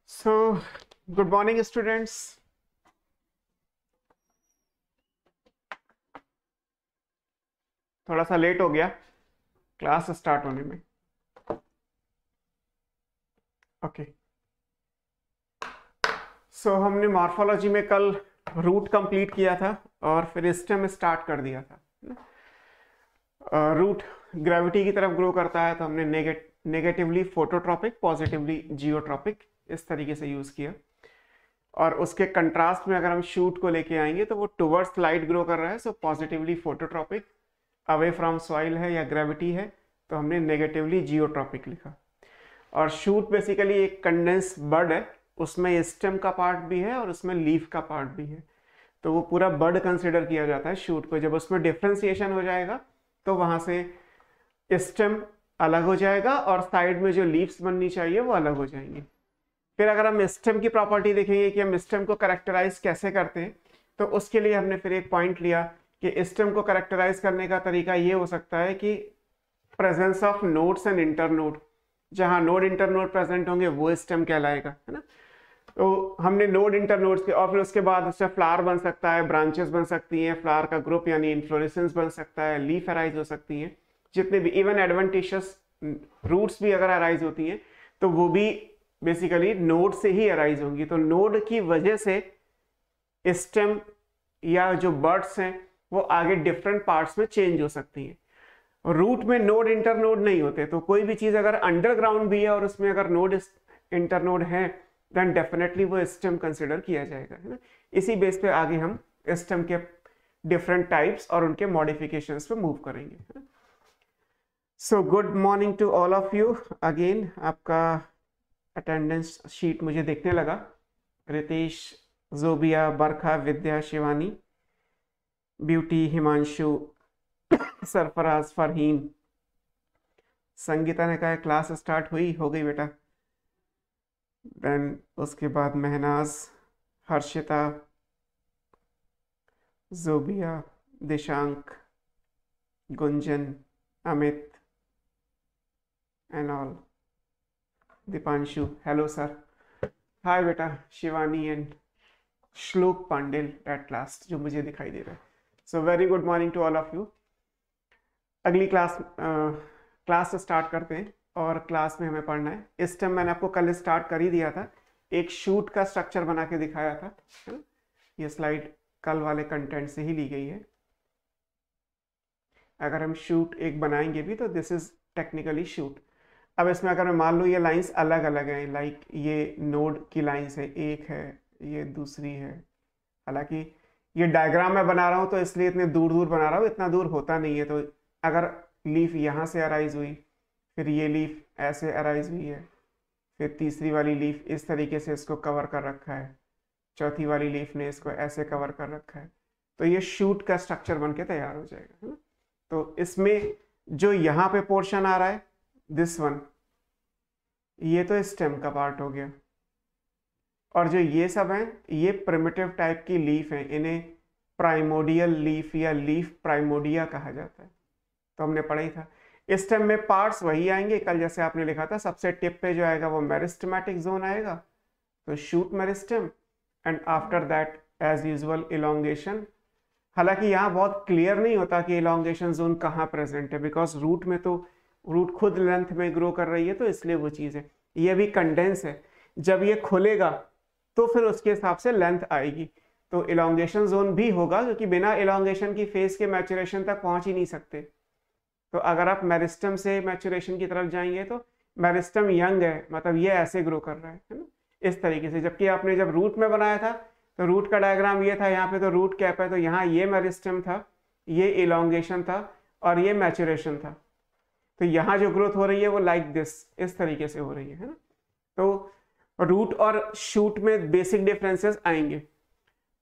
सो good morning students. थोड़ा सा late हो गया क्लास स्टार्ट होने में। ओके, सो हमने मॉर्फोलॉजी में कल रूट कंप्लीट किया था और फिर स्टेम स्टार्ट कर दिया था। रूट ग्रेविटी की तरफ ग्रो करता है तो हमने नेगेटिवली फोटोट्रॉपिक, पॉजिटिवली जियोट्रॉपिक इस तरीके से यूज किया। और उसके कंट्रास्ट में अगर हम शूट को लेके आएंगे तो वो टुवर्ड्स लाइट ग्रो कर रहा है, so positively phototropic, away from soil है या ग्रेविटी है तो हमने नेगेटिवली जियोट्रॉपिक लिखा। और शूट बेसिकली एक कंडेंस बर्ड है, उसमें स्टेम का पार्ट भी है और उसमें लीफ का पार्ट भी है, तो वो पूरा बर्ड कंसिडर किया जाता है शूट को। जब उसमें डिफ्रेंसिएशन हो जाएगा तो वहां से स्टेम अलग हो जाएगा और साइड में जो लीव्स बननी चाहिए वो अलग हो जाएंगी। फिर अगर हम स्टेम की प्रॉपर्टी देखेंगे कि हम स्टेम को कैरेक्टराइज कैसे करते हैं, तो उसके लिए हमने फिर एक पॉइंट लिया कि स्टेम को कैरेक्टराइज करने का तरीका ये हो सकता है कि presence of nodes and internode, जहां नोड इंटरनोड प्रेजेंट होंगे वो स्टेम कहलाएगा, है ना। तो हमने नोड इंटरनोड्स के, और फिर उसके बाद उससे फ्लावर बन सकता है, ब्रांचेस बन सकती हैं, फ्लावर का ग्रुप यानी इन्फ्लोरेसेंस बन सकता है, लीफ अराइज हो सकती हैं, जितने भी इवन एडवेंटिशियस रूट्स भी अगर अराइज होती हैं तो वो भी बेसिकली नोड से ही अराइज होंगी। तो नोड की वजह से स्टेम या जो बर्ड्स हैं वो आगे डिफरेंट पार्ट्स में चेंज हो सकती हैं। रूट में नोड इंटरनोड नहीं होते, तो कोई भी चीज अगर अंडरग्राउंड भी है और उसमें अगर नोड इंटरनोड है देन डेफिनेटली वो स्टेम कंसिडर किया जाएगा, है ना। इसी बेस पे आगे हम स्टेम के डिफरेंट टाइप्स और उनके मॉडिफिकेशंस पे मूव करेंगे। So good morning to all of you again. आपका अटेंडेंस शीट मुझे देखने लगा, रितेश, जोबिया, बरखा, विद्या, शिवानी, ब्यूटी, हिमांशु, सरफराज, फरहीन, संगीता ने कहा क्लास स्टार्ट हुई, हो गई बेटा। देन उसके बाद Mehnaz, Harshita, Zobia, Dishank, Gunjan, Amit and all, Deepanshu, hello sir, hi बेटा, शिवानी एंड श्लोक पांडेल एट लास्ट जो मुझे दिखाई दे रहा है। So very good morning to all of you. अगली क्लास स्टार्ट करते हैं और क्लास में हमें पढ़ना है स्टेम। मैंने आपको कल स्टार्ट कर ही दिया था, एक शूट का स्ट्रक्चर बना के दिखाया था, है ना। ये स्लाइड कल वाले कंटेंट से ही ली गई है। अगर हम शूट एक बनाएंगे भी तो दिस इज टेक्निकली शूट। अब इसमें अगर मैं मान लो ये लाइंस अलग अलग हैं, लाइक ये नोड की लाइंस है, एक है, ये दूसरी है। हालांकि ये डायग्राम मैं बना रहा हूँ तो इसलिए इतने दूर दूर बना रहा हूँ, इतना दूर होता नहीं है। तो अगर लीफ यहाँ से अराइज हुई, फिर ये लीफ ऐसे अराइज हुई है, फिर तीसरी वाली लीफ इस तरीके से इसको कवर कर रखा है, चौथी वाली लीफ ने इसको ऐसे कवर कर रखा है, तो ये शूट का स्ट्रक्चर बन के तैयार हो जाएगा, है ना। तो इसमें जो यहाँ पे पोर्शन आ रहा है दिस वन, ये तो स्टेम का पार्ट हो गया, और जो ये सब हैं ये प्रिमिटिव टाइप की लीफ हैं, इन्हें प्राइमोडियल लीफ या लीफ प्राइमोडिया कहा जाता है। तो हमने पढ़ा ही था। स्टेम में पार्ट्स वही आएंगे कल जैसे आपने लिखा था, सबसे टिप पे जो आएगा वो मेरिस्टेमेटिक जोन आएगा, तो shoot meristem, and after that as usual elongation. हालांकि यहाँ बहुत क्लियर नहीं होता कि इलोंगेशन जोन कहाँ प्रेजेंट है, बिकॉज रूट में तो रूट खुद लेंथ में ग्रो कर रही है, तो इसलिए वो चीज़ है। ये भी कंडेंस है, जब ये खुलेगा तो फिर उसके हिसाब से लेंथ आएगी, तो इलोंगेशन जोन भी होगा, क्योंकि बिना इलोंगेशन की फेस के मैचुरेशन तक पहुंच ही नहीं सकते। तो अगर आप मेरिस्टम से मैचुरेशन की तरफ जाएंगे तो मेरिस्टम यंग है, मतलब ये ऐसे ग्रो कर रहा है ना, इस तरीके से। जबकि आपने जब रूट में बनाया था तो रूट का डायग्राम ये था, यहाँ पे तो रूट कैप है, तो यहाँ ये मेरिस्टम था, ये इलोंगेशन था और ये मैचुरेशन था। तो यहाँ जो ग्रोथ हो रही है वो लाइक दिस, इस तरीके से हो रही है ना। तो रूट और शूट में बेसिक डिफरेंसेस आएंगे।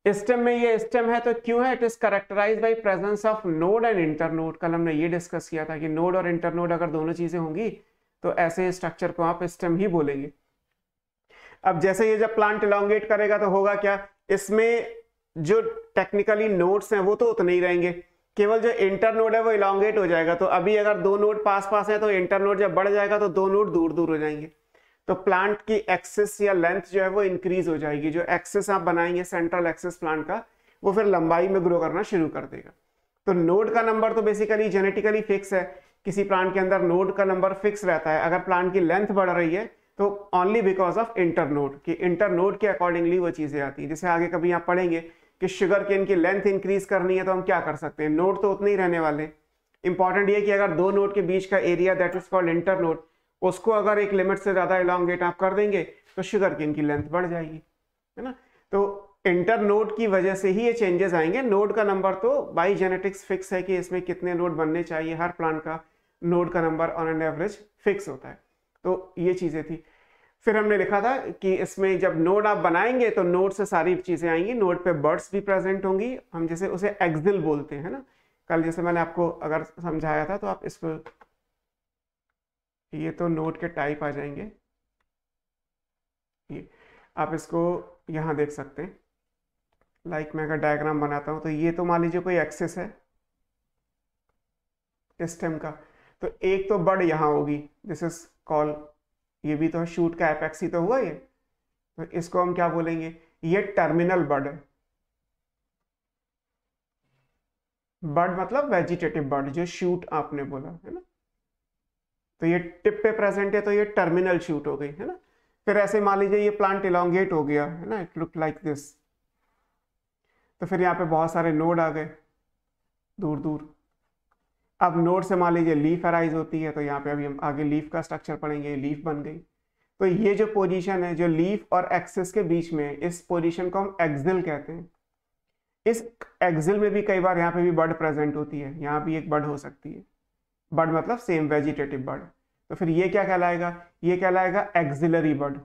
स्टेम में ये स्टेम है तो क्यों है, it is characterised by presence of node and internode. कल हमने ये डिस्कस किया था कि नोड और इंटरनोड अगर दोनों चीजें होंगी तो ऐसे स्ट्रक्चर को आप स्टेम ही बोलेंगे। अब जैसे ये जब प्लांट इलोंगेट करेगा तो होगा क्या, इसमें जो टेक्निकली नोड्स हैं वो तो उतने ही रहेंगे, केवल जो इंटर नोड है वो इलांगेट हो जाएगा। तो अभी अगर दो नोड पास पास है तो इंटर नोड जब बढ़ जाएगा तो दो नोड दूर दूर हो जाएंगे, तो प्लांट की एक्सिस या लेंथ जो है वो इंक्रीज हो जाएगी। जो एक्सिस आप बनाएंगे सेंट्रल एक्सिस प्लांट का, वो फिर लंबाई में ग्रो करना शुरू कर देगा। तो नोड का नंबर तो बेसिकली जेनेटिकली फिक्स है, किसी प्लांट के अंदर नोड का नंबर फिक्स रहता है। अगर प्लांट की लेंथ बढ़ रही है तो only because of inter node, कि इंटर नोड के अकॉर्डिंगली वो चीजें आती हैं। जैसे आगे कभी आप पढ़ेंगे कि शुगर केन की लेंथ इंक्रीज करनी है तो हम क्या कर सकते हैं, नोड तो उतने ही रहने वाले। इंपॉर्टेंट ये कि अगर दो नोड के बीच का area that is called inter node, उसको अगर एक लिमिट से ज्यादा इलांगेट आप कर देंगे तो शुगर केन की लेंथ बढ़ जाएगी, है ना। तो इंटर नोड की वजह से ही ये चेंजेस आएंगे। नोड का नंबर तो बाई जेनेटिक्स फिक्स है कि इसमें कितने नोड बनने चाहिए, हर प्लांट का नोड का number on an average fix होता है। तो ये चीजें थी। फिर हमने लिखा था कि इसमें जब नोड आप बनाएंगे तो नोड से सारी चीजें आएंगी, नोड पे बर्ड्स भी प्रेजेंट होंगी, हम जैसे उसे एक्सिल बोलते हैं ना। कल जैसे मैंने आपको अगर समझाया था तो आप इसको, ये तो नोड के टाइप आ जाएंगे, ये आप इसको यहाँ देख सकते हैं। लाइक मैं अगर डायग्राम बनाता हूँ तो ये तो मान लीजिए कोई एक्सिस है स्टेम का, तो एक तो बड यहाँ होगी, दिस इज कॉल, ये भी तो शूट का एपेक्स ही तो हुआ ये, तो इसको हम क्या बोलेंगे, ये टर्मिनल बड है। बड मतलब वेजिटेटिव बड, जो शूट आपने बोला है ना, तो ये टिप पे प्रेजेंट है तो ये टर्मिनल शूट हो गई, है ना। फिर ऐसे मान लीजिए ये प्लांट इलोंगेट हो गया, है ना, इट लुक लाइक दिस, तो फिर यहाँ पे बहुत सारे नोड आ गए दूर दूर। अब नोड से मान लीजिए लीफ अराइज होती है, तो यहाँ पे अभी हम आगे लीफ का स्ट्रक्चर पढ़ेंगे, लीफ बन गई। तो ये जो पोजीशन है जो लीफ और एक्सिस के बीच में, इस पोजीशन को हम एक्सिल कहते हैं। इस एक्सिल में भी कई बार यहाँ पे भी बड प्रेजेंट होती है, यहाँ भी एक बड हो सकती है, बड मतलब सेम वेजिटेटिव बड। तो फिर ये क्या कहलाएगा, ये कहलाएगा एक्सिलरी बड।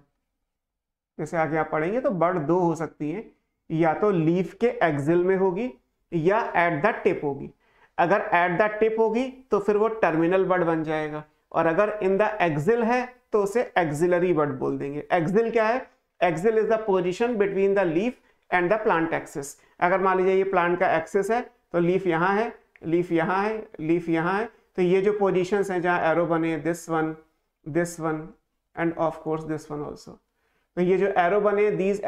जैसे आगे आप पढ़ेंगे तो बड दो हो सकती है, या तो लीफ के एक्सिल में होगी या एट द टिप होगी। अगर एट द टिप होगी तो फिर वो टर्मिनल बड बन जाएगा, और अगर इन द एक्सिल है तो उसे एक्सिलरी बड बोल देंगे। एक्सिल क्या है, axil is the position between the leaf and the plant axis. अगर मान लीजिए ये प्लांट का एक्सिस है तो लीफ यहाँ है, लीफ यहाँ है, लीफ यहाँ है, तो ये जो पोजीशंस हैं जहाँ एरो बने, this one and of course this one also, तो ये जो एरो बने these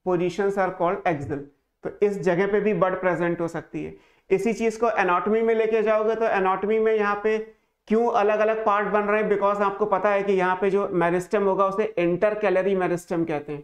positions are called axil. तो इस जगह पे भी बड प्रेजेंट हो सकती है। इसी चीज को एनाटॉमी में लेके जाओगे तो एनाटॉमी में यहाँ पे क्यों अलग अलग पार्ट बन रहे हैं, बिकॉज आपको पता है कि यहाँ पे जो मेरिस्टम होगा उसे इंटरकैलरी मेरिस्टम कहते हैं,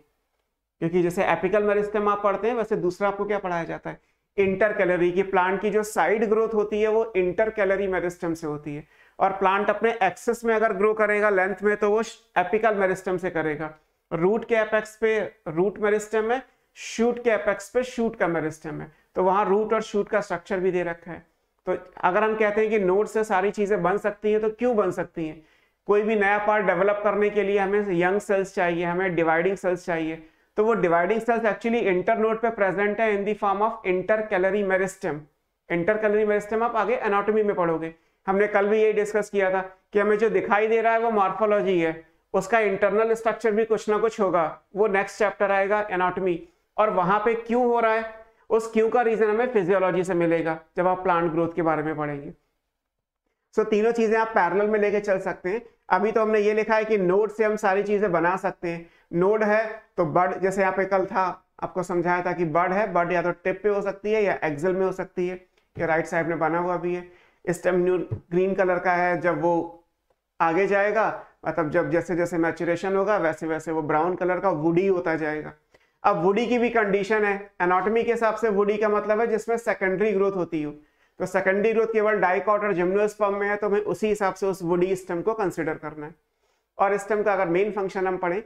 क्योंकि जैसे एपिकल मेरिस्टम आप पढ़ते हैं वैसे दूसरा आपको क्या पढ़ाया जाता है, इंटरकैलरी की। प्लांट की जो साइड ग्रोथ होती है वो इंटरकैलरी मेरिस्टम से होती है, और प्लांट अपने एक्सिस में अगर ग्रो करेगा लेंथ में तो वो एपिकल मेरिस्टम से करेगा। रूट के एपेक्स पे रूट मेरिस्टम है, शूट के एपेक्स पे शूट का मेरिस्टम है, तो वहां रूट और शूट का स्ट्रक्चर भी दे रखा है। तो अगर हम कहते हैं कि नोड से सारी चीजें बन सकती हैं, तो क्यों बन सकती हैं, कोई भी नया पार्ट डेवलप करने के लिए हमें यंग सेल्स चाहिए, हमें डिवाइडिंग सेल्स चाहिए, तो वो dividing cells actually inter node पे प्रेजेंट है in the form of intercalary meristem. Intercalary meristem आप आगे एनाटॉमी में पढ़ोगे। हमने कल भी यही डिस्कस किया था कि हमें जो दिखाई दे रहा है वो मॉर्फोलॉजी है, उसका इंटरनल स्ट्रक्चर भी कुछ ना कुछ होगा, वो नेक्स्ट चैप्टर आएगा एनाटॉमी, और वहां पे क्यों हो रहा है उस क्यों का रीजन हमें फिजियोलॉजी से मिलेगा जब आप प्लांट ग्रोथ के बारे में पढ़ेंगे। सो तीनों चीजें आप पैरेलल में लेके चल सकते हैं। अभी तो हमने ये लिखा है कि नोड से हम सारी चीजें बना सकते हैं। नोड है तो बड, जैसे यहाँ पे कल था आपको समझाया था कि बड है, बड या तो टिप पे हो सकती है या एक्सिल में हो सकती है, ये राइट साइड में बना हुआ भी है। स्टेम ग्रीन कलर का है, जब वो आगे जाएगा मतलब जब जैसे जैसे मैचुरेशन होगा वैसे वैसे वो ब्राउन कलर का वुडी होता जाएगा। अब वुडी की भी कंडीशन है, एनाटॉमी के हिसाब से वुडी का मतलब है जिसमें सेकेंडरी ग्रोथ होती हो, तो सेकेंडरी ग्रोथ केवल डाइकॉट और जिम्नोस्पर्म में है, तो हमें उसी हिसाब से उस वुडी स्टेम को कंसिडर करना है। और स्टेम का अगर मेन फंक्शन हम पढ़ें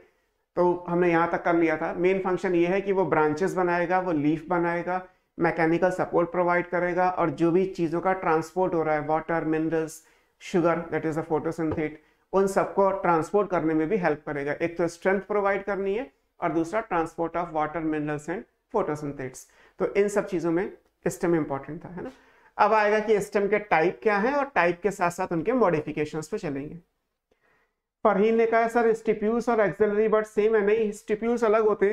तो हमने यहाँ तक कर लिया था, मेन फंक्शन ये है कि वो ब्रांचेस बनाएगा, वो लीफ बनाएगा, मैकेनिकल सपोर्ट प्रोवाइड करेगा, और जो भी चीज़ों का ट्रांसपोर्ट हो रहा है, water, minerals, sugar that is a photosynthate, उन सबको ट्रांसपोर्ट करने में भी हेल्प करेगा। एक तो स्ट्रेंथ प्रोवाइड करनी है और दूसरा transport of water, minerals and photosynthates. तो इन सब चीज़ों में स्टेम इंपॉर्टेंट था, है ना। अब आएगा कि स्टेम के टाइप क्या है, और टाइप के साथ साथ उनके मॉडिफिकेशंस पे चलेंगे। फरहीन ने कहा सर स्टिप्यूल्स और एक्सिलरी बड सेम है, नहीं, स्टिप्यूल्स अलग होते,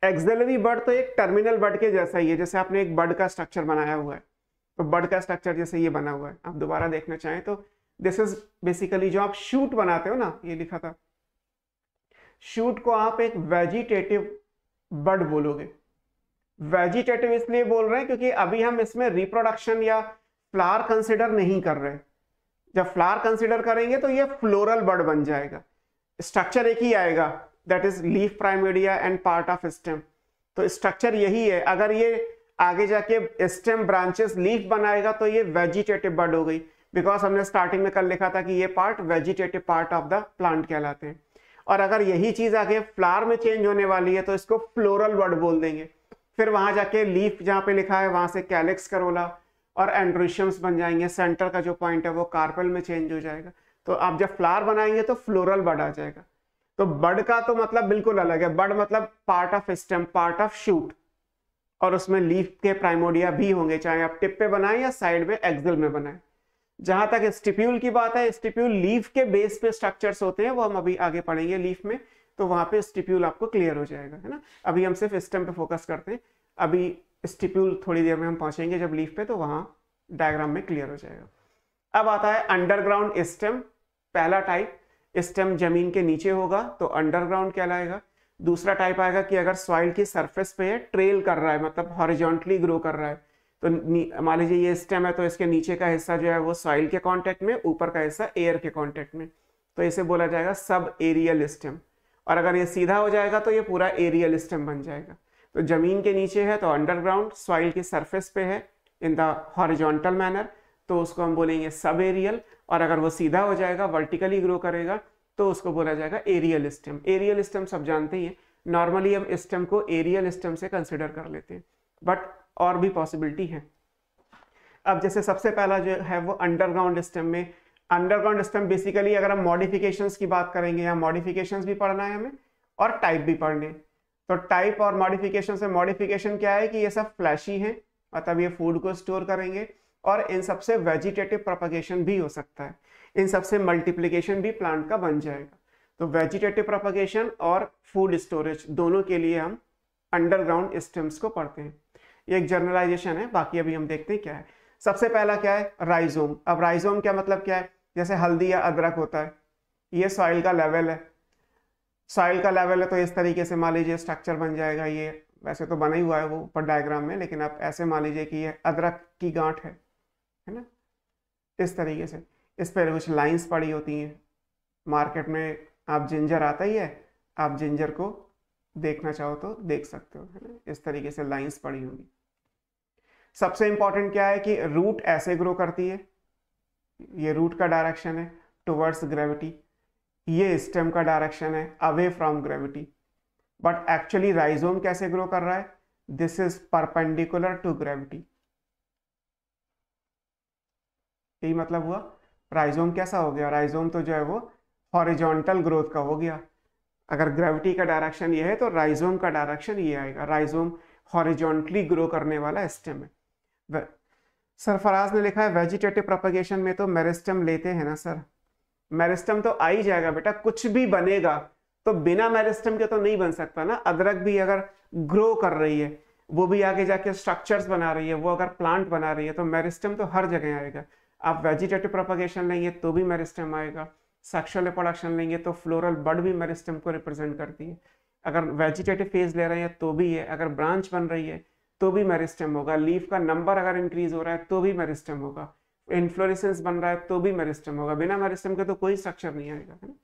एक्सिलरी बड तो एक टर्मिनल बड के जैसा ही है, जैसे आपने एक बड का स्ट्रक्चर बनाया हुआ है, तो बड का स्ट्रक्चर जैसे ये बना हुआ है, आप दोबारा देखना चाहें तो दिस इज बेसिकली जो आप शूट बनाते हो ना, ये लिखा था, शूट को आप एक वेजिटेटिव बड बोलोगे। वेजिटेटिव इसलिए बोल रहे हैं क्योंकि अभी हम इसमें रिप्रोडक्शन या फ्लावर कंसिडर नहीं कर रहे। जब फ्लावर कंसिडर करेंगे तो ये फ्लोरल बड बन जाएगा, स्ट्रक्चर एक ही आएगा, that is leaf primordia and part of stem. तो स्ट्रक्चर यही है। अगर ये आगे जाके स्टेम ब्रांचेस लीफ बनाएगा तो ये वेजिटेटिव बड हो गई, बिकॉज हमने स्टार्टिंग में कल लिखा था कि ये part vegetative part of the plant कहलाते हैं। और अगर यही चीज आगे फ्लावर में चेंज होने वाली है तो इसको फ्लोरल बड बोल देंगे। फिर वहां जाके लीफ जहां पे लिखा है वहां से कैलिक्स करोला और एंड्रोशियम्स बन जाएंगे, सेंटर का जो पॉइंट है वो कार्पेल में चेंज हो जाएगा। तो आप जब फ्लावर बनाएंगे तो फ्लोरल बड आ जाएगा। तो बड का तो मतलब बिल्कुल अलग है। बड मतलब part of stem, part of shoot, और उसमें लीफ के प्राइमोडिया भी होंगे, चाहे आप टिप पे बनाएं या साइड में एक्सिल में बनाएं। जहां तक स्टिप्यूल की बात है, स्टिप्यूल लीफ के बेस पे स्ट्रक्चर्स होते हैं, वो हम अभी आगे पढ़ेंगे लीफ में, तो वहां पे स्टिप्यूल आपको क्लियर हो जाएगा, है ना। अभी हम सिर्फ स्टेम पे फोकस करते हैं, अभी स्टिप्यूल थोड़ी देर में हम पहुंचेंगे जब लीफ पे, तो वहां डायग्राम में क्लियर हो जाएगा। अब आता है अंडरग्राउंड स्टेम। पहला टाइप, स्टेम जमीन के नीचे होगा तो अंडरग्राउंड कहलाएगा। दूसरा टाइप आएगा कि अगर सॉइल की सरफेस पे है, ट्रेल कर रहा है, मतलब हॉरिजॉन्टली ग्रो कर रहा है, तो मान लीजिए ये स्टेम है तो इसके नीचे का हिस्सा जो है वो सॉइल के कांटेक्ट में, ऊपर का हिस्सा एयर के कांटेक्ट में, तो इसे बोला जाएगा सब एरियल स्टेम। और अगर ये सीधा हो जाएगा तो ये पूरा एरियल स्टेम बन जाएगा। तो जमीन के नीचे है तो अंडरग्राउंड, सॉइल की सरफेस पे है इन द हॉरिजॉन्टल मैनर, तो उसको हम बोलेंगे सब एरियल। और अगर वो सीधा हो जाएगा, वर्टिकली ग्रो करेगा, तो उसको बोला जाएगा एरियल स्टेम। एरियल स्टेम सब जानते ही हैं, नॉर्मली हम स्टेम को एरियल स्टेम से कंसिडर कर लेते हैं, बट और भी पॉसिबिलिटी है। अब जैसे सबसे पहला जो है वो अंडरग्राउंड स्टेम में, अंडरग्राउंड स्टेम बेसिकली अगर हम मॉडिफिकेशंस की बात करेंगे, या मॉडिफिकेशंस भी पढ़ना है हमें और टाइप भी पढ़ने। तो टाइप और मॉडिफिकेशन से, मॉडिफिकेशन क्या है कि ये सब फ्लैशी है, मतलब ये फूड को स्टोर करेंगे, और इन सबसे वेजिटेटिव प्रोपगेशन भी हो सकता है, इन सबसे मल्टीप्लिकेशन भी प्लांट का बन जाएगा। तो वेजिटेटिव प्रोपगेशन और फूड स्टोरेज दोनों के लिए हम अंडरग्राउंड स्टेम्स को पढ़ते हैं। ये एक जनरलाइजेशन है, बाकी अभी हम देखते हैं क्या है। सबसे पहला क्या है, राइजोम। अब राइजोम क्या मतलब क्या है, जैसे हल्दी या अदरक होता है, ये सॉइल का लेवल है, सॉइल का लेवल है तो इस तरीके से मान लीजिए स्ट्रक्चर बन जाएगा। ये वैसे तो बना ही हुआ है वो ऊपर डायग्राम में, लेकिन आप ऐसे मान लीजिए कि ये अदरक की गांठ है ना, इस तरीके से। इस पर कुछ लाइंस पड़ी होती हैं, मार्केट में आप जिंजर आता ही है, आप जिंजर को देखना चाहो तो देख सकते हो, है ना, इस तरीके से लाइंस पड़ी होंगी। सबसे इंपॉर्टेंट क्या है कि रूट ऐसे ग्रो करती है, ये रूट का डायरेक्शन है टुवर्ड्स ग्रेविटी, ये स्टेम का डायरेक्शन है away from gravity. But actually rhizome कैसे ग्रो कर रहा है, this is perpendicular to gravity. यही मतलब हुआ, राइजोम कैसा हो गया, राइजोम तो जो है वो हॉरिजॉन्टल ग्रोथ का हो गया। अगर ग्रेविटी का डायरेक्शन ये है तो राइजोम का डायरेक्शन ये आएगा। राइजोम हॉरिजॉन्टली ग्रो करने वाला स्टेम है। सरफराज ने लिखा है वेजिटेटिव प्रोपगेशन में तो मेरिस्टेम लेते हैं ना सर। मेरिस्टेम तो आ ही जाएगा बेटा, कुछ भी बनेगा तो बिना मेरिस्टेम के तो नहीं बन सकता ना। अदरक भी अगर ग्रो कर रही है, वो भी आगे जाके स्ट्रक्चर्स बना रही है, वो अगर प्लांट बना रही है, तो मेरिस्टेम तो हर जगह आएगा। आप वेजिटेटिव प्रोपगेशन लेंगे तो भी मेरिस्टेम आएगा, सेक्सुअल रिप्रोडक्शन लेंगे तो फ्लोरल बड भी मेरिस्टेम को रिप्रेजेंट करती है। अगर वेजिटेटिव फेज ले रहे हैं तो भी है, अगर ब्रांच बन रही है तो भी मेरिस्टेम होगा, लीफ का नंबर अगर इंक्रीज हो रहा है तो भी मेरिस्टेम होगा, इन्फ्लोरेसेंस बन रहा है तो भी मेरिस्टेम होगा। बिना मेरिस्टेम के तो कोई स्ट्रक्चर नहीं आएगा, है ना।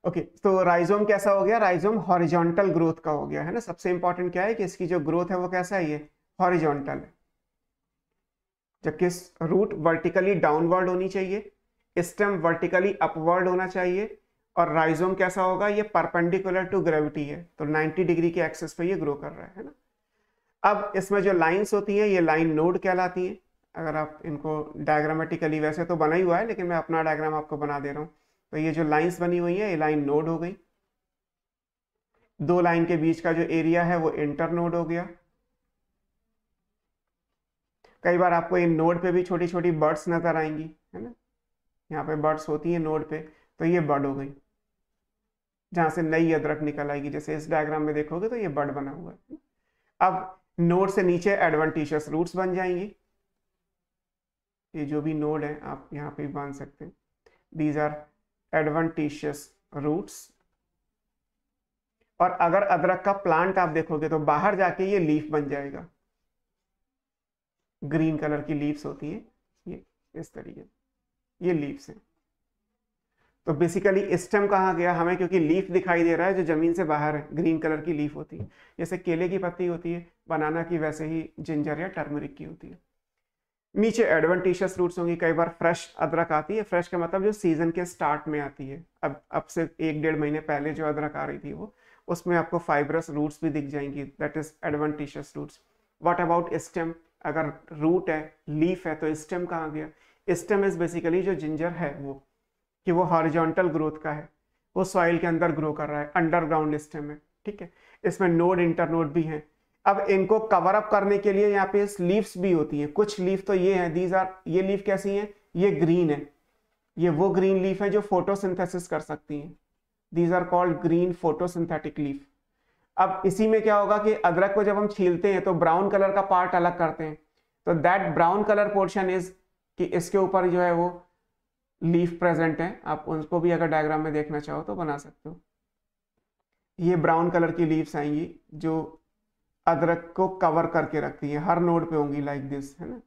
ओके, तो राइजोम कैसा हो गया, राइजोम हॉरिजॉन्टल ग्रोथ का हो गया, है ना। सबसे इंपॉर्टेंट क्या है कि इसकी जो ग्रोथ है वो कैसा है, ये हॉरिजॉन्टल है, जबकि रूट वर्टिकली डाउनवर्ड होनी चाहिए, स्टेम वर्टिकली अपवर्ड होना चाहिए, और राइजोम कैसा होगा, ये परपेंडिकुलर टू ग्रेविटी है, तो 90 डिग्री के एक्सिस पे ये ग्रो कर रहा है ना। अब इसमें जो लाइंस होती हैं ये लाइन नोड कहलाती हैं। अगर आप इनको डायग्रामेटिकली, वैसे तो बना ही हुआ है लेकिन मैं अपना डायग्राम आपको बना दे रहा हूँ, तो ये जो लाइंस बनी हुई है ये लाइन नोड हो गई। दो लाइन के बीच का जो एरिया है वो इंटर नोड हो गया। कई बार आपको इन नोड पे भी छोटी छोटी बर्ड्स नजर आएंगी, है ना, यहाँ पे बर्ड्स होती हैं नोड पे, तो ये बर्ड हो गई। जहां से नई अदरक निकल आएगी। जैसे इस डायग्राम में देखोगे तो ये बड बना हुआ है। अब नोड से नीचे एडवेंटिशियस रूट्स बन जाएंगी। ये जो भी नोड है आप यहाँ पे बांध सकते हैं, दीज आर एडवेंटिशियस रूट्स। और अगर अदरक का प्लांट आप देखोगे तो बाहर जाके ये लीफ बन जाएगा, ग्रीन कलर की लीव्स होती हैं ये इस तरीके, ये लीव्स हैं। तो बेसिकली स्टेम कहाँ गया हमें, क्योंकि लीफ दिखाई दे रहा है जो जमीन से बाहर है, ग्रीन कलर की लीफ होती है, जैसे केले की पत्ती होती है, बनाना की, वैसे ही जिंजर या टर्मरिक की होती है। नीचे एडवेंटिशियस रूट्स होंगी। कई बार फ्रेश अदरक आती है, फ्रेश का मतलब जो सीजन के स्टार्ट में आती है, अब से 1-1.5 महीने पहले जो अदरक आ रही थी वो, उसमें आपको फाइब्रस रूट्स भी दिख जाएंगी, that is adventitious roots. What about stem, अगर रूट है, लीफ है, तो स्टेम कहाँ गया? स्टेम इज बेसिकली जो जिंजर है वो, कि वो हॉरिजॉन्टल ग्रोथ का है, वो सॉइल के अंदर ग्रो कर रहा है, अंडरग्राउंड स्टेम है, ठीक है। इसमें नोड इंटरनोड भी हैं। अब इनको कवर अप करने के लिए यहाँ पे लीव्स भी होती हैं। कुछ लीफ तो ये हैं, दीज आर, ये लीफ कैसी हैं, ये ग्रीन है, ये वो ग्रीन लीफ है जो फोटोसिंथेसिस कर सकती हैं, these are called green photosynthetic leaf. अब इसी में क्या होगा कि अदरक को जब हम छीलते हैं तो ब्राउन कलर का पार्ट अलग करते हैं, तो that brown colour portion is, कि इसके ऊपर जो है वो लीफ प्रेजेंट है। आप उसको भी अगर डायग्राम में देखना चाहो तो बना सकते हो। ये ब्राउन कलर की लीव्स आएंगी जो अदरक को कवर करके रखती है, हर नोड पे होंगी लाइक दिस, है ना।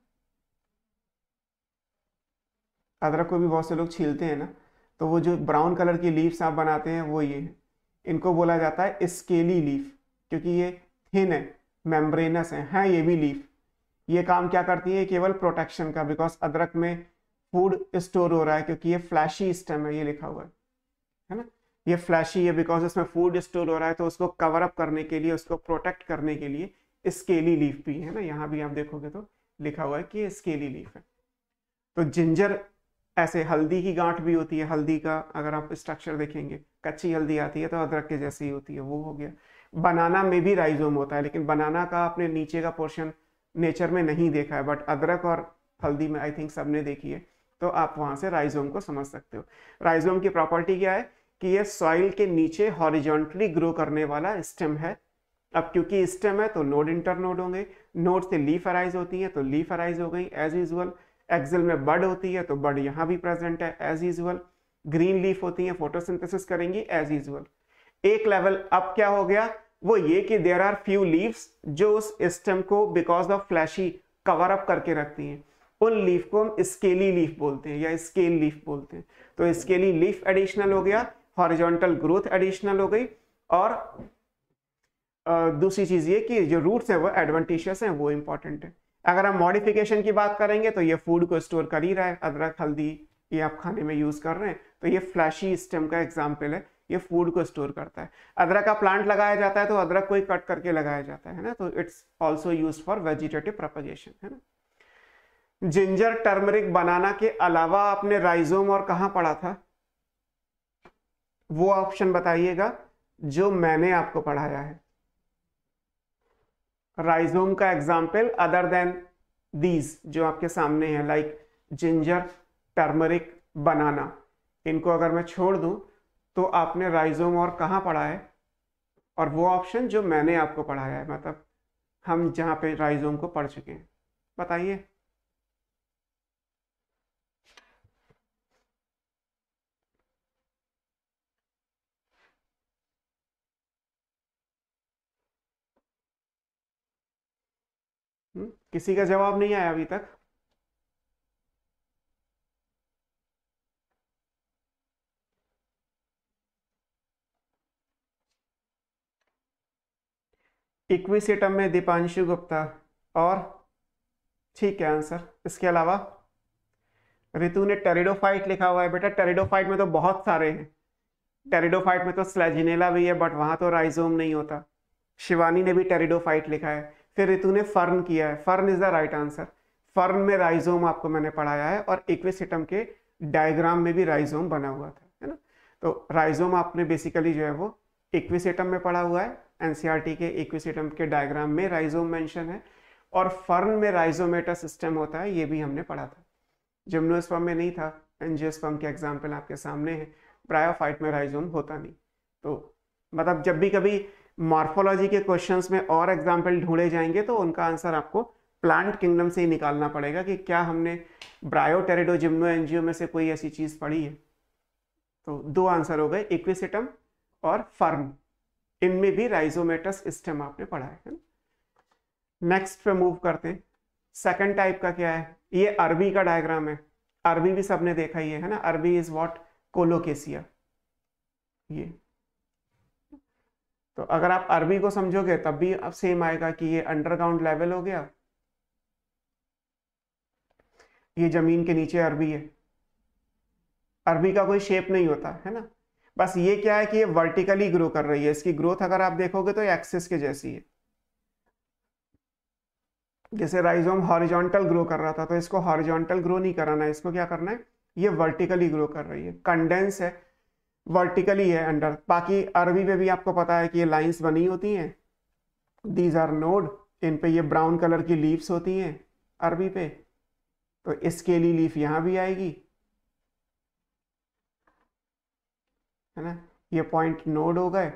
अदरक को भी बहुत से लोग छीलते हैं ना, तो वो जो ब्राउन कलर की लीव्स आप बनाते हैं वो ये है, इनको बोला जाता है स्केली लीफ, क्योंकि ये थिन है, मेम्ब्रेनस है ये भी लीफ। ये काम क्या करती है, केवल प्रोटेक्शन का, बिकॉज अदरक में फूड स्टोर हो रहा है, क्योंकि ये फ्लैशी स्टेम है, ये लिखा हुआ है ना, ये फ्लैशी है बिकॉज इसमें फूड स्टोर हो रहा है, तो उसको कवर अप करने के लिए, उसको प्रोटेक्ट करने के लिए स्केली लीफ भी है ना। यहाँ भी आप देखोगे तो लिखा हुआ है कि ये स्केली लीफ है। तो जिंजर ऐसे, हल्दी की गांठ भी होती है, हल्दी का अगर आप स्ट्रक्चर देखेंगे, कच्ची हल्दी आती है तो अदरक के जैसी ही होती है, वो हो गया। बनाना में भी राइजोम होता है, लेकिन बनाना का आपने नीचे का पोर्शन नेचर में नहीं देखा है, बट अदरक और हल्दी में आई थिंक सबने देखी है, तो आप वहां से राइजोम को समझ सकते हो। राइजोम की प्रॉपर्टी क्या है कि ये सॉइल के नीचे हॉरिजॉन्टली ग्रो करने वाला स्टेम है। अब क्योंकि स्टेम है तो नोड इंटरनोड होंगे, नोड से लीफ अराइज होती है तो लीफ अराइज हो गई एज यूजुअल। एक्सेल में बड होती है तो बड यहाँ भी प्रेजेंट है एज यूजुअल। ग्रीन लीफ होती है, फोटोसिंथेसिस करेंगी एज यूजुअल। एक लेवल अप क्या हो गया, वो ये कि देयर आर फ्यू लीव्स जो उस स्टेम को because of fleshy cover up करके रखती हैं, उन लीफ को हम स्केली लीफ बोलते हैं या स्केल लीफ बोलते हैं। तो स्केली लीफ एडिशनल हो गया, हॉरिजॉन्टल ग्रोथ एडिशनल हो गई, और दूसरी चीज ये कि जो रूट्स है वो एडवेंटिशियस हैं, वो इंपॉर्टेंट है। अगर हम मॉडिफिकेशन की बात करेंगे तो ये फूड को स्टोर कर ही रहा है, अदरक हल्दी ये आप खाने में यूज कर रहे हैं, तो ये फ्लैशी स्टेम का एग्जाम्पल है, ये फूड को स्टोर करता है। अदरक का प्लांट लगाया जाता है तो अदरक को ही कट करके लगाया जाता है ना, तो it's also use for vegetative propagation, है ना। जिंजर, टर्मरिक, बनाना के अलावा आपने राइजोम और कहां पढ़ा था, वो ऑप्शन बताइएगा जो मैंने आपको पढ़ाया है। राइजोम का एग्जाम्पल अदर देन दीज जो आपके सामने है, लाइक जिंजर, टर्मरिक, बनाना, इनको अगर मैं छोड़ दूं तो आपने राइजोम और कहां पढ़ा है, और वो ऑप्शन जो मैंने आपको पढ़ाया है, मतलब हम जहां पे राइजोम को पढ़ चुके हैं, बताइए। किसी का जवाब नहीं आया अभी तक? इक्विसेटम में दीपांशु गुप्ता, और ठीक है आंसर। इसके अलावा ऋतु ने टेरिडोफाइट लिखा हुआ है। बेटा टेरिडोफाइट में तो बहुत सारे हैं, टेरिडोफाइट में तो स्लैजिनेला भी है, बट वहां तो राइजोम नहीं होता। शिवानी ने भी टेरिडोफाइट लिखा है। फिर ऋतु ने फर्न किया है, fern is the right answer. Fern में राइजोम आपको मैंने पढ़ाया है, और इक्विसेटम के डायग्राम में भी राइजोम बना हुआ था, है ना। तो राइजोम आपने बेसिकली जो है वो इक्विसेटम में पढ़ा हुआ है, एनसीईआरटी के इक्विसेटम के डायग्राम में राइजोम मेंशन है, और फर्न में राइजोमेटा सिस्टम होता है, ये भी हमने पढ़ा था। जिम्नोस्पर्म में नहीं था, एंजियोस्पर्म के एग्जाम्पल आपके सामने है। ब्रायोफाइट में राइजोम होता नहीं। तो मतलब जब भी कभी मॉर्फोलॉजी के क्वेश्चंस में और एग्जाम्पल ढूंढे जाएंगे तो उनका आंसर आपको प्लांट किंगडम से ही निकालना पड़ेगा कि क्या हमने ब्रायोटेरिडो जिम्नो एंजियो में से कोई ऐसी चीज पढ़ी है। तो दो आंसर हो गए, इक्विसिटम और फर्म, इनमें भी राइजोमेटस स्टेम आपने पढ़ा है ना। नेक्स्ट पे मूव करते हैं। सेकंड टाइप का क्या है, ये अरबी का डायग्राम है। अरबी भी सबने देखा ही है ना, अरबी इज व्हाट, कोलोकेसिया। ये तो अगर आप अरबी को समझोगे तब भी अब सेम आएगा कि ये अंडरग्राउंड लेवल हो गया, ये जमीन के नीचे अरबी है। अरबी का कोई शेप नहीं होता है ना, बस ये क्या है कि ये वर्टिकली ग्रो कर रही है। इसकी ग्रोथ अगर आप देखोगे तो एक्सिस के जैसी है। जैसे राइजोम हॉरिजॉन्टल ग्रो कर रहा था तो इसको हॉरिजॉन्टल ग्रो नहीं कराना है, इसको क्या करना है, ये वर्टिकली ग्रो कर रही है, कंडेंस है, वर्टिकली है अंडर। बाकी अरबी पे भी आपको पता है कि ये लाइंस बनी होती हैं, दीज आर नोड, इन पे ये ब्राउन कलर की लीव्स होती हैं अरबी पे। तो स्केली लीफ यहाँ भी आएगी, है ना, ये पॉइंट नोड हो गए,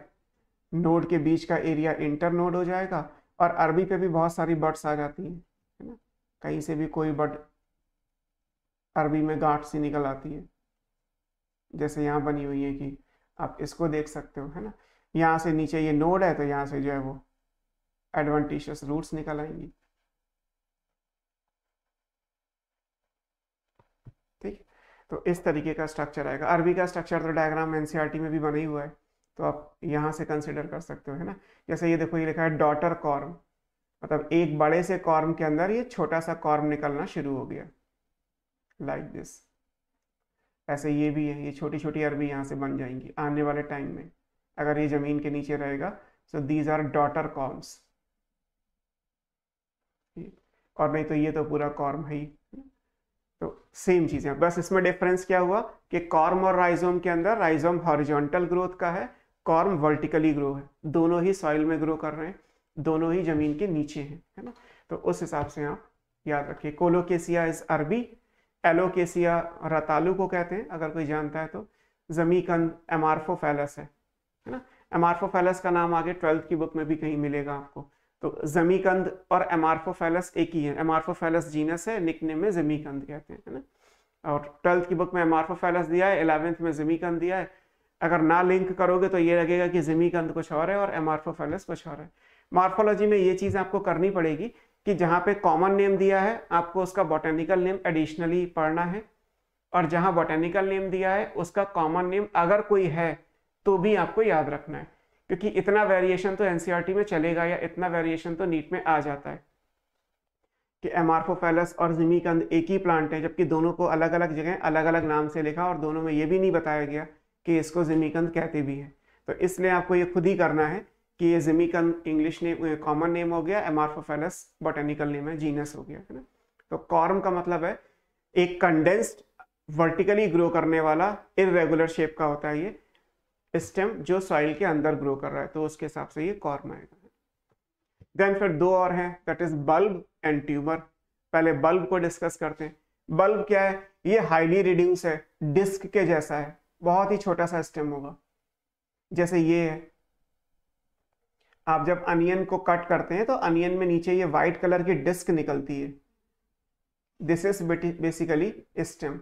नोड के बीच का एरिया इंटर नोड हो जाएगा। और अरबी पे भी बहुत सारी बर्ड्स आ जाती हैं, है ना, कहीं से भी कोई बर्ड अरबी में गांठ सी निकल आती है, जैसे यहाँ बनी हुई है कि आप इसको देख सकते हो, है ना। यहाँ से नीचे ये नोड है तो यहाँ से जो है वो एडवेंटिशियस रूट्स निकल आएंगी। ठीक, तो इस तरीके का स्ट्रक्चर आएगा। अरबी का स्ट्रक्चर तो डायग्राम एनसीईआरटी में भी बना ही हुआ है, तो आप यहाँ से कंसिडर कर सकते हो, है ना। जैसे ये देखो, ये लिखा है डॉटर कॉर्म, मतलब एक बड़े से कॉर्म के अंदर ये छोटा सा कॉर्म निकलना शुरू हो गया, लाइक दिस। ऐसे ये भी है, ये छोटी छोटी अरबी यहाँ से बन जाएंगी आने वाले टाइम में, अगर ये जमीन के नीचे रहेगा। सो दीज आर डॉटर कॉर्म्स, और नहीं तो ये तो पूरा कॉर्म है ही। तो सेम चीज है, बस इसमें डिफरेंस क्या हुआ कि कॉर्म और राइजोम के अंदर राइजोम हॉरिजॉन्टल ग्रोथ का है, कॉर्म वर्टिकली ग्रो है। दोनों ही सॉइल में ग्रो कर रहे हैं, दोनों ही जमीन के नीचे हैं, है ना। तो उस हिसाब से आप याद रखिए, कोलोकेसिया इज अरबी, एलोकेसिया रतालू को कहते हैं अगर कोई जानता है तो। जमीकंद एमार्फोफेलस है ना। एमार्फोफेलस का नाम आगे 12th की बुक में भी कहीं मिलेगा आपको। तो जमीकंद और एमार्फोफेलस एक ही है, एमार्फोफेलस जीनस है, निकनेम में जमीकंद कहते हैं, है ना। और 12th की बुक में एमार्फोफेलस दिया है, 11th में जमीकंद दिया है। अगर ना लिंक करोगे तो ये लगेगा कि जमीकंद कुछ और है और एमार्फोफेलस कुछ और है। मॉर्फोलॉजी में ये चीज आपको करनी पड़ेगी कि जहां पे कॉमन नेम दिया है आपको उसका बॉटेनिकल नेम एडिशनली पढ़ना है, और जहां बॉटेनिकल नेम दिया है उसका कॉमन नेम अगर कोई है तो भी आपको याद रखना है, क्योंकि इतना वेरिएशन तो एनसीईआरटी में चलेगा, या इतना वेरिएशन तो नीट में आ जाता है कि एमार्फोफेलस और जिमीकंद एक ही प्लांट है, जबकि दोनों को अलग अलग जगह अलग अलग नाम से लिखा, और दोनों में ये भी नहीं बताया गया कि इसको जिमीकंद कहते भी हैं। तो इसलिए आपको ये खुद ही करना है कि ये जिमीकंद इंग्लिश नेम कॉमन नेम हो गया, एमार्फोफेलस बॉटेनिकल नेम है, जीनस हो गया, है ना। तो कॉर्म का मतलब है एक कंडेंस्ड वर्टिकली ग्रो करने वाला इररेगुलर शेप का होता है ये स्टेम, जो सॉइल के अंदर ग्रो कर रहा है, तो उसके हिसाब से ये कॉर्म आएगा। देन फिर दो और हैं, that is bulb and tuber. पहले बल्ब को डिस्कस करते हैं। बल्ब क्या है, ये हाईली रिड्यूस है, डिस्क के जैसा है, बहुत ही छोटा सा स्टेम होगा, जैसे ये है। आप जब अनियन को कट करते हैं तो अनियन में नीचे ये व्हाइट कलर की डिस्क निकलती है, दिस इज बेसिकली स्टेम।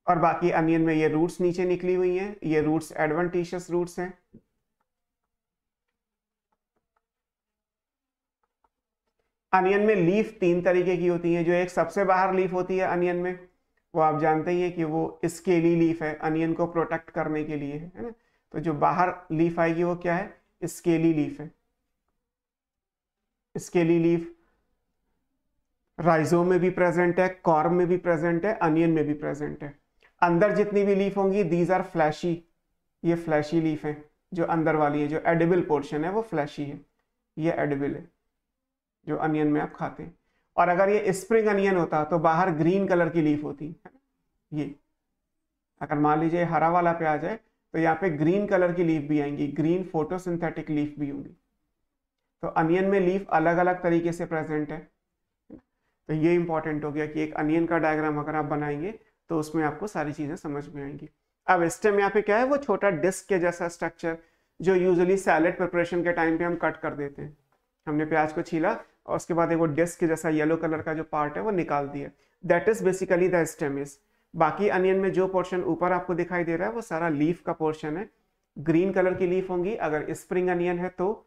और बाकी अनियन में ये रूट्स नीचे निकली हुई हैं, ये रूट्स एडवेंटिशियस रूट्स हैं। अनियन में लीफ तीन तरीके की होती है। जो एक सबसे बाहर लीफ होती है अनियन में, वो आप जानते ही हैं कि वो स्केली लीफ है, अनियन को प्रोटेक्ट करने के लिए है ना। तो जो बाहर लीफ आएगी वो क्या है, स्केली लीफ है। स्केली लीफ राइजोम में भी प्रेजेंट है, कॉर्म में भी प्रेजेंट है, अनियन में भी प्रेजेंट है। अंदर जितनी भी लीफ होंगी दीज आर फ्लैशी, ये फ्लैशी लीफ है जो अंदर वाली है। जो एडिबल पोर्शन है वो फ्लैशी है, ये एडिबल है जो अनियन में आप खाते हैं। और अगर ये स्प्रिंग अनियन होता तो बाहर ग्रीन कलर की लीफ होती है। ये अगर मान लीजिए हरा वाला पे आ जाए तो यहाँ पे ग्रीन कलर की लीफ भी आएंगी, ग्रीन फोटोसिंथेटिक लीफ भी होंगी। तो अनियन में लीफ अलग अलग तरीके से प्रेजेंट है। तो ये इंपॉर्टेंट हो गया कि एक अनियन का डायग्राम अगर आप बनाएंगे तो उसमें आपको सारी चीजें समझ में आएंगी। अब स्टेम यहाँ पे क्या है, वो छोटा डिस्क के जैसा स्ट्रक्चर जो यूजुअली सैलेड प्रिपरेशन के टाइम पे हम कट कर देते हैं। हमने प्याज को छीला और उसके बाद एक वो डिस्क के जैसा येलो कलर का जो पार्ट है वो निकाल दिया, that is basically the stem is. बाकी अनियन में जो पोर्शन ऊपर आपको दिखाई दे रहा है वो सारा लीफ का पोर्शन है। ग्रीन कलर की लीफ होंगी अगर स्प्रिंग अनियन है तो,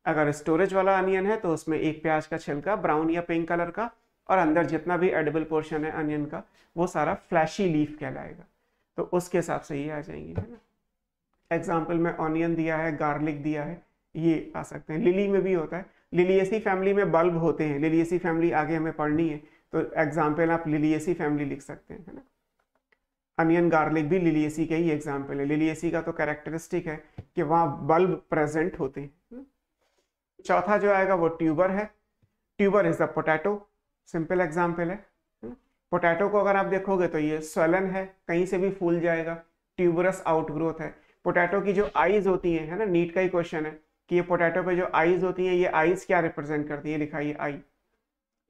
अगर स्टोरेज वाला अनियन है तो उसमें एक प्याज का छिलका ब्राउन या पिंक कलर का, और अंदर जितना भी एडिबल पोर्शन है अनियन का वो सारा फ्लैशी लीफ कहलाएगा। तो उसके हिसाब से ये आ जाएंगी, है ना। एग्जाम्पल में ऑनियन दिया है, गार्लिक दिया है, ये आ सकते हैं। लिली में भी होता है, लिलिएसी फैमिली में बल्ब होते हैं, लिलिएसी फैमिली आगे हमें पढ़नी है तो एग्जाम्पल आप लिलिएसी फैमिली लिख सकते हैं, है ना। अनियन गार्लिक भी लिलिएसी के ही एग्जाम्पल है। लिलिएसी का तो कैरेक्टरिस्टिक है कि वहाँ बल्ब प्रेजेंट होते हैं। चौथा जो आएगा वो ट्यूबर है। Tuber is the potato, simple example है। पोटैटो को अगर आप देखोगे तो ये स्वेलन है, कहीं से भी फूल जाएगा, ट्यूबरस आउटग्रोथ है। पोटैटो की जो आईज होती है ना, नीट का ही क्वेश्चन है कि ये पोटैटो पे जो आईज होती है, ये आईज क्या रिप्रेजेंट करती है, लिखा है आई,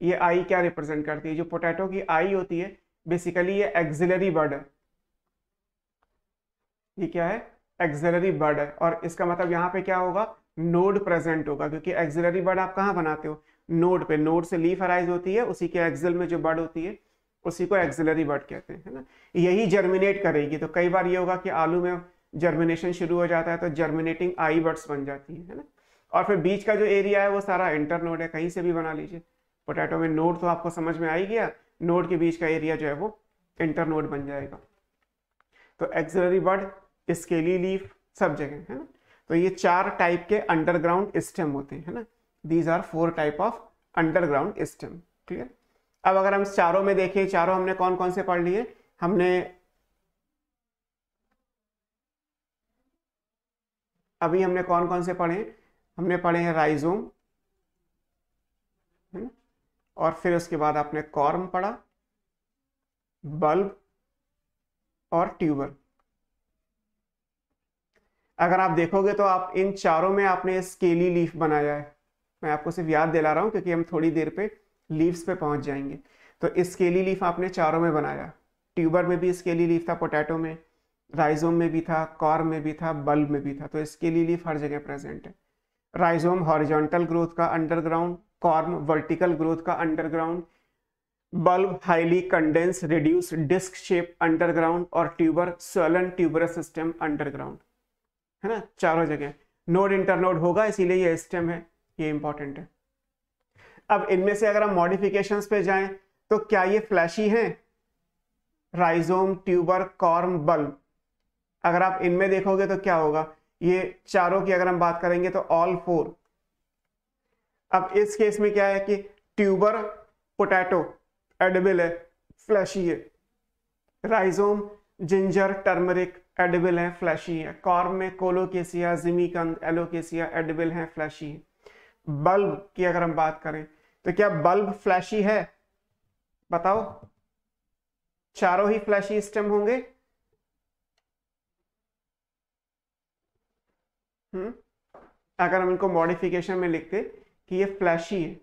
ये आई क्या रिप्रेजेंट करती है। जो पोटैटो की आई होती है बेसिकली ये एक्सिलरी बर्ड है, ये क्या है, एक्सिलरी बर्ड है। और इसका मतलब यहाँ पे क्या होगा, नोड प्रेजेंट होगा, क्योंकि एक्सिलरी बर्ड आप कहाँ बनाते हो, नोड पे। नोड से लीफ अराइज होती है, उसी के एक्सिल में जो बर्ड होती है उसी को एक्सिलरी बर्ड कहते हैं, है ना। यही जर्मिनेट करेगी। तो कई बार ये होगा कि आलू में जर्मिनेशन शुरू हो जाता है तो जर्मिनेटिंग आई बर्ड्स बन जाती है ना। और फिर बीच का जो एरिया है वो सारा इंटरनोड है, कहीं से भी बना लीजिए। पोटैटो में नोड तो आपको समझ में आ ही गया, नोड के बीच का एरिया जो है वो इंटरनोड बन जाएगा। तो एक्सिलरी बर्ड, स्केली लीफ, सब जगह, है ना। तो ये 4 टाइप के अंडरग्राउंड स्टेम होते हैं, है ना। These are 4 type of underground stem, clear. अब अगर हम चारों में देखें, चारों हमने कौन कौन से पढ़ लिए, हमने अभी हमने कौन कौन से पढ़े, हमने पढ़े हैं राइजोम, है ना, और फिर उसके बाद आपने कॉर्म पढ़ा, बल्ब और ट्यूबर। अगर आप देखोगे तो आप इन चारों में आपने स्केली लीफ बनाया है। मैं आपको सिर्फ याद दिला रहा हूं क्योंकि हम थोड़ी देर पे लीव्स पे पहुंच जाएंगे। तो स्केली लीफ आपने चारों में बनाया। ट्यूबर में भी स्केली लीफ था, पोटैटो में, राइजोम में भी था, कॉर्म में भी था, बल्ब में भी था। तो स्केली लीफ हर जगह प्रेजेंट है। राइजोम हॉरिजॉन्टल ग्रोथ का अंडरग्राउंड, कॉर्म वर्टिकल ग्रोथ का underground, bulb highly condense reduce disc shape underground, और tuber swollen tuberous system underground, है ना। चारों जगह नोड इंटरनोड होगा, इसीलिए ये स्टेम है, ये इंपॉर्टेंट है। अब इनमें से अगर हम मॉडिफिकेशंस पे जाएं तो क्या ये फ्लैशी हैं, राइजोम, ट्यूबर, कॉर्म, बल्ब। अगर आप इनमें देखोगे तो क्या होगा, ये चारों की अगर हम बात करेंगे तो ऑल 4। अब इस केस में क्या है कि ट्यूबर पोटैटो एडिबल है, फ्लैशी है। राइजोम जिंजर टर्मरिक एडिबल है, फ्लैशी है। कॉर्म में कोलोकेसिया, जिमीकंद, एलोकेसिया एडिबल है, फ्लैशी है। बल्ब की अगर हम बात करें तो क्या बल्ब फ्लैशी है, बताओ। चारों ही फ्लैशी स्टेम होंगे। अगर हम इनको मॉडिफिकेशन में लिखते कि ये फ्लैशी है,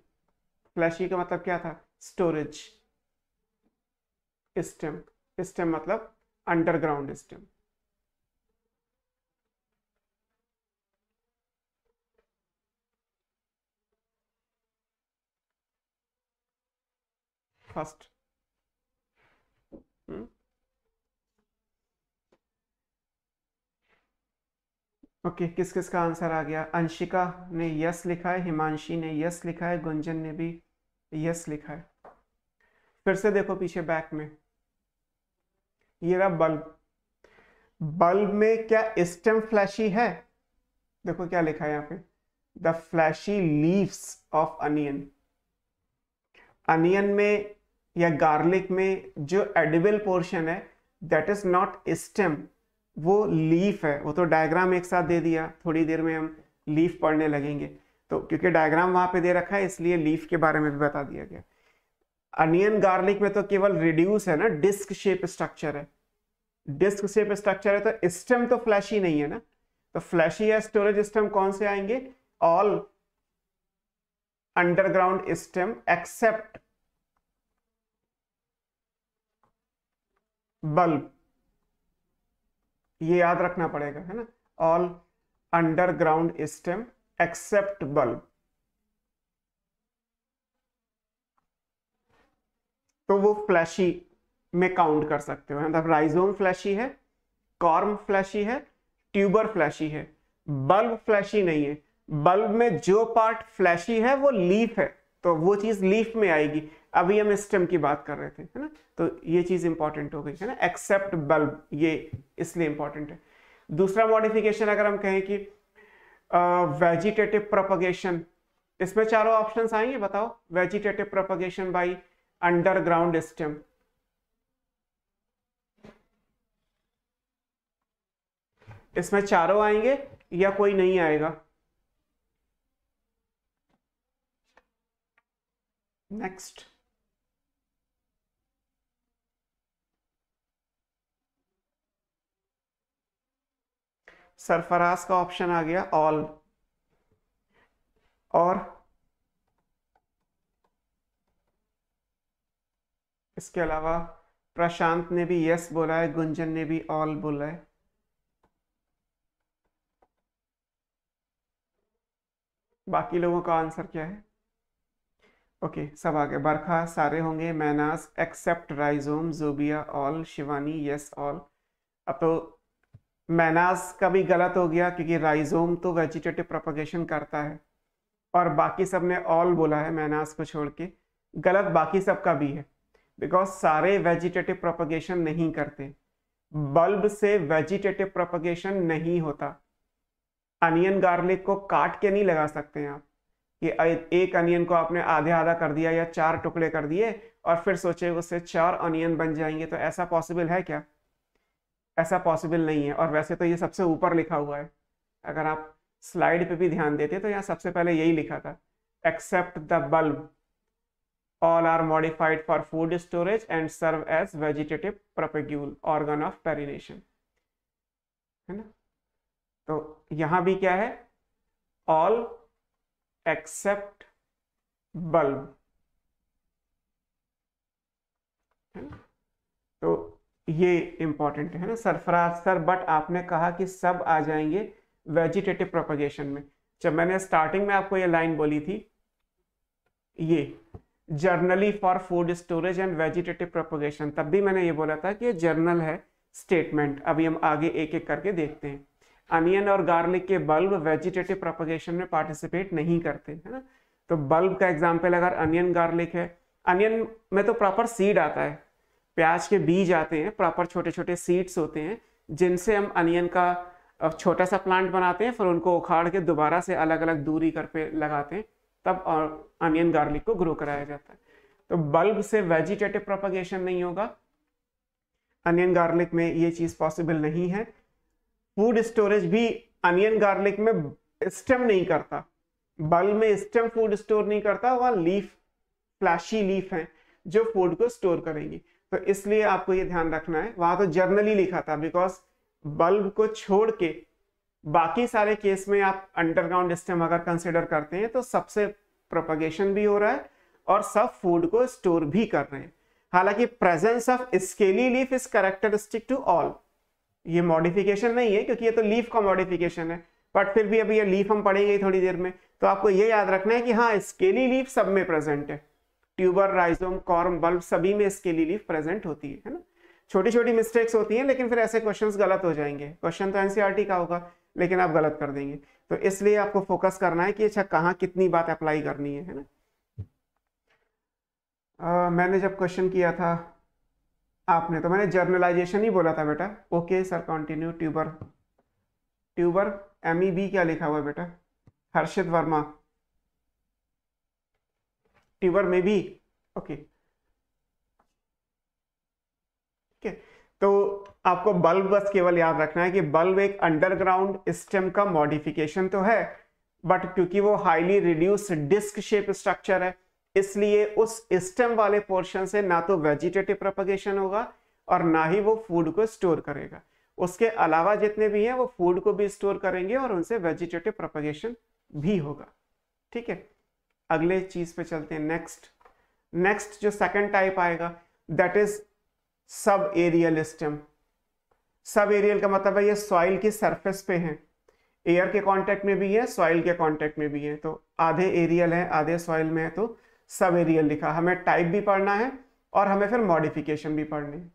फ्लैशी का मतलब क्या था, स्टोरेज स्टेम, स्टेम मतलब अंडरग्राउंड स्टेम। फर्स्ट ओके, किस किस का आंसर आ गया। अंशिका ने यस लिखा है, हिमांशी ने यस लिखा है, गुंजन ने भी यस लिखा है। फिर से देखो पीछे बैक में, ये रहा बल्ब। बल्ब में क्या स्टेम फ्लैशी है, देखो क्या लिखा है यहाँ पे, the fleshy leaves of onion. Onion में या गार्लिक में जो एडिबल पोर्शन है दैट इज नॉट स्टेम, वो लीफ है। वो तो डायग्राम एक साथ दे दिया, थोड़ी देर में हम लीफ पढ़ने लगेंगे। तो क्योंकि डायग्राम वहां पे दे रखा है इसलिए लीफ के बारे में भी बता दिया गया। अनियन गार्लिक में तो केवल रिड्यूस है ना, डिस्क शेप स्ट्रक्चर है, डिस्क शेप स्ट्रक्चर है, तो स्टेम तो फ्लैशी नहीं है ना। तो फ्लैशी या स्टोरेज स्टेम कौन से आएंगे, all underground stem except bulb. ये याद रखना पड़ेगा, है ना, all underground stem except bulb. तो वो फ्लैशी में काउंट कर सकते हो, मतलब राइजोम फ्लैशी है, कॉर्म फ्लैशी है, ट्यूबर फ्लैशी है, बल्ब फ्लैशी नहीं है। बल्ब में जो पार्ट फ्लैशी है वो लीफ है, तो वो चीज लीफ में आएगी। अभी हम स्टेम की बात कर रहे थे, है ना, तो ये चीज इंपॉर्टेंट हो गई, है ना, एक्सेप्ट बल्ब, ये इसलिए इंपॉर्टेंट है। दूसरा मॉडिफिकेशन अगर हम कहें कि वेजिटेटिव प्रोपगेशन, इसमें चारों ऑप्शंस आएंगे, बताओ। Vegetative propagation by underground stem, इसमें चारों आएंगे या कोई नहीं आएगा? नेक्स्ट, सरफराज का ऑप्शन आ गया ऑल, और इसके अलावा प्रशांत ने भी यस बोला है, गुंजन ने भी ऑल बोला है। बाकी लोगों का आंसर क्या है? ओके, सब आ गए। बरखा सारे होंगे, मैनास except rhizome, Zobia all, Shivani yes all. अब तो मैनास का भी गलत हो गया क्योंकि राइजोम तो वेजिटेटिव प्रोपगेशन करता है, और बाकी सब ने ऑल बोला है मैनास को छोड़ के। गलत बाकी सब का भी है, बिकॉज सारे वेजिटेटिव प्रोपगेशन नहीं करते। बल्ब से वेजिटेटिव प्रोपगेशन नहीं होता। अनियन गार्लिक को काट के नहीं लगा सकते हैं आप, कि एक अनियन को आपने आधे आधा कर दिया या 4 टुकड़े कर दिए और फिर सोचे उससे 4 अनियन बन जाएंगे, तो ऐसा पॉसिबल है क्या? ऐसा पॉसिबल नहीं है। और वैसे तो ये सबसे ऊपर लिखा हुआ है, अगर आप स्लाइड पे भी ध्यान देते तो यहाँ सबसे पहले यही लिखा था, except the bulb all are modified for food storage and serve as vegetative propagule organ of perennation, है ना। तो यहां भी क्या है, ऑल एक्सेप्ट बल्ब, है ना। तो ये इंपॉर्टेंट है ना। सरफराज सर, बट आपने कहा कि सब आ जाएंगे वेजिटेटिव प्रोपगेशन में। जब मैंने स्टार्टिंग में आपको ये लाइन बोली थी, ये generally for food storage and vegetative propagation, तब भी मैंने ये बोला था कि ये जर्नल है स्टेटमेंट। अभी हम आगे एक एक करके देखते हैं। अनियन और गार्लिक के बल्ब वेजिटेटिव प्रोपगेशन में पार्टिसिपेट नहीं करते, है ना। तो बल्ब का एग्जाम्पल अगर अनियन गार्लिक है, अनियन में तो प्रॉपर सीड आता है, प्याज के बीज आते हैं, प्रॉपर छोटे छोटे सीड्स होते हैं, जिनसे हम अनियन का छोटा सा प्लांट बनाते हैं, फिर उनको उखाड़ के दोबारा से अलग अलग दूरी कर पे लगाते हैं, तब अनियन गार्लिक को ग्रो कराया जाता है। तो बल्ब से वेजिटेटिव प्रोपगेशन नहीं होगा, अनियन गार्लिक में ये चीज पॉसिबल नहीं है। फूड स्टोरेज भी अनियन गार्लिक में स्टेम नहीं करता, बल्ब में स्टेम फूड स्टोर नहीं करता, वहां लीफ, फ्लैशी लीफ है जो फूड को स्टोर करेंगी। तो इसलिए आपको ये ध्यान रखना है, वहां तो जर्नली लिखा था, बिकॉज बल्ब को छोड़ के बाकी सारे केस में आप अंडरग्राउंड स्टेम अगर कंसिडर करते हैं तो सबसे प्रोपगेशन भी हो रहा है और सब फूड को स्टोर भी कर रहे हैं। हालांकि presence of scaly leaf is characteristic to all, ये मॉडिफिकेशन नहीं है क्योंकि ये तो लीफ का मॉडिफिकेशन है, बट फिर भी अभी ये लीफ हम पढ़ेंगे थोड़ी देर में, तो आपको ये याद रखना है कि हाँ, स्केली लीफ सब में प्रेजेंट है। ट्यूबर, राइजोम, कॉर्म, बल्ब सभी में स्केली लीफ प्रेजेंट होती है ना। छोटी छोटी मिस्टेक्स होती हैं, लेकिन फिर ऐसे क्वेश्चंस गलत हो जाएंगे। क्वेश्चन तो एनसीईआरटी का होगा लेकिन आप गलत कर देंगे, तो इसलिए आपको फोकस करना है कि अच्छा कहाँ कितनी बात अप्लाई करनी है ना। मैंने जब क्वेश्चन किया था आपने, तो मैंने जर्नलाइजेशन ही बोला था बेटा। Okay sir, continue. Tuber, tuber MEB क्या लिखा हुआ है बेटा? हर्षित वर्मा, ट्यूबर में भी ओके, ठीक है। तो आपको बल्ब बस केवल याद रखना है कि बल्ब एक अंडरग्राउंड स्टेम का मॉडिफिकेशन तो है, बट क्योंकि वो highly reduce disc shape structure है, इसलिए उस स्टेम वाले पोर्शन से ना तो वेजिटेटिव प्रोपगेशन होगा और ना ही वो फूड को स्टोर करेगा। उसके अलावा जितने भी हैं वो फूड को भी स्टोर करेंगे और उनसे वेजिटेटिव प्रोपगेशन भी होगा, ठीक है। अगले चीज पे चलते हैं। नेक्स्ट जो सेकंड टाइप आएगा that is sub aerial stem. Sub aerial का मतलब है ये सॉइल की सरफेस पे है, एयर के कांटेक्ट में भी है, सॉइल के कांटेक्ट में भी है, तो आधे एरियल है आधे सॉइल में है, तो सब एरियल लिखा। हमें टाइप भी पढ़ना है और हमें फिर मॉडिफिकेशन भी पढ़नी है।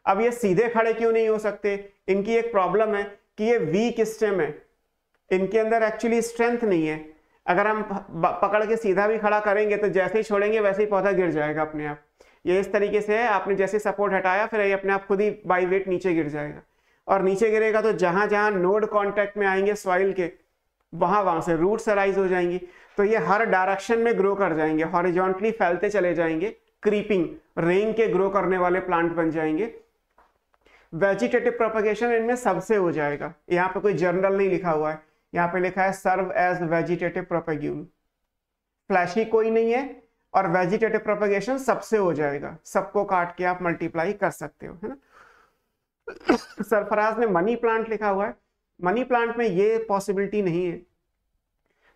अब ये सीधे खड़े क्यों नहीं हो सकते, इनकी एक प्रॉब्लम है कि ये वीक स्टेम है, इनके अंदर एक्चुअली स्ट्रेंथ नहीं है। अगर हम पकड़ के सीधा भी खड़ा करेंगे तो जैसे ही छोड़ेंगे वैसे ही पौधा गिर जाएगा अपने आप। ये इस तरीके से है, आपने जैसे सपोर्ट हटाया फिर ये अपने आप खुद ही बाई वेट नीचे गिर जाएगा, और नीचे गिरेगा तो जहां जहां नोड कांटेक्ट में आएंगे सॉइल के वहां से रूट्स अराइज हो जाएंगी, तो ये हर डायरेक्शन में ग्रो कर जाएंगे, हॉरिजॉन्टली फैलते चले जाएंगे, क्रीपिंग रेंग के ग्रो करने वाले प्लांट बन जाएंगे। वेजिटेटिव प्रोपगेशन इनमें सबसे हो जाएगा। यहाँ पे कोई जर्नल नहीं लिखा हुआ है, यहाँ पे लिखा है सर्व एज वेजिटेटिव प्रोपग्यूल। फ्लैशी कोई नहीं है और वेजिटेटिव प्रोपगेशन सबसे हो जाएगा, सबको काट के आप मल्टीप्लाई कर सकते हो, है ना। सरफराज ने मनी प्लांट लिखा हुआ है, मनी प्लांट में ये पॉसिबिलिटी नहीं है।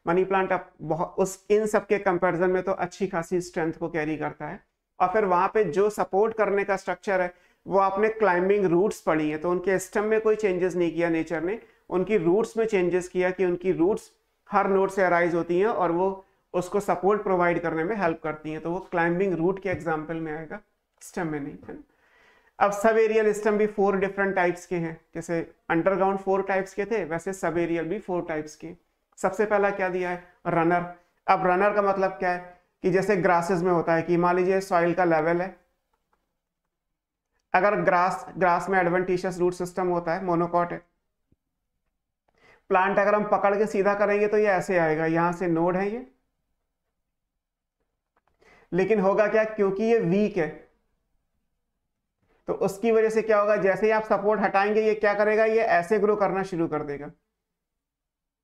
मनी प्लांट अब बहुत उस इन सब के कंपैरिजन में तो अच्छी खासी स्ट्रेंथ को कैरी करता है। और फिर वहां पे जो सपोर्ट करने का स्ट्रक्चर है वो आपने क्लाइंबिंग रूट्स पढ़ी है, तो उनके स्टेम में कोई चेंजेस नहीं किया नेचर ने, उनकी रूट्स में चेंजेस किया कि उनकी रूट्स हर नोड से अराइज होती हैं और वो उसको सपोर्ट प्रोवाइड करने में हेल्प करती हैं, तो वो क्लाइंबिंग रूट के एग्जाम्पल में आएगा, स्टेम में नहीं, है ना। अब सब एरियल स्टेम भी 4 डिफरेंट टाइप्स के हैं, जैसे अंडरग्राउंड 4 टाइप्स के थे वैसे सब एरियल भी 4 टाइप्स के। सबसे पहला क्या दिया है, रनर। अब रनर का मतलब क्या है कि जैसे ग्रासेस में होता है कि मान लीजिए सॉइल का लेवल है, अगर ग्रास में एडवेंटिशियस रूट सिस्टम होता है, मोनोकॉट है, प्लांट अगर हम पकड़ के सीधा करेंगे तो ये ऐसे आएगा, यहां से नोड है ये, लेकिन होगा क्या, क्योंकि ये वीक है तो उसकी वजह से क्या होगा, जैसे ही आप सपोर्ट हटाएंगे ये क्या करेगा, ये ऐसे ग्रो करना शुरू कर देगा।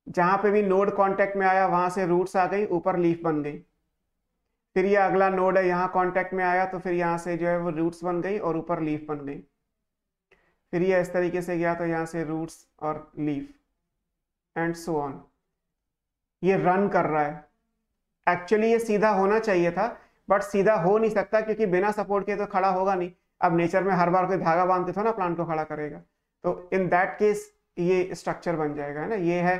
जहां पे भी नोड कांटेक्ट में आया वहां से रूट्स आ गई, ऊपर लीफ बन गई। फिर ये अगला नोड है, यहाँ कांटेक्ट में आया तो फिर यहाँ से जो है वो रूट्स बन गई और ऊपर लीफ बन गई। फिर ये इस तरीके से गया तो यहाँ से रूट्स और लीफ एंड सो ऑन। ये रन कर रहा है। एक्चुअली ये सीधा होना चाहिए था बट सीधा हो नहीं सकता क्योंकि बिना सपोर्ट के तो खड़ा होगा नहीं। अब नेचर में हर बार कोई धागा बांध के थोड़ा ना प्लांट को खड़ा करेगा, तो इन दैट केस ये स्ट्रक्चर बन जाएगा, है ना। ये है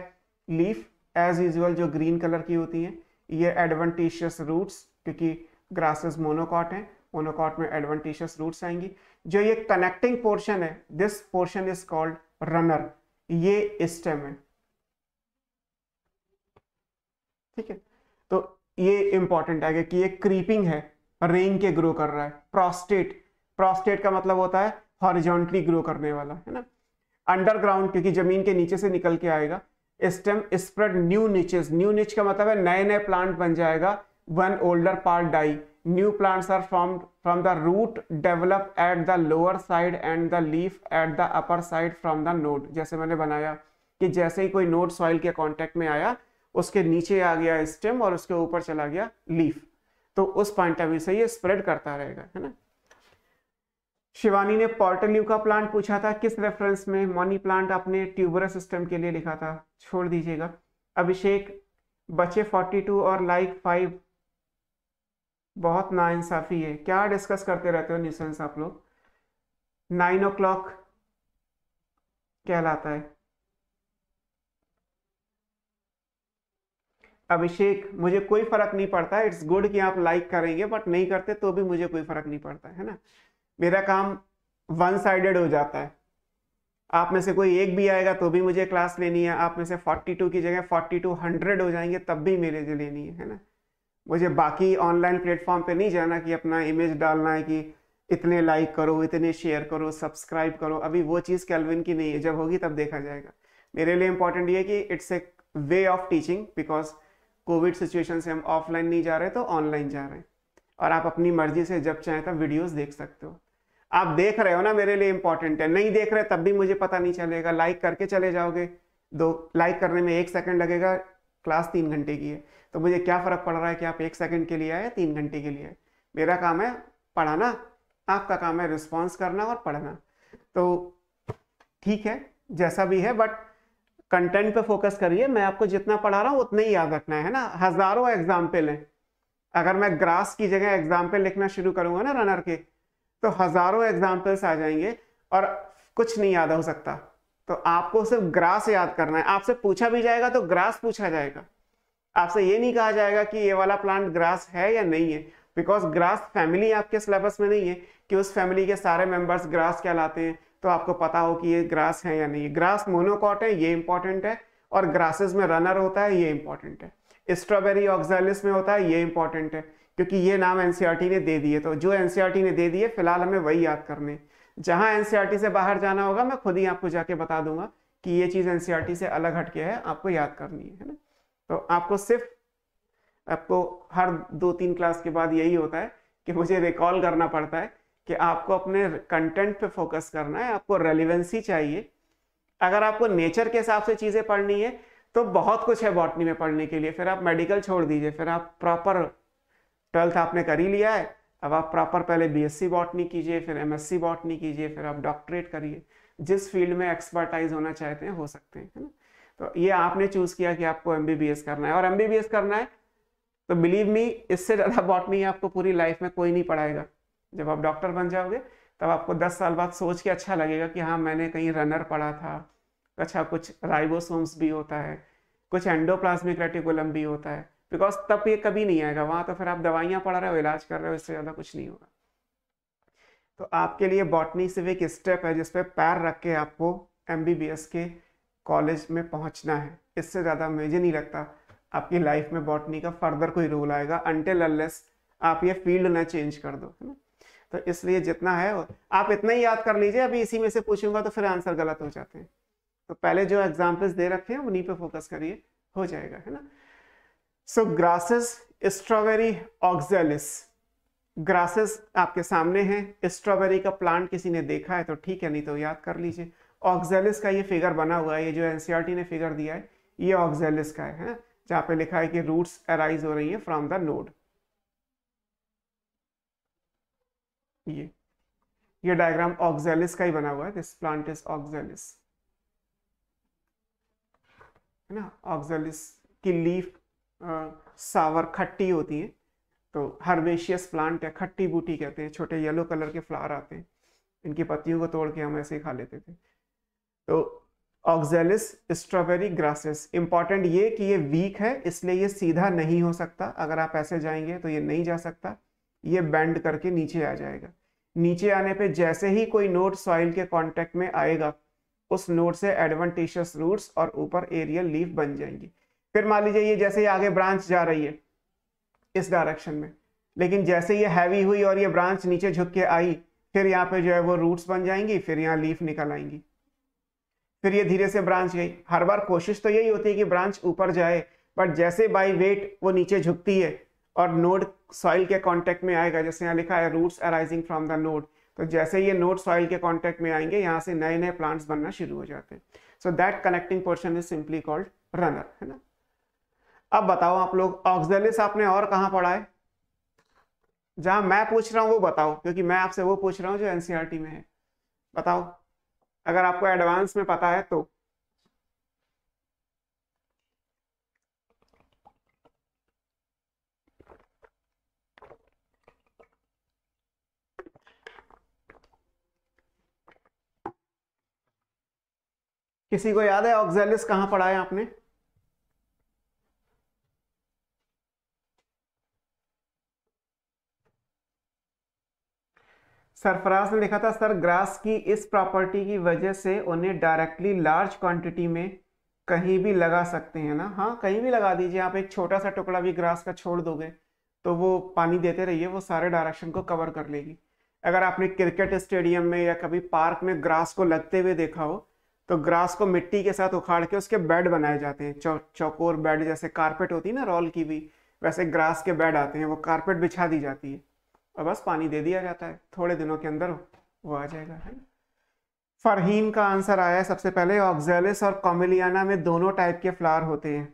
लीफ एज यूजुअल जो ग्रीन कलर की होती है, ये एडवेंटिशियस रूट्स क्योंकि ग्रासेस मोनोकॉट हैं, मोनोकॉट में एडवेंटिशियस रूट्स आएंगी। जो ये कनेक्टिंग पोर्शन है, this portion is called runner, ये स्टेम है, ठीक है। तो ये इंपॉर्टेंट है कि ये क्रीपिंग है, रेंग के ग्रो कर रहा है। प्रोस्टेट, प्रोस्टेट का मतलब होता है हॉरिजॉन्टली ग्रो करने वाला, है ना। अंडरग्राउंड क्योंकि जमीन के नीचे से निकल के आएगा। Stem spread new niches, new niche का मतलब है नए नए प्लांट बन जाएगा। One older part die, new plants are formed from the root develop at the lower side and the leaf at the upper side from the node. जैसे मैंने बनाया कि जैसे ही कोई नोड सॉइल के कांटेक्ट में आया उसके नीचे आ गया स्टेम और उसके ऊपर चला गया लीफ, तो उस पॉइंट ऑफ व्यू से ये स्प्रेड करता रहेगा, है ना। शिवानी ने पोर्टल्यू का प्लांट पूछा था, किस रेफरेंस में मनी प्लांट अपने ट्यूबरस सिस्टम के लिए लिखा था, छोड़ दीजिएगा। अभिषेक बचे 42 और लाइक 5, बहुत नाइंसाफी है। क्या डिस्कस करते रहते हो न्यूसेंस आप लोग। 9 o'clock कहलाता है। अभिषेक मुझे कोई फर्क नहीं पड़ता, इट्स गुड कि आप लाइक करेंगे बट नहीं करते तो भी मुझे कोई फर्क नहीं पड़ता, है ना। मेरा काम वन साइडेड हो जाता है। आप में से कोई एक भी आएगा तो भी मुझे क्लास लेनी है, आप में से 42 की जगह 4200 हो जाएंगे तब भी मेरे लिए लेनी है ना। मुझे बाकी ऑनलाइन प्लेटफॉर्म पे नहीं जाना कि अपना इमेज डालना है कि इतने लाइक करो, इतने शेयर करो, सब्सक्राइब करो। अभी वो चीज़ कैल्विन की नहीं है, जब होगी तब देखा जाएगा। मेरे लिए इंपॉर्टेंट ये है कि it's a way of teaching, because Covid situation से हम ऑफलाइन नहीं जा रहे तो ऑनलाइन जा रहे हैं, और आप अपनी मर्जी से जब चाहें तब वीडियोस देख सकते हो। आप देख रहे हो ना, मेरे लिए इंपॉर्टेंट है। नहीं देख रहे तब भी मुझे पता नहीं चलेगा, लाइक करके चले जाओगे, 2 लाइक करने में 1 सेकंड लगेगा, क्लास 3 घंटे की है, तो मुझे क्या फ़र्क पड़ रहा है कि आप 1 सेकंड के लिए आए या 3 घंटे के लिए आए। मेरा काम है पढ़ाना, आपका काम है रिस्पॉन्स करना और पढ़ना। तो ठीक है जैसा भी है, बट कंटेंट पे फोकस करिए। मैं आपको जितना पढ़ा रहा हूँ उतना ही याद रखना है ना। हज़ारों एग्जाम्पल हैं, अगर मैं ग्रास की जगह एग्जाम्पल लिखना शुरू करूँगा ना रनर के, तो हज़ारों एग्जाम्पल्स आ जाएंगे और कुछ नहीं याद हो सकता। तो आपको सिर्फ ग्रास याद करना है। आपसे पूछा भी जाएगा तो ग्रास पूछा जाएगा, आपसे ये नहीं कहा जाएगा कि ये वाला प्लांट ग्रास है या नहीं है, बिकॉज ग्रास फैमिली आपके सिलेबस में नहीं है कि उस फैमिली के सारे मेंबर्स ग्रास कहलाते हैं, तो आपको पता हो कि ये ग्रास है या नहीं। ग्रास मोनोकॉट है, ये इंपॉर्टेंट है, और ग्रासेस में रनर होता है, ये इंपॉर्टेंट है। स्ट्रॉबेरी ऑक्सैलिस में होता है, ये इंपॉर्टेंट है, क्योंकि ये नाम एनसीईआरटी ने दे दिए। तो जो एनसीईआरटी ने दे दिए फिलहाल हमें वही याद करने। जहां एनसीईआरटी से बाहर जाना होगा मैं खुद ही आपको जाके बता दूंगा कि ये चीज एनसीईआरटी से अलग हटके है, आपको याद करनी है ना। तो आपको हर 2-3 क्लास के बाद यही होता है कि मुझे रिकॉल करना पड़ता है कि आपको अपने कंटेंट पे फोकस करना है, आपको रेलिवेंसी चाहिए। अगर आपको नेचर के हिसाब से चीजें पढ़नी है तो बहुत कुछ है बॉटनी में पढ़ने के लिए, फिर आप मेडिकल छोड़ दीजिए, फिर आप प्रॉपर 12th आपने कर ही लिया है, अब आप प्रॉपर पहले बीएससी बॉटनी कीजिए, फिर एमएससी बॉटनी कीजिए, फिर आप डॉक्टरेट करिए। जिस फील्ड में एक्सपर्टाइज होना चाहते हैं हो सकते हैं, है ना। तो ये आपने चूज किया कि आपको एमबीबीएस करना है, और एमबीबीएस करना है तो बिलीव मी इससे ज़्यादा बॉटनी आपको पूरी लाइफ में कोई नहीं पढ़ाएगा। जब आप डॉक्टर बन जाओगे तब आपको 10 साल बाद सोच के अच्छा लगेगा कि हाँ मैंने कहीं रनर पढ़ा था, अच्छा कुछ राइबोसोम्स भी होता है, कुछ एंडोप्लाज्मिक रेटिकुलम भी होता है, बिकॉज तब ये कभी नहीं आएगा। वहाँ तो फिर आप दवाइयाँ पढ़ रहे हो, इलाज कर रहे हो, इससे ज़्यादा कुछ नहीं होगा। तो आपके लिए बॉटनी सिर्फ एक स्टेप है जिसपे पैर रख के आपको एमबीबीएस के कॉलेज में पहुँचना है। इससे ज़्यादा मुझे नहीं लगता आपकी लाइफ में बॉटनी का फर्दर कोई रोल आएगा, अनटिल अनलेस आप ये फील्ड ना चेंज कर दो, है ना। तो इसलिए जितना है आप इतना ही याद कर लीजिए। अभी इसी में से पूछूंगा तो फिर आंसर गलत हो जाते हैं, तो पहले जो एग्जाम्पल्स दे रखे हैं उन्हीं पे फोकस करिए, हो जाएगा, है ना। सो ग्रासेस, स्ट्रॉबेरी, ऑक्सैलिस। ग्रासेस आपके सामने हैं, स्ट्रॉबेरी का प्लांट किसी ने देखा है तो ठीक है, नहीं तो याद कर लीजिए। ऑक्सैलिस का ये फिगर बना हुआ है, ये जो एनसीईआरटी ने फिगर दिया है ये ऑक्सैलिस का है, जहाँ पे लिखा है कि रूट्स अराइज हो रही है फ्रॉम द नोड। ये डायग्राम ऑक्सैलिस का ही बना हुआ है, दिस प्लांट इज ऑक्सैलिस, है ना। ऑक्सैलिस की लीफ सावर खट्टी होती है, तो हर्बेशियस प्लांट है, खट्टी बूटी कहते हैं, छोटे येलो कलर के फ्लावर आते हैं, इनकी पत्तियों को तोड़ के हम ऐसे ही खा लेते थे। तो ऑक्सैलिस स्ट्रॉबेरी ग्रासेस, इंपॉर्टेंट ये कि ये वीक है इसलिए ये सीधा नहीं हो सकता, अगर आप ऐसे जाएंगे तो ये नहीं जा सकता, ये बेंड करके नीचे आ जाएगा। नीचे आने पे जैसे ही कोई नोड सॉइल के कांटेक्ट में आएगा उस नोड से एडवेंटिशियस रूट्स और ऊपर एरियल लीफ बन जाएंगी। फिर मान लीजिए ये जैसे ही आगे ब्रांच जा रही है इस डायरेक्शन में, लेकिन जैसे ये हैवी हुई और ये ब्रांच नीचे झुक के आई, फिर यहाँ पे जो है वो रूट्स बन जाएंगी, फिर यहाँ लीफ निकल आएंगी, फिर ये धीरे से ब्रांच गई। हर बार कोशिश तो यही होती है कि ब्रांच ऊपर जाए, बट जैसे बाय वेट वो नीचे झुकती है और नोड सॉइल के कांटेक्ट में आएगा, जैसे यहाँ लिखा है roots arising from the node, तो जैसे ये नोड सॉइल के कांटेक्ट में आएंगे यहाँ से नए नए प्लांट्स बनना शुरू हो जाते हैं। So that connecting portion is simply called runner, है ना। अब बताओ आप लोग, ऑक्सैलिस आपने और कहाँ पढ़ा है? जहां मैं पूछ रहा हूँ वो बताओ, क्योंकि मैं आपसे वो पूछ रहा हूँ जो एनसीईआरटी में है। बताओ अगर आपको एडवांस में पता है तो। किसी को याद है ऑक्सैलिस कहाँ पढ़ा है आपने? सरफराज ने लिखा था सर ग्रास की इस प्रॉपर्टी की वजह से उन्हें डायरेक्टली लार्ज क्वांटिटी में कहीं भी लगा सकते हैं ना। हाँ कहीं भी लगा दीजिए, आप एक छोटा सा टुकड़ा भी ग्रास का छोड़ दोगे तो वो पानी देते रहिए, वो सारे डायरेक्शन को कवर कर लेगी। अगर आपने क्रिकेट स्टेडियम में या कभी पार्क में ग्रास को लगते हुए देखा हो तो ग्रास को मिट्टी के साथ उखाड़ के उसके बेड बनाए जाते हैं, चौकोर बेड, जैसे कारपेट होती है ना रोल की भी, वैसे ग्रास के बेड आते हैं, वो कारपेट बिछा दी जाती है और बस पानी दे दिया जाता है, थोड़े दिनों के अंदर वो आ जाएगा, है ना। फरहीन का आंसर आया है सबसे पहले, ऑक्सैलिस और कॉमिलियाना में दोनों टाइप के फ्लावर होते हैं।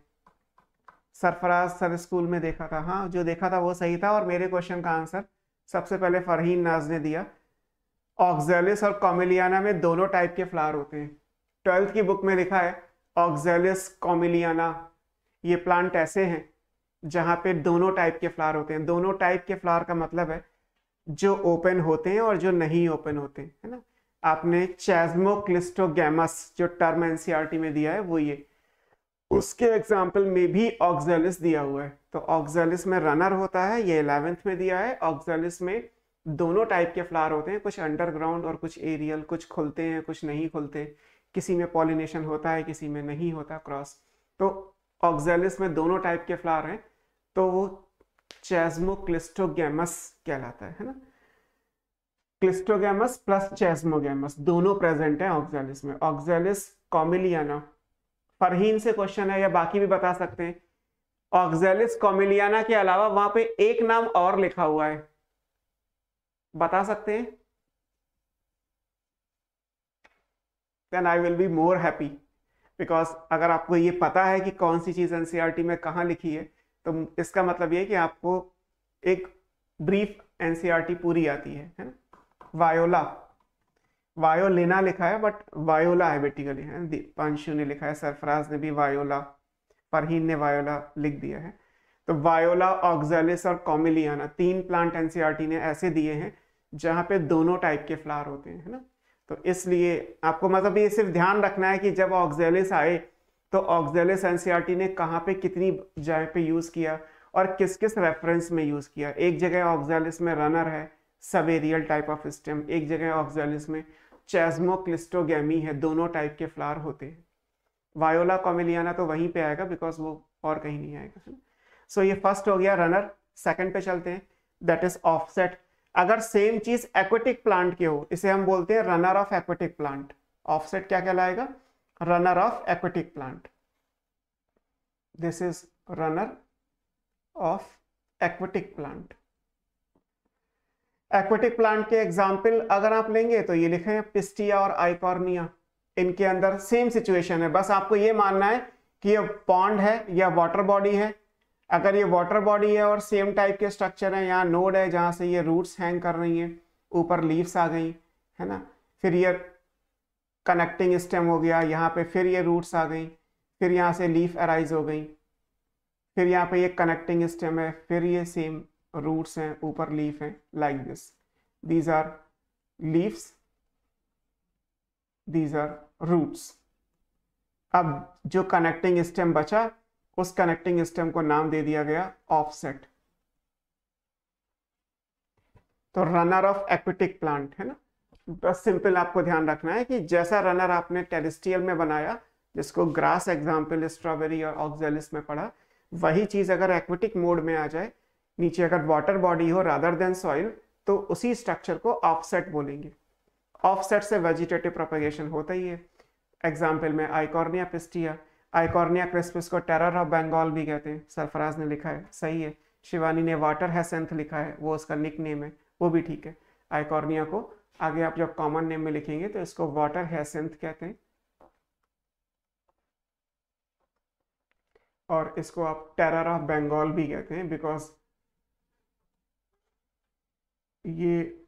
सरफराज सर स्कूल में देखा था, हाँ जो देखा था वो सही था, और मेरे क्वेश्चन का आंसर सबसे पहले फरहीन नाज ने दिया। ऑक्सैलिस और कॉमिलियाना में दोनों टाइप के फ्लावर होते हैं। 12th की बुक में लिखा है ऑक्सैलिस कॉमिलियाना, ये प्लांट ऐसे हैं जहां पे दोनों टाइप के फ्लावर होते हैं। दोनों टाइप के फ्लावर का मतलब है जो ओपन होते हैं और जो नहीं ओपन होते हैं, है ना। आपने चैस्मोक्लिस्टोगैमस जो टर्म एनसीईआरटी में दिया है वो ये, उसके एग्जाम्पल में भी ऑक्जेलिस दिया हुआ है। तो ऑक्जेलिस में रनर होता है, ये 11th में दिया है। ऑक्जेलिस में दोनों टाइप के फ्लावर होते हैं, कुछ अंडरग्राउंड और कुछ एरियल, कुछ खुलते हैं कुछ नहीं खुलते, किसी में पॉलिनेशन होता है किसी में नहीं होता क्रॉस। तो ऑक्जेलिस में दोनों टाइप के फ्लावर हैं, तो वो चैस्मोक्लिस्टोगैमस कहलाता है ना। क्लिस्टोगैमस प्लस चैस्मोगैमस दोनों प्रेजेंट हैं ऑक्जेलिस में। ऑक्जेलिस कॉमिलियाना, फरहीन से क्वेश्चन है या बाकी भी बता सकते हैं, ऑक्जेलिस कॉमिलियाना के अलावा वहां पे एक नाम और लिखा हुआ है, बता सकते हैं? Then I will be more happy, because अगर आपको ये पता है कि कौन सी चीज एनसीईआरटी में कहाँ लिखी है, तो इसका मतलब ये है कि आपको एक ब्रीफ एनसीईआरटी पूरी आती है ना। वायोला, वायोलिना लिखा है बट वायोला है बेसिकली, है पांशु ने लिखा है, सरफराज ने भी वायोला, फरहीन ने वायोला लिख दिया है। तो वायोला, ऑक्जेलिस और कॉमिलियाना 3 प्लांट एनसीईआरटी ने ऐसे दिए हैं जहां पे दोनों टाइप के फ्लावर होते हैं, है ना। तो इसलिए आपको मतलब ये सिर्फ ध्यान रखना है कि जब ऑक्जेलिस आए तो ऑक्जेलिस एनसीईआरटी ने कहाँ पे कितनी जगह पे यूज किया और किस किस रेफरेंस में यूज किया। एक जगह ऑक्जेलिस में रनर है, सबेरियल टाइप ऑफ स्टेम, एक जगह ऑक्जेलिस में चैस्मोक्लिस्टोगैमी है, दोनों टाइप के फ्लावर होते हैं। वायोला कॉमिलियाना तो वहीं पे आएगा बिकॉज वो और कहीं नहीं आएगा। सो ये फर्स्ट हो गया रनर। सेकंड पे चलते हैं, दैट इज ऑफसेट। अगर सेम चीज एक्वेटिक प्लांट की हो, इसे हम बोलते हैं runner of aquatic plant. Offset क्या कहलाएगा? Runner of aquatic plant. This is runner of aquatic plant. Aquatic plant के एग्जाम्पल अगर आप लेंगे तो ये लिखे हैं पिस्टिया और आइकॉर्निया। इनके अंदर सेम सिचुएशन है, बस आपको ये मानना है कि ये पॉन्ड है या वाटर बॉडी है। अगर ये वाटर बॉडी है और सेम टाइप के स्ट्रक्चर है, यहाँ नोड है जहाँ से ये रूट्स हैंग कर रही हैं, ऊपर लीव्स आ गई, है ना, फिर ये कनेक्टिंग स्टेम हो गया, यहाँ पे फिर ये रूट्स आ गई, फिर यहाँ से लीफ अराइज हो गई, फिर यहाँ पे ये कनेक्टिंग स्टेम है, फिर ये सेम रूट्स हैं, ऊपर लीफ है, like this. These are leaves, these are roots. अब जो कनेक्टिंग स्टेम बचा, उस कनेक्टिंग स्टेम को नाम दे दिया गया ऑफसेट। तो रनर ऑफ एक्वेटिक प्लांट है ना। बस सिंपल आपको ध्यान रखना है कि जैसा रनर आपने टेरेस्ट्रियल में बनाया, जिसको ग्रास एग्जाम्पल स्ट्रॉबेरी और ऑक्जेलिस में पढ़ा, वही चीज अगर एक्वेटिक मोड में आ जाए, नीचे अगर वाटर बॉडी हो रादर देन सॉइल, तो उसी स्ट्रक्चर को ऑफसेट बोलेंगे। ऑफसेट से वेजिटेटिव प्रोपेगेशन होता ही है। एग्जाम्पल में आइकॉर्निया पिस्टिया, आइकॉर्निया क्रिस्पिस को टेरर ऑफ बंगाल भी कहते हैं, सरफराज ने लिखा है, सही है। शिवानी ने वाटर हैसेंथ लिखा है, वो उसका निक नेम है, वो भी ठीक है। आइकॉर्निया को आगे आप जब कॉमन नेम में लिखेंगे तो इसको वाटर हैसेंथ कहते हैं, और इसको आप टेरर ऑफ बंगाल भी कहते हैं, बिकॉज ये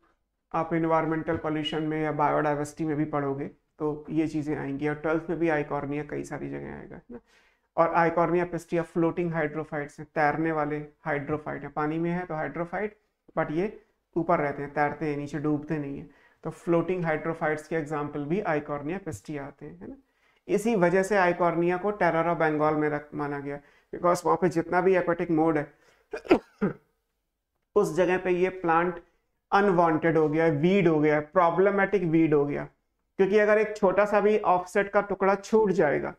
आप इन्वायरमेंटल पोल्यूशन में या बायोडाइवर्सिटी में भी पढ़ोगे तो ये चीज़ें आएंगी, और 12th में भी आइकॉर्निया कई सारी जगह आएगा, है ना। और आइकॉर्निया पिस्टिया फ्लोटिंग हाइड्रोफाइट्स हैं, तैरने वाले हाइड्रोफाइट हैं, पानी में है तो हाइड्रोफाइट, बट ये ऊपर रहते हैं, तैरते हैं, नीचे डूबते नहीं हैं। तो फ्लोटिंग हाइड्रोफाइट्स के एग्जाम्पल भी आइकॉर्निया पिस्टिया आते हैं, है ना। इसी वजह से आइकॉर्निया को टेरर ऑफ बंगाल में माना गया, बिकॉज वहाँ पे जितना भी एक्वेटिक मोड है उस जगह पे ये प्लांट अनवांटेड हो गया है, वीड हो गया है, प्रॉब्लमेटिक वीड हो गया। क्योंकि अगर एक छोटा सा भी ऑफसेट का टुकड़ा छूट जाएगा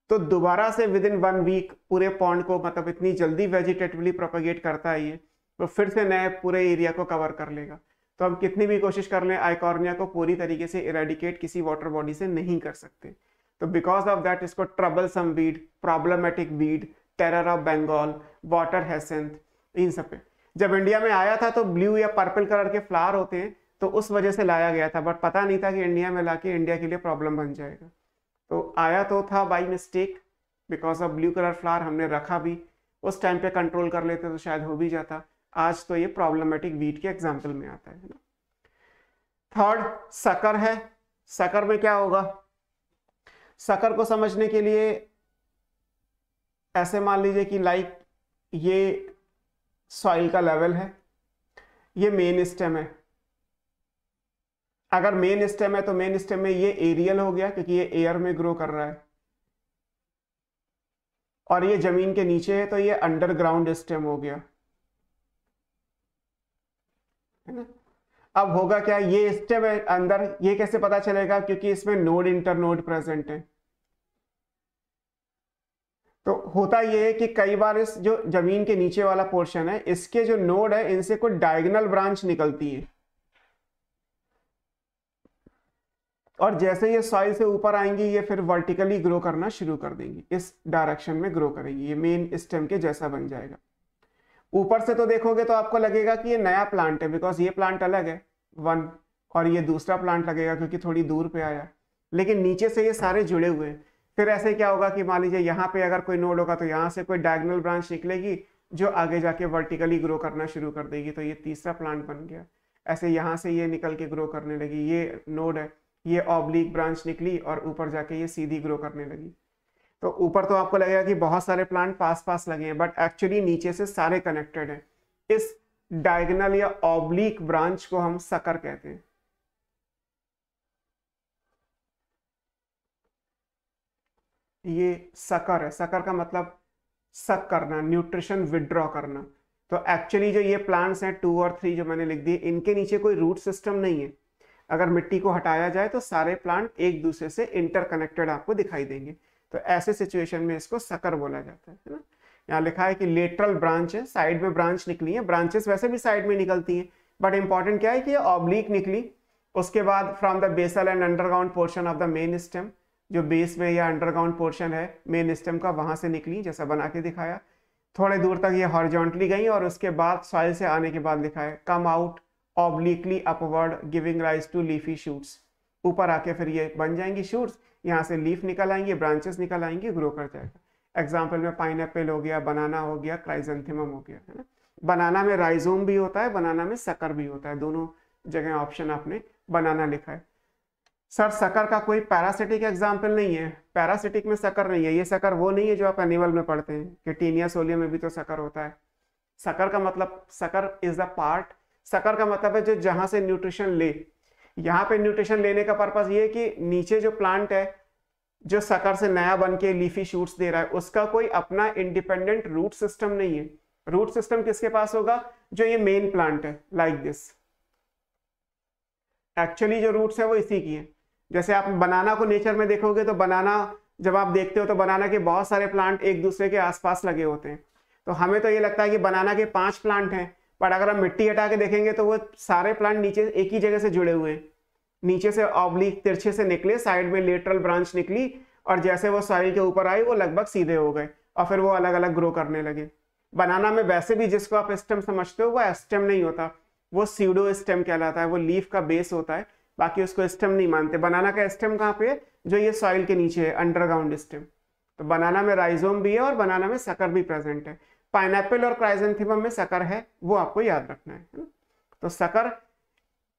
तो दोबारा से विद इन 1 वीक पूरे पॉन्ड को, मतलब इतनी जल्दी वेजिटेटिवली प्रोपेगेट करता है ये, तो फिर से नए पूरे एरिया को कवर कर लेगा। तो हम कितनी भी कोशिश कर लें, आइकॉर्निया को पूरी तरीके से इरेडिकेट किसी वाटर बॉडी से नहीं कर सकते। तो बिकॉज ऑफ दैट इसको troublesome weed, problematic weed, terror of Bengal, water hyacinth, इन सब पे जब इंडिया में आया था तो ब्लू या पर्पल कलर के फ्लावर होते हैं, तो उस वजह से लाया गया था, बट पता नहीं था कि इंडिया में लाके इंडिया के लिए प्रॉब्लम बन जाएगा। तो आया तो था by mistake, because of blue colour flower हमने रखा भी, उस टाइम पे कंट्रोल कर लेते तो शायद हो भी जाता। आज तो ये प्रॉब्लमेटिक वीट के एग्जाम्पल में आता है ना। थर्ड सकर है। सकर में क्या होगा? सकर को समझने के लिए ऐसे मान लीजिए कि लाइक ये सॉइल का लेवल है, ये मेन स्टेम है, अगर मेन स्टेम है तो मेन स्टेम में ये एरियल हो गया क्योंकि ये एयर में ग्रो कर रहा है, और ये जमीन के नीचे है तो ये अंडरग्राउंड स्टेम हो गया, है ना। अब होगा क्या, ये स्टेम है अंदर, ये कैसे पता चलेगा, क्योंकि इसमें नोड इंटर नोड प्रेजेंट है। तो होता यह है कि कई बार इस जो जमीन के नीचे वाला पोर्शन है, इसके जो नोड है इनसे कोई डायगोनल ब्रांच निकलती है, और जैसे ये सॉइल से ऊपर आएंगी ये फिर वर्टिकली ग्रो करना शुरू कर देंगी, इस डायरेक्शन में ग्रो करेंगी, ये मेन स्टेम के जैसा बन जाएगा। ऊपर से तो देखोगे तो आपको लगेगा कि ये नया प्लांट है, बिकॉज ये प्लांट अलग है वन, और ये दूसरा प्लांट लगेगा क्योंकि थोड़ी दूर पे आया, लेकिन नीचे से ये सारे जुड़े हुए हैं। फिर ऐसे क्या होगा कि मान लीजिए यहाँ पे अगर कोई नोड होगा तो यहाँ से कोई डायगोनल ब्रांच निकलेगी जो आगे जाके वर्टिकली ग्रो करना शुरू कर देगी, तो ये तीसरा प्लांट बन गया। ऐसे यहाँ से ये निकल के ग्रो करने लगी, ये नोड है, ये ऑब्लिक ब्रांच निकली और ऊपर जाके ये सीधी ग्रो करने लगी। तो ऊपर तो आपको लगेगा कि बहुत सारे प्लांट पास पास लगे हैं, बट एक्चुअली नीचे से सारे कनेक्टेड हैं। इस डायगोनल या ऑब्लिक ब्रांच को हम सकर कहते हैं। ये सकर है, सकर का मतलब सक करना, न्यूट्रिशन विड्रॉ करना। तो एक्चुअली जो ये प्लांट्स हैं 2 और 3 जो मैंने लिख दिए, इनके नीचे कोई रूट सिस्टम नहीं है। अगर मिट्टी को हटाया जाए तो सारे प्लांट एक दूसरे से इंटरकनेक्टेड आपको दिखाई देंगे, तो ऐसे सिचुएशन में इसको सकर बोला जाता है ना। यहाँ लिखा है कि लेटरल ब्रांच है, साइड में ब्रांच निकली है, ब्रांचेस वैसे भी साइड में निकलती हैं, बट इंपॉर्टेंट क्या है कि ये ऑब्लिक निकली। उसके बाद from the basal and underground portion of the main stem, जो बेस में या अंडरग्राउंड पोर्शन है मेन स्टेम का, वहां से निकली, जैसा बना के दिखाया। थोड़े दूर तक ये हॉरिजॉन्टली गई और उसके बाद सॉइल से आने के बाद लिखा है come out obliquely upward giving rise to leafy shoots. ऊपर आके फिर ये बन जाएंगी शूट्स, यहाँ से लीफ निकल आएंगे, ब्रांचेस निकल आएंगे, ग्रो कर जाएगा। एग्जाम्पल में पाइनएप्पल हो गया, बनाना हो गया, क्राइजेंथेमम हो गया, है ना। बनाना में राइजोम भी होता है, बनाना में सकर भी होता है, दोनों जगह ऑप्शन आपने बनाना लिखा है। सर सकर का कोई पैरासिटिक एग्जाम्पल नहीं है, पैरासिटिक में सकर नहीं है। ये सकर वो नहीं है जो आप एनिमल में पढ़ते हैं कि टीनिया सोलिया में भी तो सकर होता है। सकर का मतलब, sucker is the part, sucker का मतलब है जो जहां से न्यूट्रिशन ले। यहाँ पे न्यूट्रिशन लेने का पर्पज ये है कि नीचे जो प्लांट है जो सकर से नया बन के लीफी शूट्स दे रहा है, उसका कोई अपना इंडिपेंडेंट रूट सिस्टम नहीं है। रूट सिस्टम किसके पास होगा, जो ये मेन प्लांट है, लाइक दिस। एक्चुअली जो रूट्स है वो इसी की है। जैसे आप बनाना को नेचर में देखोगे तो बनाना जब आप देखते हो तो बनाना के बहुत सारे प्लांट एक दूसरे के आसपास लगे होते हैं। तो हमें तो ये लगता है कि बनाना के 5 प्लांट हैं, पर अगर हम मिट्टी हटा के देखेंगे तो वो सारे प्लांट नीचे एक ही जगह से जुड़े हुए हैं। नीचे से ऑब्लिक तिरछे से निकले, साइड में लेटरल ब्रांच निकली, और जैसे वो सॉइल के ऊपर आई वो लगभग सीधे हो गए और फिर वो अलग अलग ग्रो करने लगे। बनाना में वैसे भी जिसको आप स्टेम समझते हो वो स्टेम नहीं होता, वो सीडो स्टेम कहलाता है, वो लीफ का बेस होता है, बाकी उसको स्टेम नहीं मानते। बनाना का स्टेम कहाँ पे है, जो ये सॉइल के नीचे है, अंडरग्राउंड स्टेम। तो बनाना में राइजोम भी है और बनाना में सकर भी प्रेजेंट है। पाइनएप्पल और क्राइजेंथेमम में सकर है, वो आपको याद रखना है। तो सकर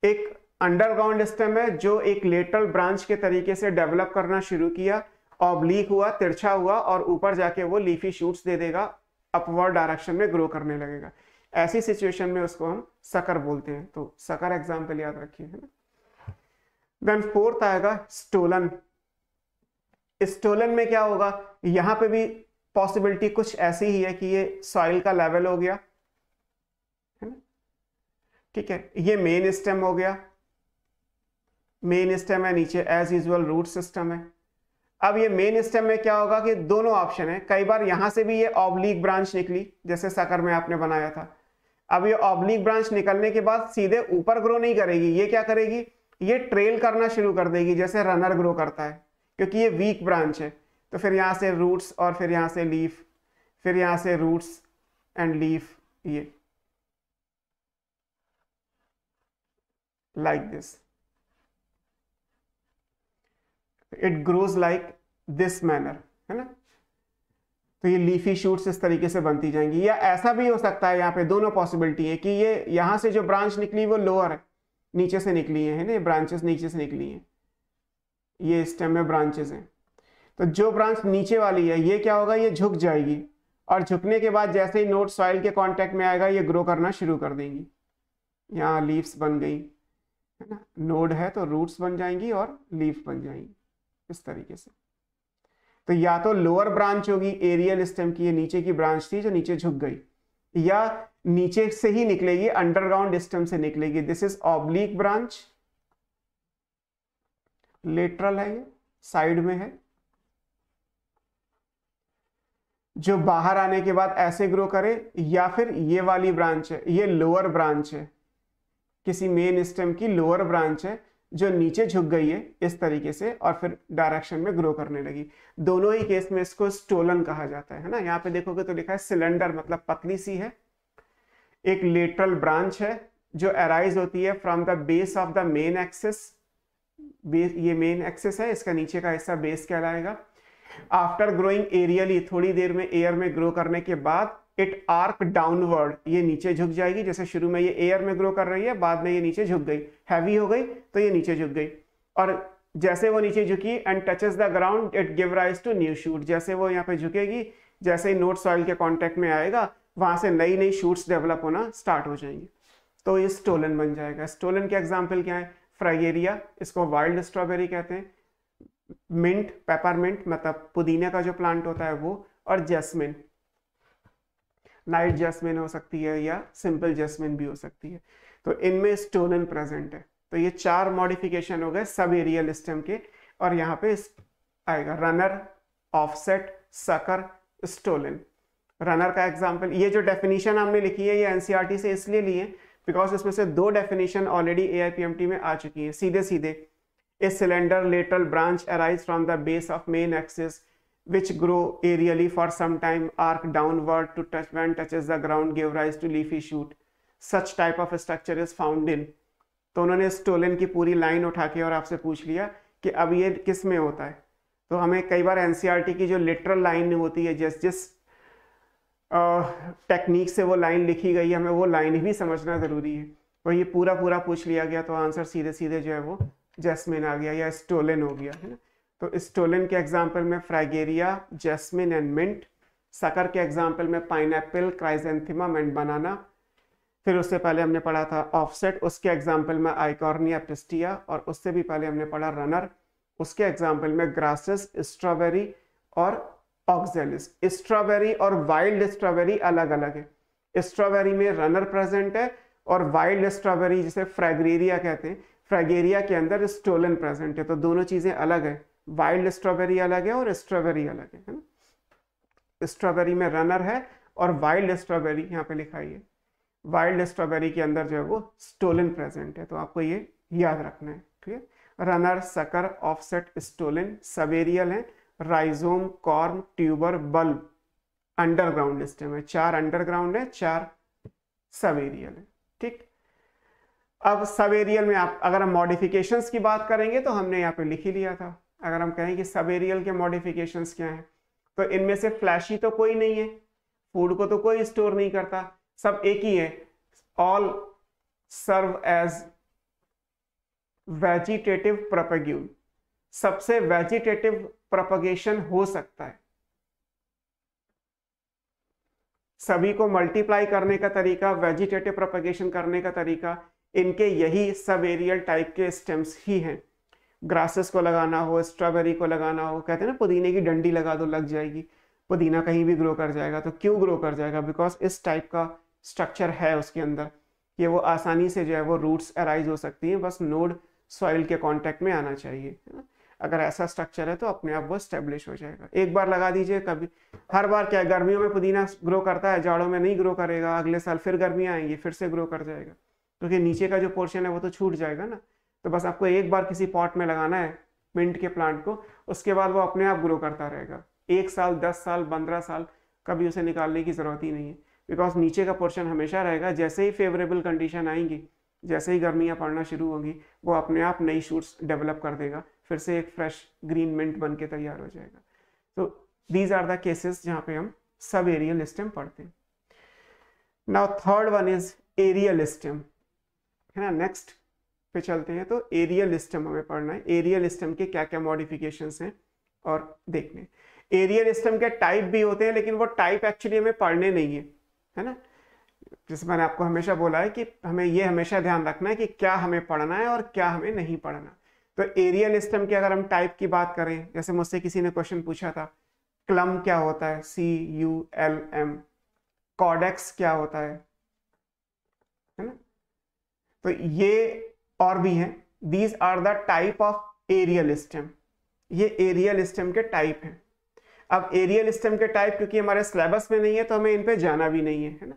एक अंडरग्राउंड स्टेम है जो एक लेटरल ब्रांच के तरीके से डेवलप करना शुरू किया, ऑब्लिक हुआ, तिरछा हुआ, और ऊपर जाके वो लीफी शूट्स दे देगा, अपवर्ड डायरेक्शन में ग्रो करने लगेगा। ऐसी सिचुएशन में उसको हम सकर बोलते हैं। तो सकर एग्जाम्पल याद रखिए, है ना। देन फोर्थ आएगा स्टोलन। स्टोलन में क्या होगा, यहां पे भी पॉसिबिलिटी कुछ ऐसी ही है कि ये सॉइल का लेवल हो गया, है ना, ठीक है। ये मेन स्टेम हो गया, मेन स्टेम है, नीचे एज यूजुअल रूट सिस्टम है। अब ये मेन स्टेम में क्या होगा कि दोनों ऑप्शन है, कई बार यहां से भी ये ऑब्लिक ब्रांच निकली जैसे सकर में आपने बनाया था। अब ये ऑब्लिक ब्रांच निकलने के बाद सीधे ऊपर ग्रो नहीं करेगी, ये क्या करेगी, ये ट्रेल करना शुरू कर देगी जैसे रनर ग्रो करता है, क्योंकि ये वीक ब्रांच है। तो फिर यहाँ से रूट्स और फिर यहाँ से लीफ, फिर यहाँ से रूट्स एंड लीफ, ये like this, it grows like this manner, है ना। तो ये लीफी शूट्स इस तरीके से बनती जाएंगी। या ऐसा भी हो सकता है, यहाँ पे दोनों पॉसिबिलिटी है कि ये यहाँ से जो ब्रांच निकली वो लोअर है, नीचे से निकली है ना, ये ब्रांचेस नीचे से निकली हैं, ये स्टेम में ब्रांचेस हैं। तो जो ब्रांच नीचे वाली है ये क्या होगा, ये झुक जाएगी, और झुकने के बाद जैसे ही नोड सॉइल के कांटेक्ट में आएगा ये ग्रो करना शुरू कर देंगी। यहाँ लीव्स बन गई, है ना, नोड है तो रूट्स बन जाएंगी और लीफ बन जाएंगी इस तरीके से। तो या तो लोअर ब्रांच होगी एरियल स्टेम की, ये नीचे की ब्रांच थी जो नीचे झुक गई, या नीचे से ही निकलेगी, अंडरग्राउंड स्टेम से निकलेगी। This is oblique branch, lateral है, ये साइड में है, जो बाहर आने के बाद ऐसे ग्रो करे, या फिर ये वाली ब्रांच है, ये लोअर ब्रांच है, किसी मेन स्टेम की लोअर ब्रांच है जो नीचे झुक गई है इस तरीके से और फिर डायरेक्शन में ग्रो करने लगी। दोनों ही केस में इसको स्टोलन कहा जाता है ना। यहाँ पे देखोगे तो लिखा है सिलेंडर, मतलब पतली सी है। एक लेटरल ब्रांच है जो अराइज होती है from the base of the main axis, ये मेन एक्सिस है, इसका नीचे का हिस्सा बेस कहलाएगा। आफ्टर ग्रोइंग एरियली, थोड़ी देर में एयर में ग्रो करने के बाद इट आर्क डाउनवर्ड, ये नीचे झुक जाएगी। जैसे शुरू में ये एयर में ग्रो कर रही है, बाद में ये नीचे झुक गई, हैवी हो गई तो ये नीचे झुक गई, और जैसे वो नीचे झुकी and touches the ground it give rise to new shoot, जैसे वो यहाँ पे झुकेगी, जैसे ही नोड सॉइल के कांटेक्ट में आएगा वहां से नई नई शूट्स डेवलप होना स्टार्ट हो जाएंगी, तो ये स्टोलन बन जाएगा। स्टोलन के एग्जाम्पल क्या है? फ्राइगेरिया, इसको वाइल्ड स्ट्रॉबेरी कहते हैं, मिंट, पेपरमिंट मतलब पुदीने का जो प्लांट होता है वो, और जैस्मिन, नाइट जैस्मिन हो सकती है या सिंपल जैस्मिन भी हो सकती है। तो इनमें स्टोलन प्रेजेंट है। तो ये 4 मॉडिफिकेशन हो गए सब एरियल स्टेम के, और यहाँ पे आएगा runner, offset, sucker, stolon. Runner का एग्जाम्पल, ये जो डेफिनेशन हमने लिखी है ये एनसीईआरटी से इसलिए ली है बिकॉज इसमें से 2 डेफिनेशन ऑलरेडी एआईपीएमटी में आ चुकी है सीधे सीधे। A cylinder lateral branch arise from the base of main axis which grow aerially for some time, arc downward to touch, when touches the ground give rise to leafy shoot, such type of structure is found in। तो उन्होंने stolen की पूरी line उठा के और आपसे पूछ लिया कि अब ये किस में होता है। तो हमें कई बार एनसीईआरटी की जो लिटरल लाइन होती है, जिस टेक्निक से वो लाइन लिखी गई है, हमें वो लाइन भी समझना जरूरी है। और ये पूरा पूछ लिया गया तो आंसर सीधे सीधे जो है वो जैस्मिन आ गया या स्टोलन हो गया, है ना। तो स्टोलन के एग्जाम्पल में फ्राइगेरिया, जैस्मिन एंड मिंट। सकर के एग्जाम्पल में पाइनएप्पल, क्राइजेंथिमम एंड बनाना। फिर उससे पहले हमने पढ़ा था ऑफसेट, उसके एग्जाम्पल में आइकॉर्निया पिस्टिया, और उससे भी पहले हमने पढ़ा रनर, उसके एग्जाम्पल में ग्रासेस, स्ट्रॉबेरी और ऑक्जेलिस। स्ट्रॉबेरी और वाइल्ड स्ट्रॉबेरी अलग अलग है। स्ट्रॉबेरी में रनर प्रेजेंट है और वाइल्ड स्ट्रॉबेरी जिसे फ्रैगेरिया कहते हैं, फ्रैगेरिया के अंदर स्टोलन प्रेजेंट है। तो दोनों चीजें अलग है, वाइल्ड स्ट्रॉबेरी अलग है और स्ट्रॉबेरी अलग है ना। स्ट्रॉबेरी में रनर है और वाइल्ड स्ट्रॉबेरी यहाँ पे लिखा है, वाइल्ड स्ट्रॉबेरी के अंदर जो है वो स्टोलन प्रेजेंट है। तो आपको ये याद रखना है, ठीक है। रनर, सकर, ऑफसेट, स्टोलन सब एरियल है। Rhizome, corm, tuber, bulb underground stem है। 4 अंडरग्राउंड है, 4 सब एरियल है, ठीक। अब सब एरियल में आप अगर हम मॉडिफिकेशंस की बात करेंगे तो हमने यहाँ पे लिख ही लिया था। अगर हम कहें कि सब एरियल के मॉडिफिकेशंस क्या हैं, तो इनमें से फ्लैशी तो कोई नहीं है, फूड को तो कोई स्टोर नहीं करता, सब एक ही है। ऑल सर्व एज वेजिटेटिव प्रोपेग्यूल, सबसे वेजिटेटिव प्रोपगेशन हो सकता है। सभी को मल्टीप्लाई करने का तरीका, वेजिटेटिव प्रोपगेशन करने का तरीका, इनके यही सब एरियल टाइप के स्टेम्स ही हैं। ग्रासेस को लगाना हो, स्ट्रॉबेरी को लगाना हो, कहते हैं ना पुदीने की डंडी लगा दो लग जाएगी, पुदीना कहीं भी ग्रो कर जाएगा। तो क्यों ग्रो कर जाएगा? बिकॉज इस टाइप का स्ट्रक्चर है उसके अंदर कि वो आसानी से जो है वो रूट्स अराइज हो सकती हैं, बस नोड सॉइल के कांटेक्ट में आना चाहिए, है ना। अगर ऐसा स्ट्रक्चर है तो अपने आप वो स्टेब्लिश हो जाएगा। एक बार लगा दीजिए, कभी हर बार क्या है, गर्मियों में पुदीना ग्रो करता है, जाड़ों में नहीं ग्रो करेगा, अगले साल फिर गर्मियाँ आएंगी फिर से ग्रो कर जाएगा, क्योंकि नीचे का जो पोर्शन है वो तो छूट जाएगा ना। तो बस आपको एक बार किसी पॉट में लगाना है मिंट के प्लांट को, उसके बाद वो अपने आप ग्रो करता रहेगा। 1 साल, 10 साल, 15 साल कभी उसे निकालने की जरूरत ही नहीं है, बिकॉज नीचे का पोर्शन हमेशा रहेगा। जैसे ही फेवरेबल कंडीशन आएंगी, जैसे ही गर्मियाँ पड़ना शुरू होंगी, वो अपने आप नई शूट्स डेवलप कर देगा, फिर से एक फ्रेश ग्रीन मिंट बन के तैयार हो जाएगा। तो दीज आर द केसेस जहाँ पे हम सब एरियल स्टेम पढ़ते हैं। Now third one is aerial stem, है ना। नेक्स्ट पे चलते हैं। तो एरियल स्टेम हमें पढ़ना है। एरियल स्टेम के क्या क्या मॉडिफिकेशंस हैं और देखने। एरियल स्टेम के टाइप भी होते हैं, लेकिन वो टाइप एक्चुअली हमें पढ़ने नहीं है, है ना। जैसे मैंने आपको हमेशा बोला है कि हमें ये हमेशा ध्यान रखना है कि क्या हमें पढ़ना है और क्या हमें नहीं पढ़ना। तो एरियल स्टेम की अगर हम टाइप की बात करें, जैसे मुझसे किसी ने क्वेश्चन पूछा था, क्लम क्या होता है, CULM, कॉडेक्स क्या होता है ना। तो ये और भी हैं, these are the type of aerial stem. ये एरियल स्टेम के टाइप हैं। अब एरियल स्टेम के टाइप क्योंकि हमारे सिलेबस में नहीं है तो हमें इन पे जाना भी नहीं है ना,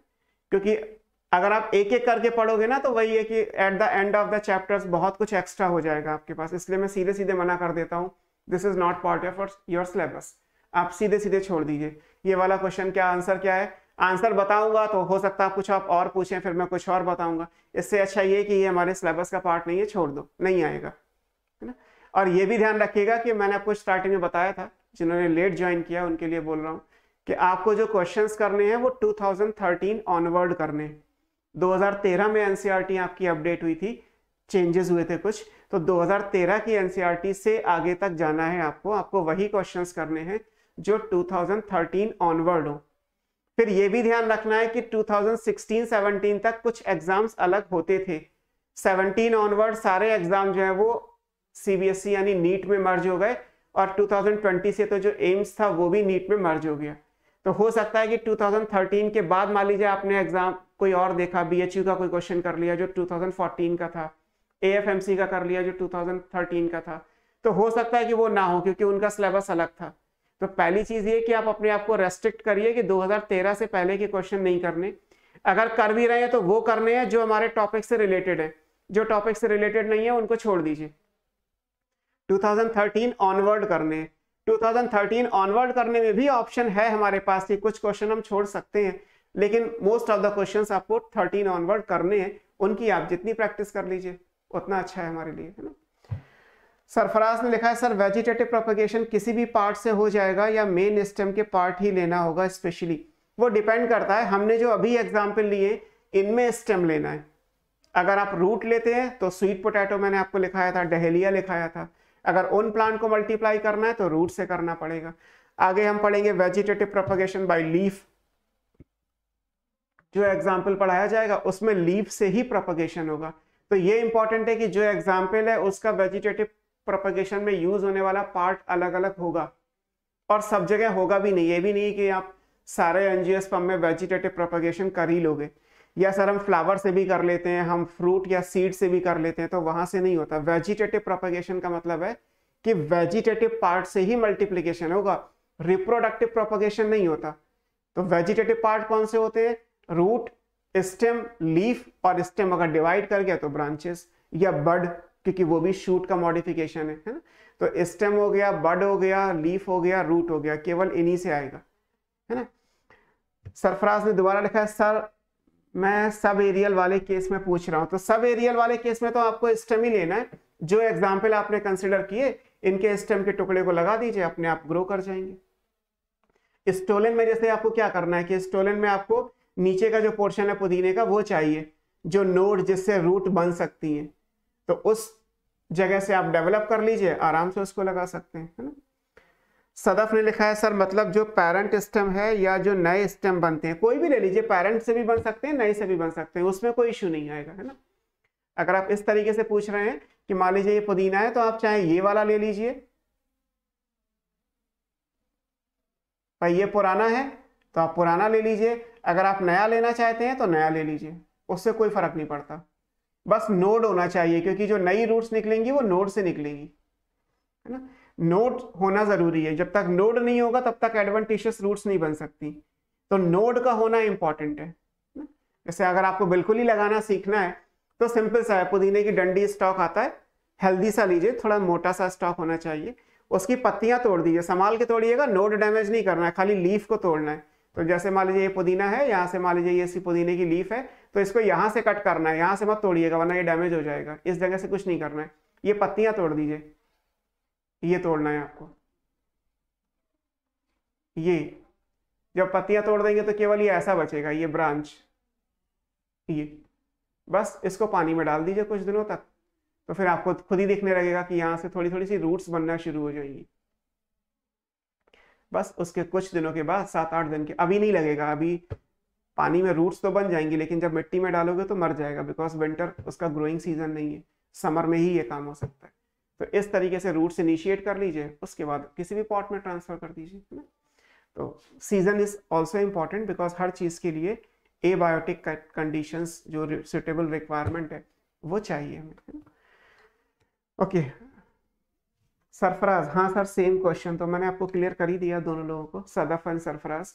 क्योंकि अगर आप एक एक करके पढ़ोगे ना तो वही है कि at the end of the chapters बहुत कुछ एक्स्ट्रा हो जाएगा आपके पास। इसलिए मैं सीधे सीधे मना कर देता हूँ, this is not part of your syllabus. आप सीधे सीधे छोड़ दीजिए। ये वाला क्वेश्चन क्या आंसर क्या है, आंसर बताऊंगा तो हो सकता है कुछ आप और पूछें, फिर मैं कुछ और बताऊंगा। इससे अच्छा ये कि ये हमारे सिलेबस का पार्ट नहीं है, छोड़ दो, नहीं आएगा, है ना। और ये भी ध्यान रखिएगा कि मैंने आपको स्टार्टिंग में बताया था, जिन्होंने लेट ज्वाइन किया उनके लिए बोल रहा हूँ कि आपको जो क्वेश्चंस करने हैं वो 2013 ऑनवर्ड करने हैं। 2013 में एनसीईआरटी आपकी अपडेट हुई थी, चेंजेस हुए थे कुछ, तो 2013 की एनसीईआरटी से आगे तक जाना है आपको वही क्वेश्चंस करने हैं जो 2013 ऑनवर्ड हो। फिर ये भी ध्यान रखना है कि 2016-17 तक कुछ एग्जाम्स अलग होते थे, 17 ऑनवर्ड सारे एग्जाम जो है वो सीबीएसई यानी नीट में मर्ज हो गए, और 2020 से तो जो एम्स था वो भी नीट में मर्ज हो गया। तो हो सकता है कि 2013 के बाद मान लीजिए आपने एग्जाम कोई और देखा, बीएचयू का कोई क्वेश्चन कर लिया जो 2014 का था, एएफएमसी का कर लिया जो 2013 का था, तो हो सकता है कि वो ना हो क्योंकि उनका सिलेबस अलग था। तो पहली चीज ये कि आप अपने आप को रेस्ट्रिक्ट करिए कि 2013 से पहले के क्वेश्चन नहीं करने। अगर कर भी रहे हैं तो वो करने हैं जो हमारे टॉपिक से रिलेटेड है, जो टॉपिक से रिलेटेड नहीं है उनको छोड़ दीजिए। 2013 ऑनवर्ड करने, 2013 ऑनवर्ड करने में भी ऑप्शन है हमारे पास कि कुछ क्वेश्चन हम छोड़ सकते हैं, लेकिन मोस्ट ऑफ द क्वेश्चंस आपको 13 ऑनवर्ड करने हैं। उनकी आप जितनी प्रैक्टिस कर लीजिए उतना अच्छा है हमारे लिए, है ना। सरफराज ने लिखा है सर वेजिटेटिव प्रोपगेशन किसी भी पार्ट से हो जाएगा या मेन स्टेम के पार्ट ही लेना होगा स्पेशली? वो डिपेंड करता है, हमने जो अभी एग्जाम्पल लिए इनमें स्टेम लेना है। अगर आप रूट लेते हैं तो स्वीट पोटैटो मैंने आपको लिखाया था, डहेलिया लिखाया था। अगर उन प्लांट को मल्टीप्लाई करना है तो रूट से करना पड़ेगा। आगे हम पढ़ेंगे वेजिटेटिव प्रोपगेशन बाय लीफ, जो एग्जाम्पल पढ़ाया जाएगा उसमें लीफ से ही प्रोपगेशन होगा। तो ये इंपॉर्टेंट है कि जो एग्जाम्पल है उसका वेजिटेटिव प्रोपगेशन में यूज होने वाला पार्ट अलग अलग होगा, और सब जगह होगा भी नहीं। ये भी नहीं कि आप सारे एंजियोस्पर्म में वेजिटेटिव प्रोपगेशन कर ही लोगे, या सर हम फ्लावर से भी कर लेते हैं, हम फ्रूट या सीड से भी कर लेते हैं, तो वहां से नहीं होता। वेजिटेटिव प्रोपगेशन का मतलब है कि वेजिटेटिव पार्ट से ही मल्टीप्लिकेशन होगा, रिप्रोडक्टिव प्रोपगेशन नहीं होता। तो वेजिटेटिव पार्ट कौन से होते हैं? रूट, स्टेम, लीफ, और स्टेम अगर डिवाइड कर गया तो ब्रांचेस या बड, क्योंकि वो भी शूट का मॉडिफिकेशन है ना। तो स्टेम हो गया, बड हो गया, लीफ हो गया, रूट हो गया, केवल इन्हीं से आएगा, है ना। सरफराज ने दोबारा लिखा है सर मैं सब एरियल वाले केस में पूछ रहा हूं। तो सब एरियल वाले केस में तो आपको स्टेम ही लेना है, जो एग्जाम्पल आपने कंसिडर किए इनके स्टेम के टुकड़े को लगा दीजिए, अपने आप ग्रो कर जाएंगे। स्टोलन में जैसे आपको क्या करना है कि स्टोलन में आपको नीचे का जो पोर्शन है पुदीने का वो चाहिए, जो नोड जिससे रूट बन सकती है, तो उस जगह से आप डेवलप कर लीजिए, आराम से उसको लगा सकते हैं, है ना। सदफ ने लिखा है सर मतलब जो पेरेंट स्टेम है या जो नए स्टेम बनते हैं, कोई भी ले लीजिए, पेरेंट से भी बन सकते हैं, नए से भी बन सकते हैं, उसमें कोई इशू नहीं आएगा, है ना। अगर आप इस तरीके से पूछ रहे हैं कि मान लीजिए ये पुदीना है तो आप चाहे ये वाला ले लीजिए, भाई ये पुराना है तो आप पुराना ले लीजिए, अगर आप नया लेना चाहते हैं तो नया ले लीजिए, उससे कोई फर्क नहीं पड़ता। बस नोड होना चाहिए, क्योंकि जो नई रूट्स निकलेंगी वो नोड से निकलेंगी, है ना। नोड होना जरूरी है, जब तक नोड नहीं होगा तब तक एडवेंटिशियस रूट्स नहीं बन सकती। तो नोड का होना इंपॉर्टेंट है। जैसे अगर आपको बिल्कुल ही लगाना सीखना है तो सिंपल सा है, पुदीने की डंडी स्टॉक आता है, हेल्दी सा लीजिए, थोड़ा मोटा सा स्टॉक होना चाहिए, उसकी पत्तियां तोड़ दीजिए, संभाल के तोड़िएगा, नोड डैमेज नहीं करना है, खाली लीफ को तोड़ना है। तो जैसे मान लीजिए ये पुदीना है, यहाँ से मान लीजिए ये सी पुदीने की लीफ है, तो इसको यहाँ से कट करना है, यहाँ से मत तोड़िएगा वरना ये डैमेज हो जाएगा। इस जगह से कुछ नहीं करना है, ये पत्तियां तोड़ दीजिए, ये तोड़ना है आपको। ये जब पत्तियां तोड़ देंगे तो केवल ये ऐसा बचेगा, ये ब्रांच, ये बस इसको पानी में डाल दीजिए कुछ दिनों तक, तो फिर आपको खुद ही दिखने लगेगा कि यहाँ से थोड़ी थोड़ी सी रूट्स बनना शुरू हो जाएंगी। बस उसके कुछ दिनों के बाद, 7-8 दिन के, अभी नहीं लगेगा, अभी पानी में रूट्स तो बन जाएंगी, लेकिन जब मिट्टी में डालोगे तो मर जाएगा, बिकॉज विंटर उसका ग्रोइंग सीजन नहीं है, समर में ही ये काम हो सकता है। तो इस तरीके से रूट्स इनिशिएट कर लीजिए, उसके बाद किसी भी पॉट में ट्रांसफर कर दीजिए, है ना। तो season is also important, because हर चीज़ के लिए एबायोटिक कंडीशंस जो सुटेबल रिक्वायरमेंट है वो चाहिए हमें। ओके सरफराज, हाँ सर सेम क्वेश्चन तो मैंने आपको क्लियर कर ही दिया दोनों लोगों को, सदफ एंड सरफराज,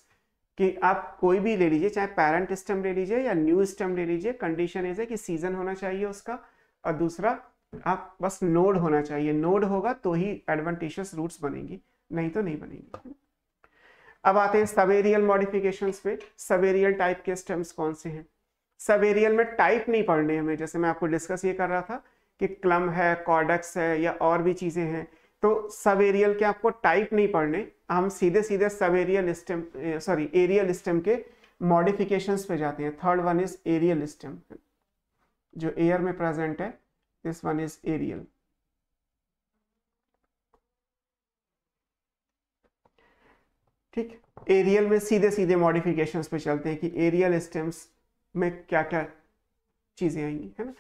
कि आप कोई भी ले लीजिए, चाहे पेरेंट स्टेम ले लीजिए या न्यू स्टेम ले लीजिए, कंडीशन ऐसे कि सीजन होना चाहिए उसका, और दूसरा आप बस नोड होना चाहिए, नोड होगा तो ही एडवांटेशियस रूट्स बनेंगी, नहीं तो नहीं बनेंगी। अब आते हैं सबेरियल मॉडिफिकेशंस पे। सबेरियल टाइप के स्टेम्स कौन से हैं? सबेरियल में टाइप नहीं पढ़ने हमें, जैसे मैं आपको डिस्कस ये कर रहा था कि क्लम है, कॉर्डक्स है या और भी चीजें हैं, तो सबेरियल के आपको टाइप नहीं पढ़ने, हम सीधे सीधे सबेरियल स्टेम एरियल स्टेम के मॉडिफिकेशंस पे जाते हैं। Third one is aerial stem, जो एयर में प्रेजेंट है, दिस वन इज एरियल। ठीक, एरियल में सीधे सीधे मॉडिफिकेशंस पे चलते हैं कि एरियल स्टेम्स में क्या क्या चीजें आएंगी, है ना।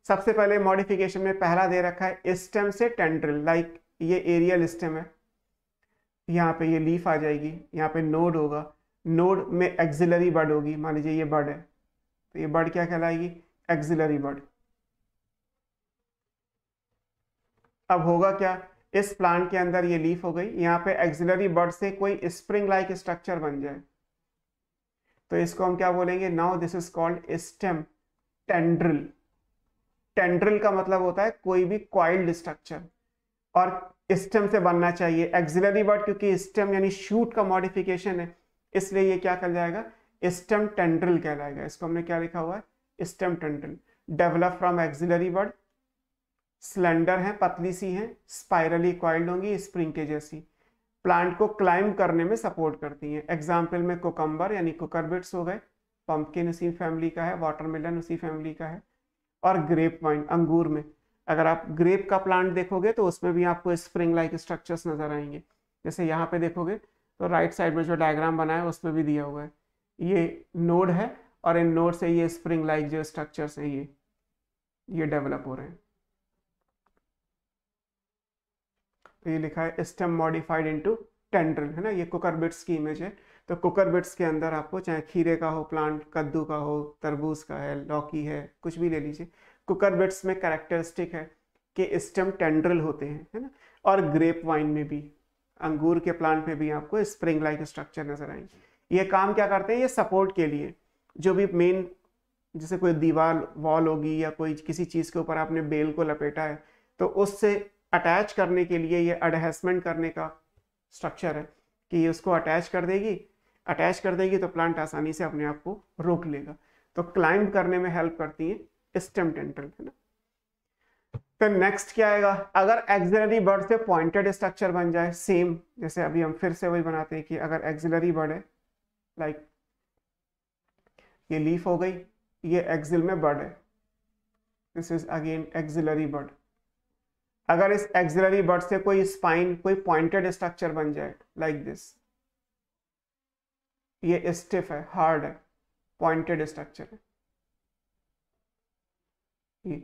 सबसे पहले मॉडिफिकेशन में पहला दे रखा है स्टेम से टेंड्रिल, लाइक ये एरियल स्टेम है, यहाँ पे ये लीफ आ जाएगी, यहाँ पे नोड होगा, नोड में एक्सिलरी बड होगी, मान लीजिए ये बड है, तो ये बड क्या कहलाएगी? एक्सिलरी बड। अब होगा क्या, इस प्लांट के अंदर ये लीफ हो गई, यहाँ पे एक्सिलरी बड से कोई स्प्रिंग लाइक स्ट्रक्चर बन जाए, तो इसको हम क्या बोलेंगे? Now this is called stem tendril. Tendril का मतलब होता है कोई भी कॉइल्ड स्ट्रक्चर, और स्टेम से बनना चाहिए। एक्सिलरी बड क्योंकि स्टेम यानी शूट का मॉडिफिकेशन है, इसलिए ये क्या कर जाएगा? स्टेम टेंड्रिल कहलाएगा। इसको हमने क्या लिखा हुआ है? Stem tendril. Develop from axillary bud, slender है, पतली सी है, स्पाइरली कॉइल्ड होंगी, स्प्रिंग के जैसी, प्लांट को क्लाइंब करने में सपोर्ट करती हैं। एग्जाम्पल में कुकम्बर यानी कुकरबिट्स हो गए, पंपकिन उसी फैमिली का है, वाटरमेलन उसी फैमिली का है, और ग्रेप वाइन अंगूर में अगर आप ग्रेप का प्लांट देखोगे तो उसमें भी आपको स्प्रिंग लाइक स्ट्रक्चर्स नजर आएंगे। जैसे यहाँ पे देखोगे तो राइट साइड में जो डायग्राम बना है उसमें भी दिया हुआ है, ये नोड है और इन नोड से ये स्प्रिंग लाइक जो स्ट्रक्चर्स हैं ये डेवलप हो रहे हैं। तो ये लिखा है स्टेम मॉडिफाइड इनटू टेंड्रिल, है ना। ये कुकरबिट्स की इमेज है। तो कुकरबिट्स के अंदर आपको चाहे खीरे का हो प्लांट, कद्दू का हो, तरबूज का है, लौकी है, कुछ भी ले लीजिए, कुकरबिट्स में कैरेक्टरिस्टिक है कि स्टेम टेंड्रिल होते हैं, है ना। और ग्रेप वाइन में भी, अंगूर के प्लांट में भी आपको स्प्रिंग लाइक स्ट्रक्चर नजर आएंगे। ये काम क्या करते हैं? ये सपोर्ट के लिए, जो भी मेन, जैसे कोई दीवार वॉल होगी या कोई किसी चीज के ऊपर आपने बेल को लपेटा है, तो उससे अटैच करने के लिए ये अटैचमेंट करने का स्ट्रक्चर है कि ये उसको अटैच कर देगी तो प्लांट आसानी से अपने आप को रोक लेगा। तो क्लाइंब करने में हेल्प करती है स्टेम टेंड्रिल, है ना। फिर नेक्स्ट क्या आएगा? अगर एक्सिलरी बड से पॉइंटेड स्ट्रक्चर बन जाए, सेम जैसे अभी हम फिर से वही बनाते हैं कि अगर एक्सिलरी बड है, लाइक ये लीफ हो गई, ये एक्सिल में बड है, दिस इज अगेन एक्सिलरी बड। अगर इस एक्सिलरी बड से कोई स्पाइन, कोई पॉइंटेड स्ट्रक्चर बन जाए लाइक दिस, ये स्टिफ है, हार्ड है, पॉइंटेड स्ट्रक्चर है ये,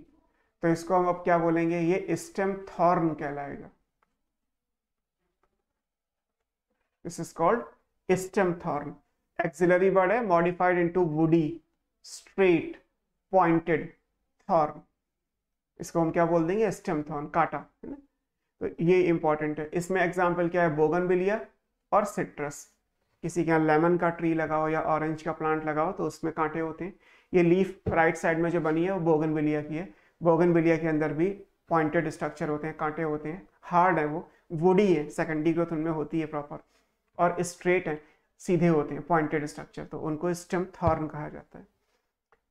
तो इसको हम अब क्या बोलेंगे? ये स्टेम थॉर्न कहलाएगा। This is called stem thorn. Axillary bud है, modified into woody straight pointed thorn, इसको हम क्या बोल देंगे? स्टेम थॉर्न, कांटा, है ना। तो ये इंपॉर्टेंट है। इसमें एग्जांपल क्या है? बोगनविलिया और सिट्रस। किसी के यहाँ लेमन का ट्री लगाओ या ऑरेंज का प्लांट लगाओ तो उसमें कांटे होते हैं। ये लीफ राइट साइड में जो बनी है वो बोगनविलिया की है। बोगनविलिया के अंदर भी पॉइंटेड स्ट्रक्चर होते हैं, कांटे होते हैं, हार्ड है, वो वुडी है, सेकेंडरी ग्रोथ उनमें होती है प्रॉपर, और स्ट्रेट है, सीधे होते हैं, पॉइंटेड स्ट्रक्चर, तो उनको स्टेम थॉर्न कहा जाता है।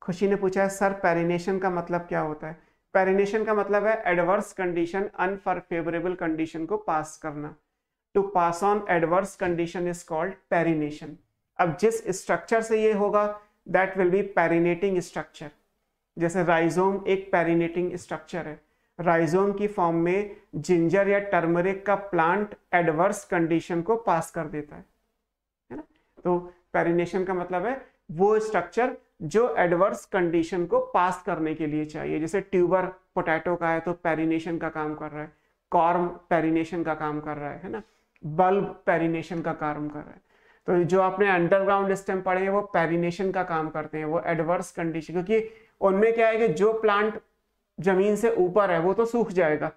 खुशी ने पूछा है सर पेरिनेशन का मतलब क्या होता है? पेरिनेशन का मतलब है एडवर्स कंडीशन, अनफेवरेबल कंडीशन को पास करना। To pass on adverse condition is called perennation. अब जिस स्ट्रक्चर से ये होगा that will be perennating structure. जैसे राइजोम एक पेरिनेटिंग स्ट्रक्चर है, राइजोम की फॉर्म में जिंजर या टर्मरिक का प्लांट एडवर्स कंडीशन को पास कर देता है ना। तो पेरिनेशन का मतलब है वो स्ट्रक्चर जो एडवर्स कंडीशन को पास करने के लिए चाहिए। जैसे ट्यूबर पोटैटो का है तो पेरिनेशन का काम कर रहा है, कॉर्म पेरिनेशन का काम कर रहा है ना, बल्ब पेरिनेशन का काम कर रहा है। तो जो आपने अंडरग्राउंड स्टेम पढ़े हैं वो पेरिनेशन का काम करते हैं, वो एडवर्स कंडीशन, क्योंकि उनमें क्या है कि जो प्लांट जमीन से ऊपर है वो तो सूख जाएगा।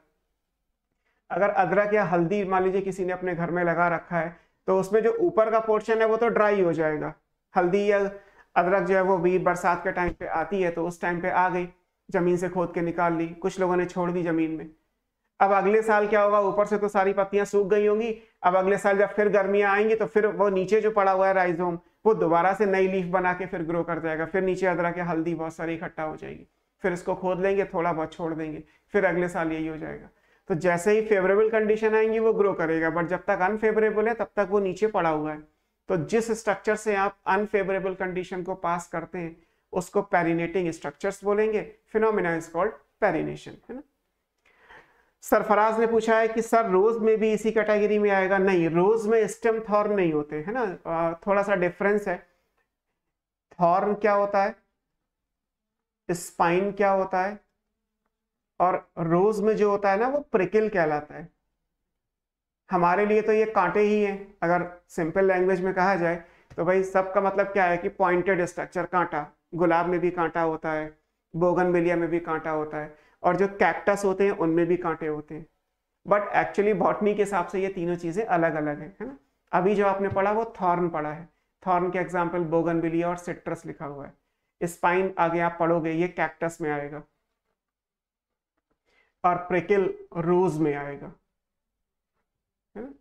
अगर अदरक या हल्दी मान लीजिए किसी ने अपने घर में लगा रखा है तो उसमें जो ऊपर का पोर्शन है वो तो ड्राई हो जाएगा। हल्दी या अदरक जो है वो भी बरसात के टाइम पे आती है तो उस टाइम पे आ गई, जमीन से खोद के निकाल ली, कुछ लोगों ने छोड़ दी जमीन में। अब अगले साल क्या होगा, ऊपर से तो सारी पत्तियां सूख गई होंगी, अब अगले साल जब फिर गर्मियां आएंगी तो फिर वो नीचे जो पड़ा हुआ है राइजोम वो दोबारा से नई लीफ बना के फिर ग्रो कर जाएगा, फिर नीचे अदरक या हल्दी बहुत सारी इकट्ठा हो जाएगी, फिर इसको खोद लेंगे, थोड़ा बहुत छोड़ देंगे, फिर अगले साल यही हो जाएगा। तो जैसे ही फेवरेबल कंडीशन आएंगी वो ग्रो करेगा, बट जब तक अनफेवरेबल है तब तक वो नीचे पड़ा हुआ है। तो जिस स्ट्रक्चर से आप अनफेवरेबल कंडीशन को पास करते हैं उसको पेरिनेटिंग स्ट्रक्चर्स बोलेंगे। फिनोमिना इज कॉल्ड पेरिनेशन, है ना। सरफराज ने पूछा है कि सर रोज में भी इसी कैटेगरी में आएगा? नहीं, रोज में स्टेम थॉर्न नहीं होते, है ना, थोड़ा सा डिफरेंस है। थॉर्न क्या होता है, स्पाइन क्या होता है, और रोज में जो होता है ना वो प्रिकिल कहलाता है। हमारे लिए तो ये कांटे ही हैं, अगर सिंपल लैंग्वेज में कहा जाए तो भाई सबका मतलब क्या है कि पॉइंटेड स्ट्रक्चर, कांटा। गुलाब में भी कांटा होता है, बोगनविलिया में भी कांटा होता है, और जो कैक्टस होते हैं उनमें भी कांटे होते हैं। बट एक्चुअली बॉटनी के हिसाब से ये तीनों चीजें अलग अलग है ना। अभी जो आपने पढ़ा वो थॉर्न पढ़ा है, थॉर्न के एग्जाम्पल बोगनविलिया और सिट्रस लिखा हुआ है। स्पाइन आगे आप पढ़ोगे ये कैक्टस में आएगा, और प्रिकिल रोज में आएगा, है ना।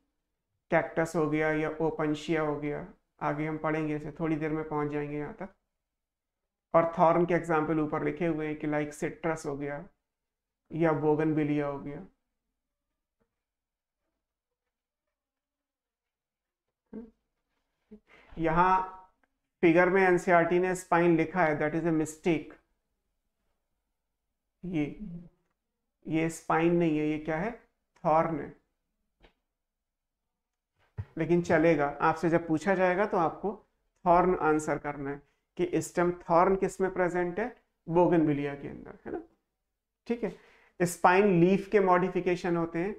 कैक्टस हो गया या ओपनशिया हो गया, आगे हम पढ़ेंगे इसे, थोड़ी देर में पहुंच जाएंगे यहाँ तक। और थॉर्न के एग्जाम्पल ऊपर लिखे हुए हैं कि लाइक सिट्रस हो गया या बोगनविलिया हो गया। यहाँ फिगर में एनसीईआरटी ने स्पाइन लिखा है, दैट इज ए मिस्टेक। ये स्पाइन नहीं है, ये क्या है, थॉर्न है। लेकिन चलेगा, आपसे जब पूछा जाएगा तो आपको थॉर्न आंसर करना है कि स्टेम थॉर्न किस में प्रेजेंट है, बोगनविलिया के अंदर, है ना। ठीक है, स्पाइन लीफ के मॉडिफिकेशन होते हैं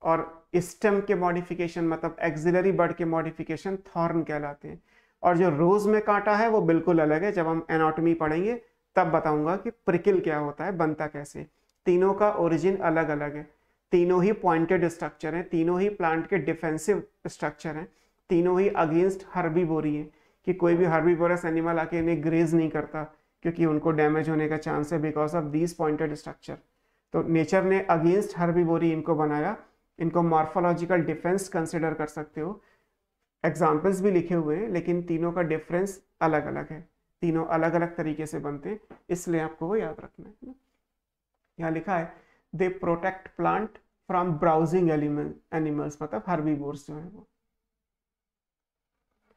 और स्टेम के मॉडिफिकेशन मतलब एक्सिलरी बड के मॉडिफिकेशन थॉर्न कहलाते हैं। और जो रोज में कांटा है वो बिल्कुल अलग है, जब हम एनाटॉमी पढ़ेंगे तब बताऊंगा कि प्रिकिल क्या होता है, बनता कैसे। तीनों का ओरिजिन अलग अलग है, तीनों ही पॉइंटेड स्ट्रक्चर हैं, तीनों ही प्लांट के डिफेंसिव स्ट्रक्चर हैं, तीनों ही अगेंस्ट हर्बीवोरी हैं, कि कोई भी हर्बीवोरस एनिमल आके इन्हें ग्रेज नहीं करता क्योंकि उनको डैमेज होने का चांस है because of these pointed structure. तो नेचर ने अगेंस्ट हर्बीवोरी इनको बनाया, इनको मॉर्फोलॉजिकल डिफेंस कंसिडर कर सकते हो। एग्जाम्पल्स भी लिखे हुए हैं, लेकिन तीनों का डिफरेंस अलग अलग है, तीनों अलग अलग तरीके से बनते हैं, इसलिए आपको वो याद रखना है। यहाँ लिखा है they protect plant from browsing animals, मतलब हर्बीवोर्स जो है वो।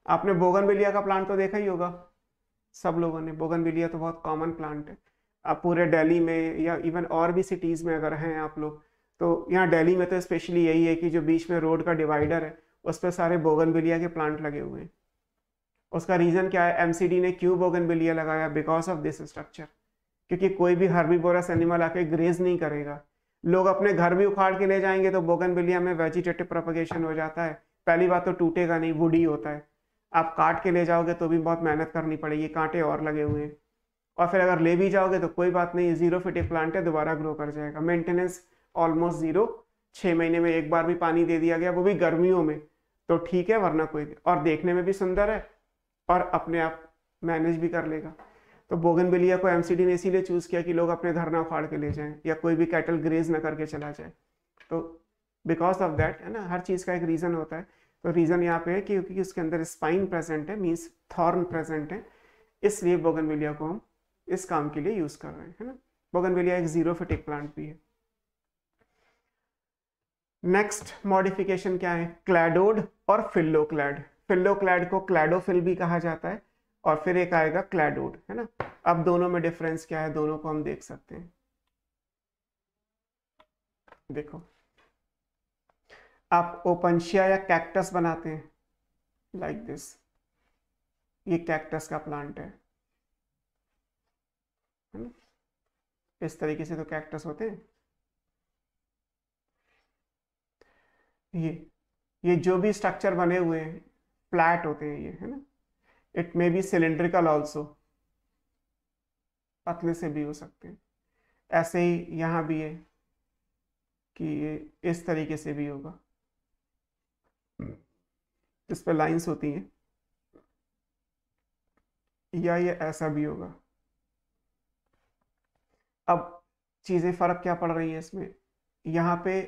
आपने बोगनविलिया का प्लांट तो देखा ही होगा सब लोगों ने, बोगनविलिया तो बहुत कॉमन प्लांट है। आप पूरे दिल्ली में या इवन और भी सिटीज़ में अगर हैं आप लोग, तो यहाँ दिल्ली में तो स्पेशली यही है कि जो बीच में रोड का डिवाइडर है उस पर सारे बोगनविलिया के प्लांट लगे हुए हैं। उसका रीज़न क्या है, एमसीडी ने क्यों बोगनविलिया लगाया, बिकॉज ऑफ दिस स्ट्रक्चर, क्योंकि कोई भी हर्बीवोरस एनिमल आके ग्रेज नहीं करेगा। लोग अपने घर भी उखाड़ के ले जाएंगे तो बोगनविलिया में वेजिटेटिव प्रोपगेशन हो जाता है। पहली बात तो टूटेगा नहीं, वुडी होता है, आप काट के ले जाओगे तो भी बहुत मेहनत करनी पड़ेगी, कांटे और लगे हुए हैं। और फिर अगर ले भी जाओगे तो कोई बात नहीं, जीरो फिटिक प्लांट है, दोबारा ग्रो कर जाएगा, मेंटेनेंस ऑलमोस्ट जीरो। 6 महीने में एक बार भी पानी दे दिया गया, वो भी गर्मियों में, तो ठीक है, वरना कोई, और देखने में भी सुंदर है और अपने आप मैनेज भी कर लेगा। तो बोगनविलिया को एमसीडी ने इसीलिए चूज किया कि लोग अपने घर ना उखाड़ के ले जाएं या कोई भी कैटल ग्रेज ना करके चला जाए। तो बिकॉज ऑफ दैट, है ना, हर चीज़ का एक रीज़न होता है। तो रीज़न यहाँ पे है कि क्योंकि उसके अंदर स्पाइन प्रेजेंट है, मीन्स थॉर्न प्रेजेंट है, इसलिए बोगनविलिया को हम इस काम के लिए यूज कर रहे हैं, है ना। बोगनविलिया एक जीरो फिटिक प्लांट भी है। नेक्स्ट मॉडिफिकेशन क्या है, क्लैडोड और फिल्लोक्लैड। फिल्लोक्लैड को क्लैडोफिल भी कहा जाता है, और फिर एक आएगा क्लैडोड, है ना। अब दोनों में डिफरेंस क्या है, दोनों को हम देख सकते हैं। देखो, आप ओपनशिया या कैक्टस बनाते हैं लाइक दिस, ये कैक्टस का प्लांट है ना? इस तरीके से तो कैक्टस होते हैं। ये जो भी स्ट्रक्चर बने हुए हैं फ्लैट होते हैं ये, है ना। It may be cylindrical also, पतले से भी हो सकते हैं। ऐसे ही यहाँ भी है कि ये इस तरीके से भी होगा, इस पे लाइंस होती हैं, या ये ऐसा भी होगा। अब चीज़ें फर्क क्या पड़ रही है इसमें, यहाँ पे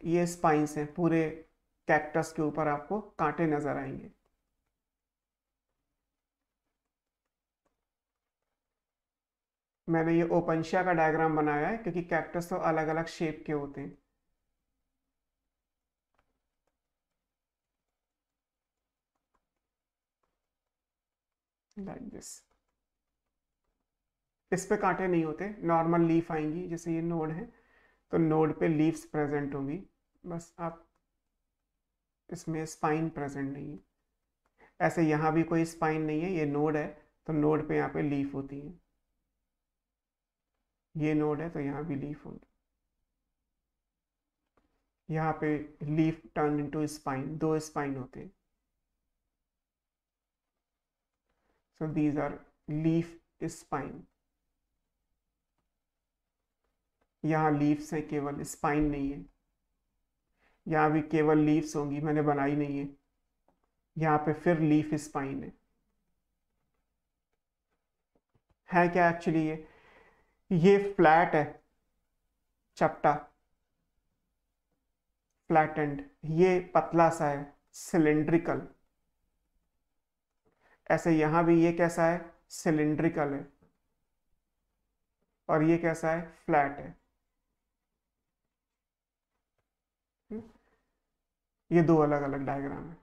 ये स्पाइंस हैं पूरे कैक्टस के ऊपर, आपको कांटे नजर आएंगे। मैंने ये ओपनशिया का डायग्राम बनाया है क्योंकि कैक्टस तो अलग अलग शेप के होते हैं। लाइक दिस, इस पे कांटे नहीं होते, नॉर्मल लीफ आएंगी। जैसे ये नोड है तो नोड पे लीव्स प्रेजेंट होंगी, बस आप इसमें स्पाइन प्रेजेंट नहीं है। ऐसे यहाँ भी कोई स्पाइन नहीं है, ये नोड है तो नोड पे यहाँ पे लीफ होती है। ये नोड है तो यहाँ भी लीफ होगी, यहाँ पे लीफ टर्न इनटू स्पाइन, दो स्पाइन होते हैं। So these are leaf spine. यहाँ लीव्स हैं केवल, स्पाइन नहीं है। यहाँ भी केवल लीव्स होंगी, मैंने बनाई नहीं है। यहाँ पे फिर लीफ स्पाइन है क्या एक्चुअली ये फ्लैट है, चपटा फ्लैटेंड, ये पतला सा है सिलिंड्रिकल। ऐसे यहाँ भी ये कैसा है, सिलिंड्रिकल है, और ये कैसा है, फ्लैट है। ये दो अलग अलग डायग्राम है।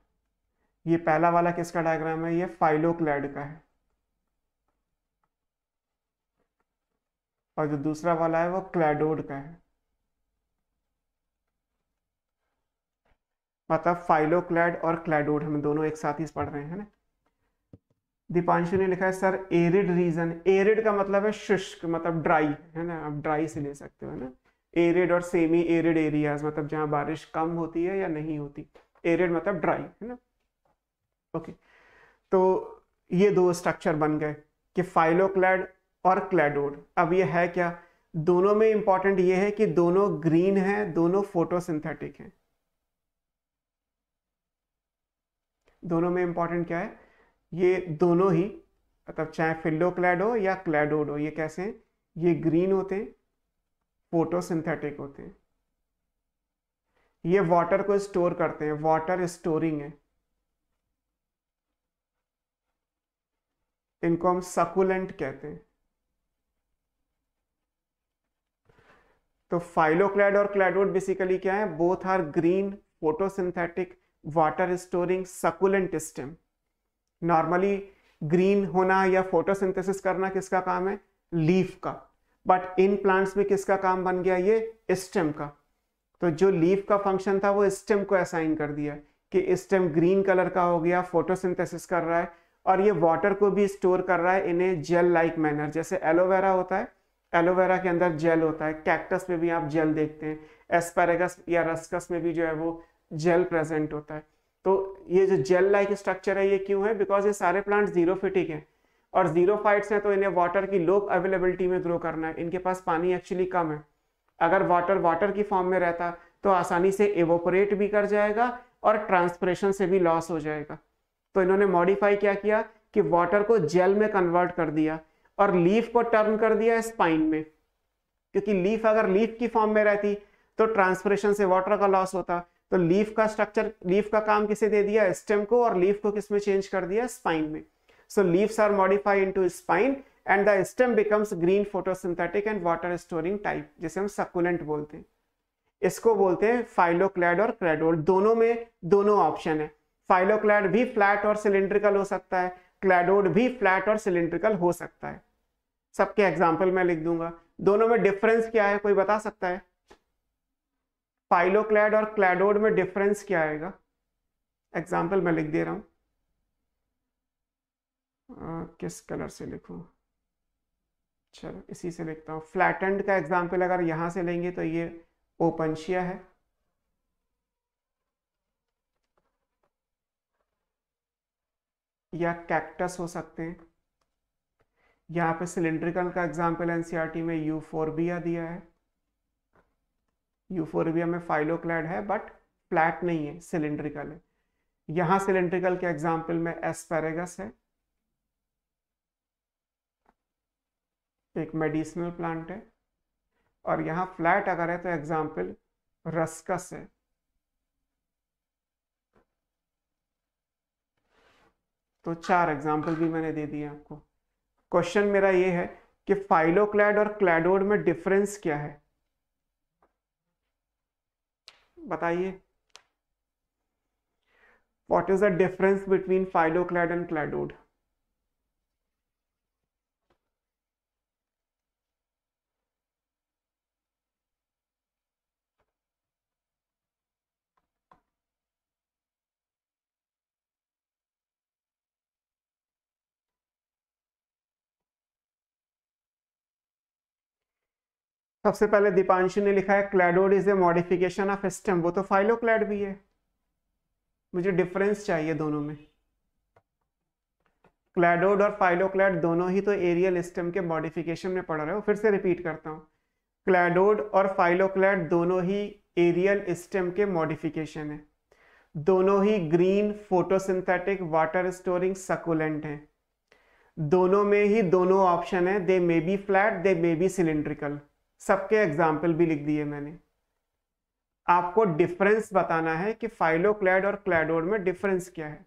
ये पहला वाला किसका डायग्राम है, ये फाइलोक्लैड का है, और जो दूसरा वाला है वो क्लैडोड का है। मतलब फाइलोक्लैड और क्लैडोड हम दोनों एक साथ ही पढ़ रहे हैं ना। दीपांशु ने लिखा है सर एरिड रीजन, एरिड का मतलब है शुष्क, मतलब ड्राई, है ना, आप ड्राई से ले सकते हो ना। एरिड और सेमी एरिड एरियाज, मतलब जहां बारिश कम होती है या नहीं होती। एरिड मतलब ड्राई, है ना। ओके, तो ये दो स्ट्रक्चर बन गए कि फाइलोक्लैड और क्लैडोड। अब ये है क्या, दोनों में इंपॉर्टेंट ये है कि दोनों ग्रीन है, दोनों फोटोसिंथेटिक हैं। दोनों में इंपॉर्टेंट क्या है, ये दोनों ही, मतलब चाहे फिल्लोक्लैड हो या क्लैडोड हो, ये कैसे हैं, ये ग्रीन होते हैं, फोटोसिंथेटिक होते हैं। ये वाटर को स्टोर करते हैं, वाटर स्टोरिंग है। इनको हम सकुलेंट कहते हैं। तो फाइलोक्लैड और क्लैडोड बेसिकली क्या है, both are green, photosynthetic, water storing, succulent stem. Normally green होना या फोटोसिंथेसिस करना किसका काम है, लीफ का। बट इन प्लांट्स में किसका काम बन गया, ये स्टेम का। तो जो लीफ का फंक्शन था वो स्टेम को असाइन कर दिया कि स्टेम ग्रीन कलर का हो गया, फोटोसिंथेसिस कर रहा है, और ये वाटर को भी स्टोर कर रहा है इन ए जेल लाइक मैनर। जैसे एलोवेरा होता है, एलोवेरा के अंदर जेल होता है, कैक्टस में भी आप जेल देखते हैं, एस्पैरेगस या रस्कस में भी जो है वो जेल प्रेजेंट होता है। तो ये जो जेल लाइक स्ट्रक्चर है ये क्यों है, बिकॉज ये सारे प्लांट जीरोफिटिक हैं, और जीरोफाइट्स हैं तो इन्हें वाटर की लो अवेलेबिलिटी में ग्रो करना है, इनके पास पानी एक्चुअली कम है। अगर वाटर वाटर की फॉर्म में रहता तो आसानी से एवोपोरेट भी कर जाएगा और ट्रांसपिरेशन से भी लॉस हो जाएगा। तो इन्होंने मॉडिफाई क्या किया कि वाटर को जेल में कन्वर्ट कर दिया और लीफ को टर्न कर दिया स्पाइन में, क्योंकि लीफ अगर लीफ की फॉर्म में रहती तो ट्रांसपिरेशन से वाटर का लॉस होता। तो लीफ का स्ट्रक्चर, लीफ का काम किसे दे दिया, स्टेम को, और लीफ को किसमें चेंज कर दिया, स्पाइन में। So leaves are modified into spine and the stem becomes green photosynthetic and water storing type, जिसे हम सकुलेंट बोलते हैं। इसको बोलते हैं फाइलोक्लैड और क्लैडोड। दोनों में दोनों ऑप्शन है, फाइलोक्लैड भी फ्लैट और सिलिंड्रिकल हो सकता है, क्लैडोड भी फ्लैट और सिलिंड्रिकल हो सकता है। सबके एग्जाम्पल मैं लिख दूंगा। दोनों में डिफरेंस क्या है, कोई बता सकता है, फाइलोक्लैड और क्लैडोड में डिफरेंस क्या आएगा? एग्जाम्पल मैं लिख दे रहा हूं। किस कलर से लिखूं? चलो इसी से लिखता हूँ। फ्लैटेंड का एग्जाम्पल अगर यहाँ से लेंगे तो ये ओपनशिया है, या कैक्टस हो सकते हैं। यहाँ पे सिलिंड्रिकल का एग्जाम्पल एनसीईआरटी में यूफोरबिया दिया है। यूफोरबिया में फाइलोक्लैड है बट फ्लैट नहीं है, सिलिंड्रिकल है। यहाँ सिलिंड्रिकल के एग्जाम्पल में एस्पेरेगस है, एक मेडिसिनल प्लांट है। और यहाँ फ्लैट अगर है तो एग्जाम्पल रस्कस है। तो 4 एग्जाम्पल भी मैंने दे दिए आपको। क्वेश्चन मेरा ये है कि फाइलोक्लैड और क्लैडोड में डिफरेंस क्या है, बताइए। What is the difference between phylloclade and cladode? सबसे पहले दीपांशु ने लिखा है cladode is a modification of stem, वो तो फाइलोक्लैड भी है। मुझे डिफरेंस चाहिए दोनों में। क्लैडोड और फाइलोक्लैड दोनों ही तो एरियल स्टेम के मॉडिफिकेशन में पढ़ रहे हो। फिर से रिपीट करता हूं, क्लैडोड और फाइलोक्लैड दोनों ही एरियल स्टेम के मॉडिफिकेशन है। दोनों ही green photosynthetic water storing succulent हैं। दोनों में ही दोनों ऑप्शन है, they may be flat, they may be cylindrical. सबके एग्जाम्पल भी लिख दिए मैंने। आपको डिफरेंस बताना है कि फाइलोक्लैड और क्लैडोड में डिफरेंस क्या है।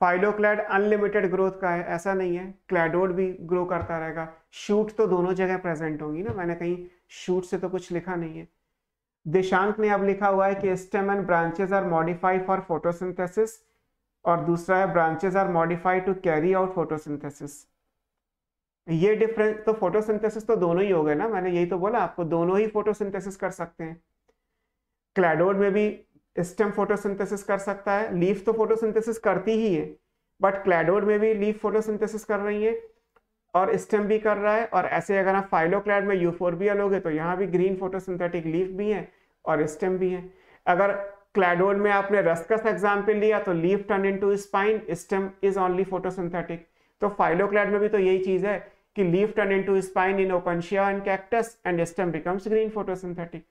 फाइलोक्लैड अनलिमिटेड ग्रोथ का है, ऐसा नहीं है। क्लैडोड भी ग्रो करता रहेगा। शूट तो दोनों जगह प्रेजेंट होंगी ना, मैंने कहीं शूट से तो कुछ लिखा नहीं है। दिशांक ने अब लिखा हुआ है कि stem and branches are modified for photosynthesis, और दूसरा है branches are modified to carry out photosynthesis. ये डिफरेंस तो फोटोसिंथेसिस तो दोनों ही हो गए ना, मैंने यही तो बोला आपको, दोनों ही फोटोसिंथेसिस कर सकते हैं। क्लैडोड में भी स्टेम फोटोसिंथेसिस कर सकता है, लीफ तो फोटोसिंथेसिस करती ही है, बट क्लैडोड में भी लीफ फोटोसिंथेसिस कर रही है और स्टेम भी कर रहा है। और ऐसे अगर आप फाइलोक्लैड में यूफोरबिया लोगे तो यहाँ भी ग्रीन फोटोसिंथेटिक लीफ भी है और स्टेम भी है। अगर क्लैडोड में आपने रस्कस एग्जाम्पल लिया तो leaf turn into spine, stem is only photosynthetic. तो फाइलोक्लैड में भी तो यही चीज है कि leaf turn into spine in opuntia and cactus and stem becomes green photosynthetic.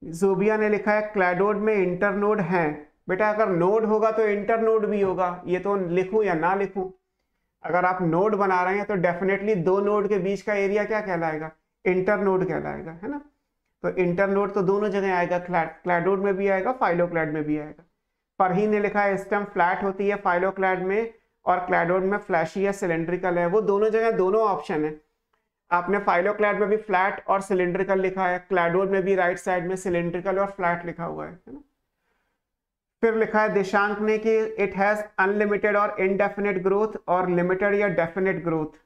Zobia ने लिखा है क्लैडोड में इंटरनोड है। बेटा अगर नोड होगा तो इंटरनोड भी होगा, ये तो लिखूं या ना लिखूं। अगर आप नोड बना रहे हैं तो डेफिनेटली दो नोड के बीच का एरिया क्या कहलाएगा? इंटरनोड कहलाएगा, है ना। तो इंटरनोड तो दोनों जगह आएगा, क्लैडोड में भी आएगा, फाइलोक्लैड में भी आएगा। परही ने लिखा है स्टेम फ्लैट होती है फाइलोक्लैड में और क्लैडोड में फ्लैशी या सिलेंड्रिकल है। वो दोनों जगह दोनों ऑप्शन है। आपने फाइलोक्लैड में भी फ्लैट और सिलेंड्रिकल लिखा है, क्लैडोड में भी राइट साइड में सिलेंड्रिकल और फ्लैट लिखा हुआ है ना। फिर लिखा है दिशांक ने कि इट हैज अनलिमिटेड और इनडेफिनेट ग्रोथ और लिमिटेड या डेफिनेट ग्रोथ।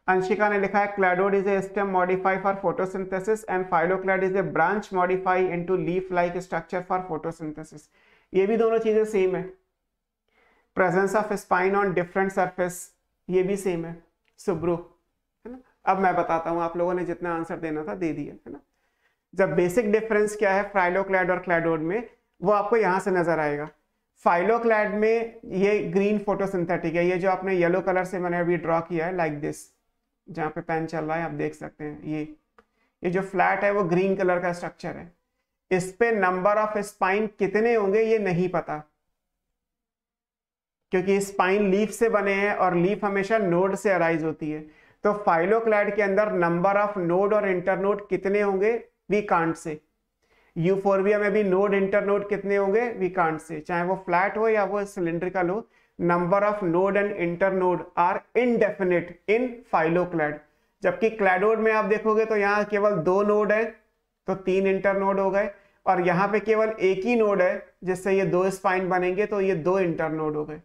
अंशिका ने लिखा है cladode is a stem modify for photosynthesis and phylloclade is a branch modify into leaf like structure for photosynthesis. ये भी दोनों चीजें सेम है। Presence of spine on different surface, ये भी सेम है। सुब्रू, है ना। अब मैं बताता हूं, आप लोगों ने जितना आंसर देना था दे दिया, है ना। जब बेसिक डिफरेंस क्या है फाइलोक्लैड और क्लैडोड में, वो आपको यहां से नजर आएगा। फाइलोक्लैड में ये ग्रीन फोटोसिंथेटिक है, ये जो आपने येलो कलर से मैंने अभी ड्रॉ किया है लाइक दिस, जहां पे पेन चल रहा है आप देख सकते हैं। ये जो फ्लैट है वो ग्रीन कलर का स्ट्रक्चर है। इस पे नंबर ऑफ स्पाइन कितने होंगे ये नहीं पता, क्योंकि स्पाइन लीफ से बने हैं और लीफ हमेशा नोड से अराइज होती है। तो फाइलोक्लैड के अंदर नंबर ऑफ नोड और इंटरनोड कितने होंगे वी कांट से। यूफोरबिया में भी नोड इंटरनोड कितने होंगे वी कांट से, चाहे वो फ्लैट हो या वो सिलिंड्रिकल हो। Number of node and internode are indefinite in phylloclade, जबकि क्लैडोड में आप देखोगे तो यहाँ केवल 2 नोड है तो 3 इंटरनोड हो गए, और यहाँ पे केवल एक ही नोड है जिससे ये 2 स्पाइन बनेंगे तो ये 2 इंटरनोड हो गए।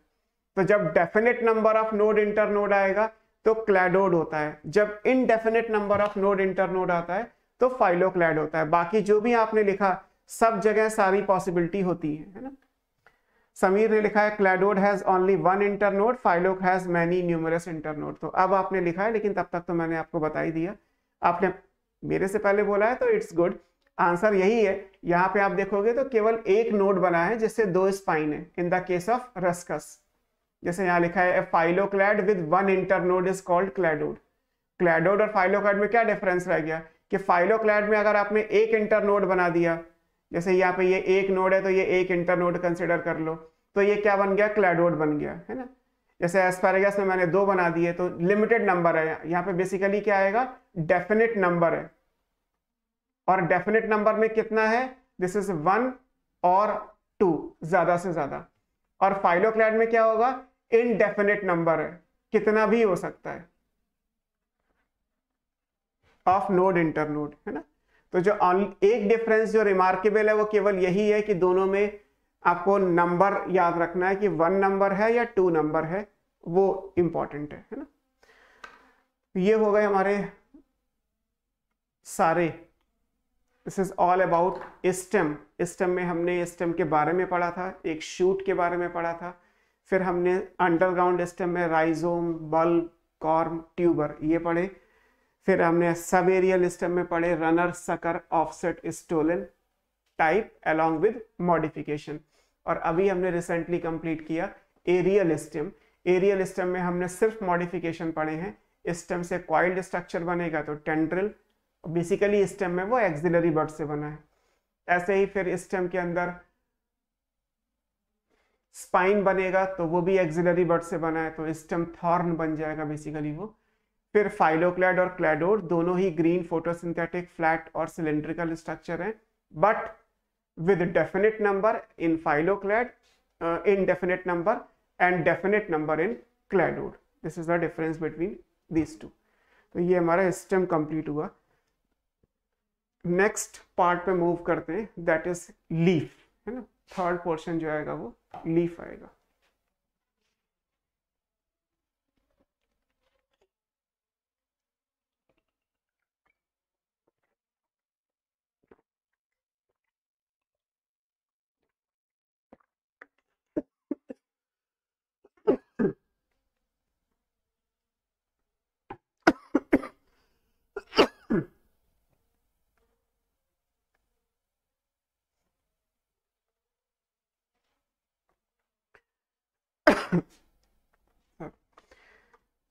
तो जब definite number of node internode आएगा तो क्लैडोड होता है, जब indefinite number of node internode आता है तो फाइलोक्लैड होता है। बाकी जो भी आपने लिखा सब जगह सारी पॉसिबिलिटी होती है ना। समीर ने लिखा है cladode has only one internode, phylloclade has many numerous internode. तो अब आपने लिखा है, लेकिन तब तक तो मैंने आपको बता ही दिया, आपने मेरे से पहले बोला है तो इट्स गुड। आंसर यही है। यहाँ पे आप देखोगे तो केवल एक नोड बना है जिससे 2 स्पाइन है in the case of ruscus. जैसे यहाँ लिखा है phylloclade with one internode is called cladode. Cladode और फाइलोक्लैड में क्या डिफरेंस रह गया कि फाइलोक्लैड में अगर आपने एक इंटरनोड बना दिया, जैसे यहाँ पे ये एक नोड है तो ये एक इंटरनोड कंसिडर कर लो, तो ये क्या बन गया, क्लैडोड बन गया, है ना। जैसे एस्पैरेगस में मैंने 2 बना दिए तो लिमिटेड नंबर है, यहाँ पे बेसिकली क्या आएगा, डेफिनेट नंबर है। और डेफिनेट नंबर में कितना है, दिस इज 1 और 2, ज्यादा से ज्यादा। और फाइलोक्लैड में क्या होगा, इनडेफिनेट नंबर है, कितना भी हो सकता है, ऑफ नोड इंटरनोड, है ना। तो जो एक डिफरेंस जो रिमार्केबल है वो केवल यही है कि दोनों में आपको नंबर याद रखना है कि 1 नंबर है या 2 नंबर है, वो इंपॉर्टेंट है ना। ये हो गए हमारे सारे। This is all about stem. Stem में हमने स्टेम के बारे में पढ़ा था, एक शूट के बारे में पढ़ा था, फिर हमने अंडरग्राउंड स्टेम में राइजोम, बल्ब, कॉर्म, ट्यूबर ये पढ़े, फिर हमने सब एरियल स्टेम में पढ़े runner, sucker, offset, stolon, type along with modification. और अभी हमने रिसेंटली कंप्लीट किया एरियल स्टेम। एरियल स्टेम में हमने सिर्फ मॉडिफिकेशन पढ़े हैं। स्टेम से कॉइल्ड स्ट्रक्चर बनेगा तो टेंड्रिल, बेसिकली स्टेम में वो एक्सिलरी बड से बना है। ऐसे ही फिर स्टेम के अंदर स्पाइन बनेगा तो वो भी एक्सिलरी बड से बना है, तो स्टेम थॉर्न बन जाएगा बेसिकली वो। फिर फाइलोक्लैड और क्लैडोड दोनों ही ग्रीन फोटोसिंथेटिक फ्लैट और सिलेंड्रिकल स्ट्रक्चर हैं, but with definite number in phyloclad, indefinite number and definite number in cladode. This is the difference between these two. तो ये हमारा स्टेम कंप्लीट हुआ। नेक्स्ट पार्ट पे मूव करते हैं, दैट इज लीफ, है ना। थर्ड पोर्शन जो आएगा वो लीफ आएगा।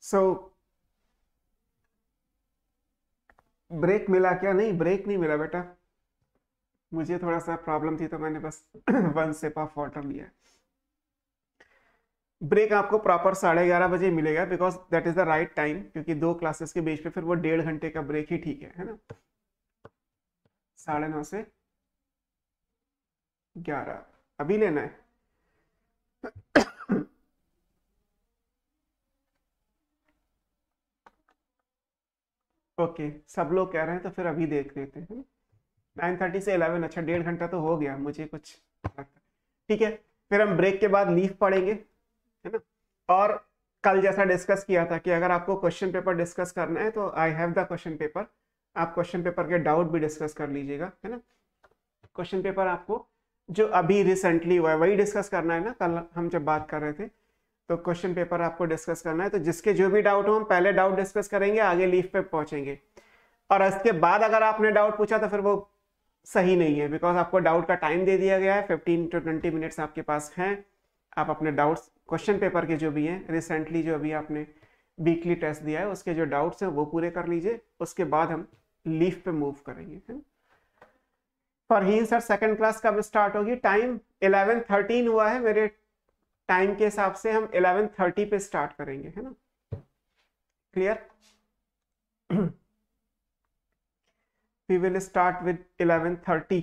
सो ब्रेक मिला क्या? नहीं, ब्रेक नहीं मिला बेटा, मुझे थोड़ा सा प्रॉब्लम थी तो मैंने बस 1 सिप ऑफ वाटर लिया। ब्रेक आपको प्रॉपर 11:30 बजे मिलेगा, because that is the right time, क्योंकि 2 क्लासेस के बीच पे फिर वो 1.5 घंटे का ब्रेक ही ठीक है ना। 9:30 से 11 अभी लेना है। ओके सब लोग कह रहे हैं तो फिर अभी देख लेते हैं। 9:30 से 11, अच्छा 1.5 घंटा तो हो गया, मुझे कुछ लगता है ठीक है। फिर हम ब्रेक के बाद लीफ पढ़ेंगे, है ना। और कल जैसा डिस्कस किया था कि अगर आपको क्वेश्चन पेपर डिस्कस करना है तो I have the question paper, आप क्वेश्चन पेपर के डाउट भी डिस्कस कर लीजिएगा, है ना। क्वेश्चन पेपर आपको जो अभी रिसेंटली हुआ है वही डिस्कस करना है ना, कल हम जब बात कर रहे थे तो क्वेश्चन पेपर आपको डिस्कस करना है। तो जिसके जो भी डाउट हो हम पहले डाउट डिस्कस करेंगे, आगे लीफ पे पहुंचेंगे। और इसके बाद अगर आपने डाउट पूछा तो फिर वो सही नहीं है, बिकॉज आपको डाउट का टाइम दे दिया गया है, 15 to 20 मिनट्स आपके पास हैं। आप अपने डाउट्स क्वेश्चन पेपर के जो भी हैं, रिसेंटली जो अभी आपने वीकली टेस्ट दिया है उसके जो डाउट्स हैं वो पूरे कर लीजिए, उसके बाद हम लीफ पे मूव करेंगे, है ना। फरहीन सर सेकंड क्लास कब स्टार्ट होगी? टाइम 11:13 हुआ है, मेरे टाइम के हिसाब से हम 11:30 पे स्टार्ट करेंगे, है ना। Clear? we will start with 11:30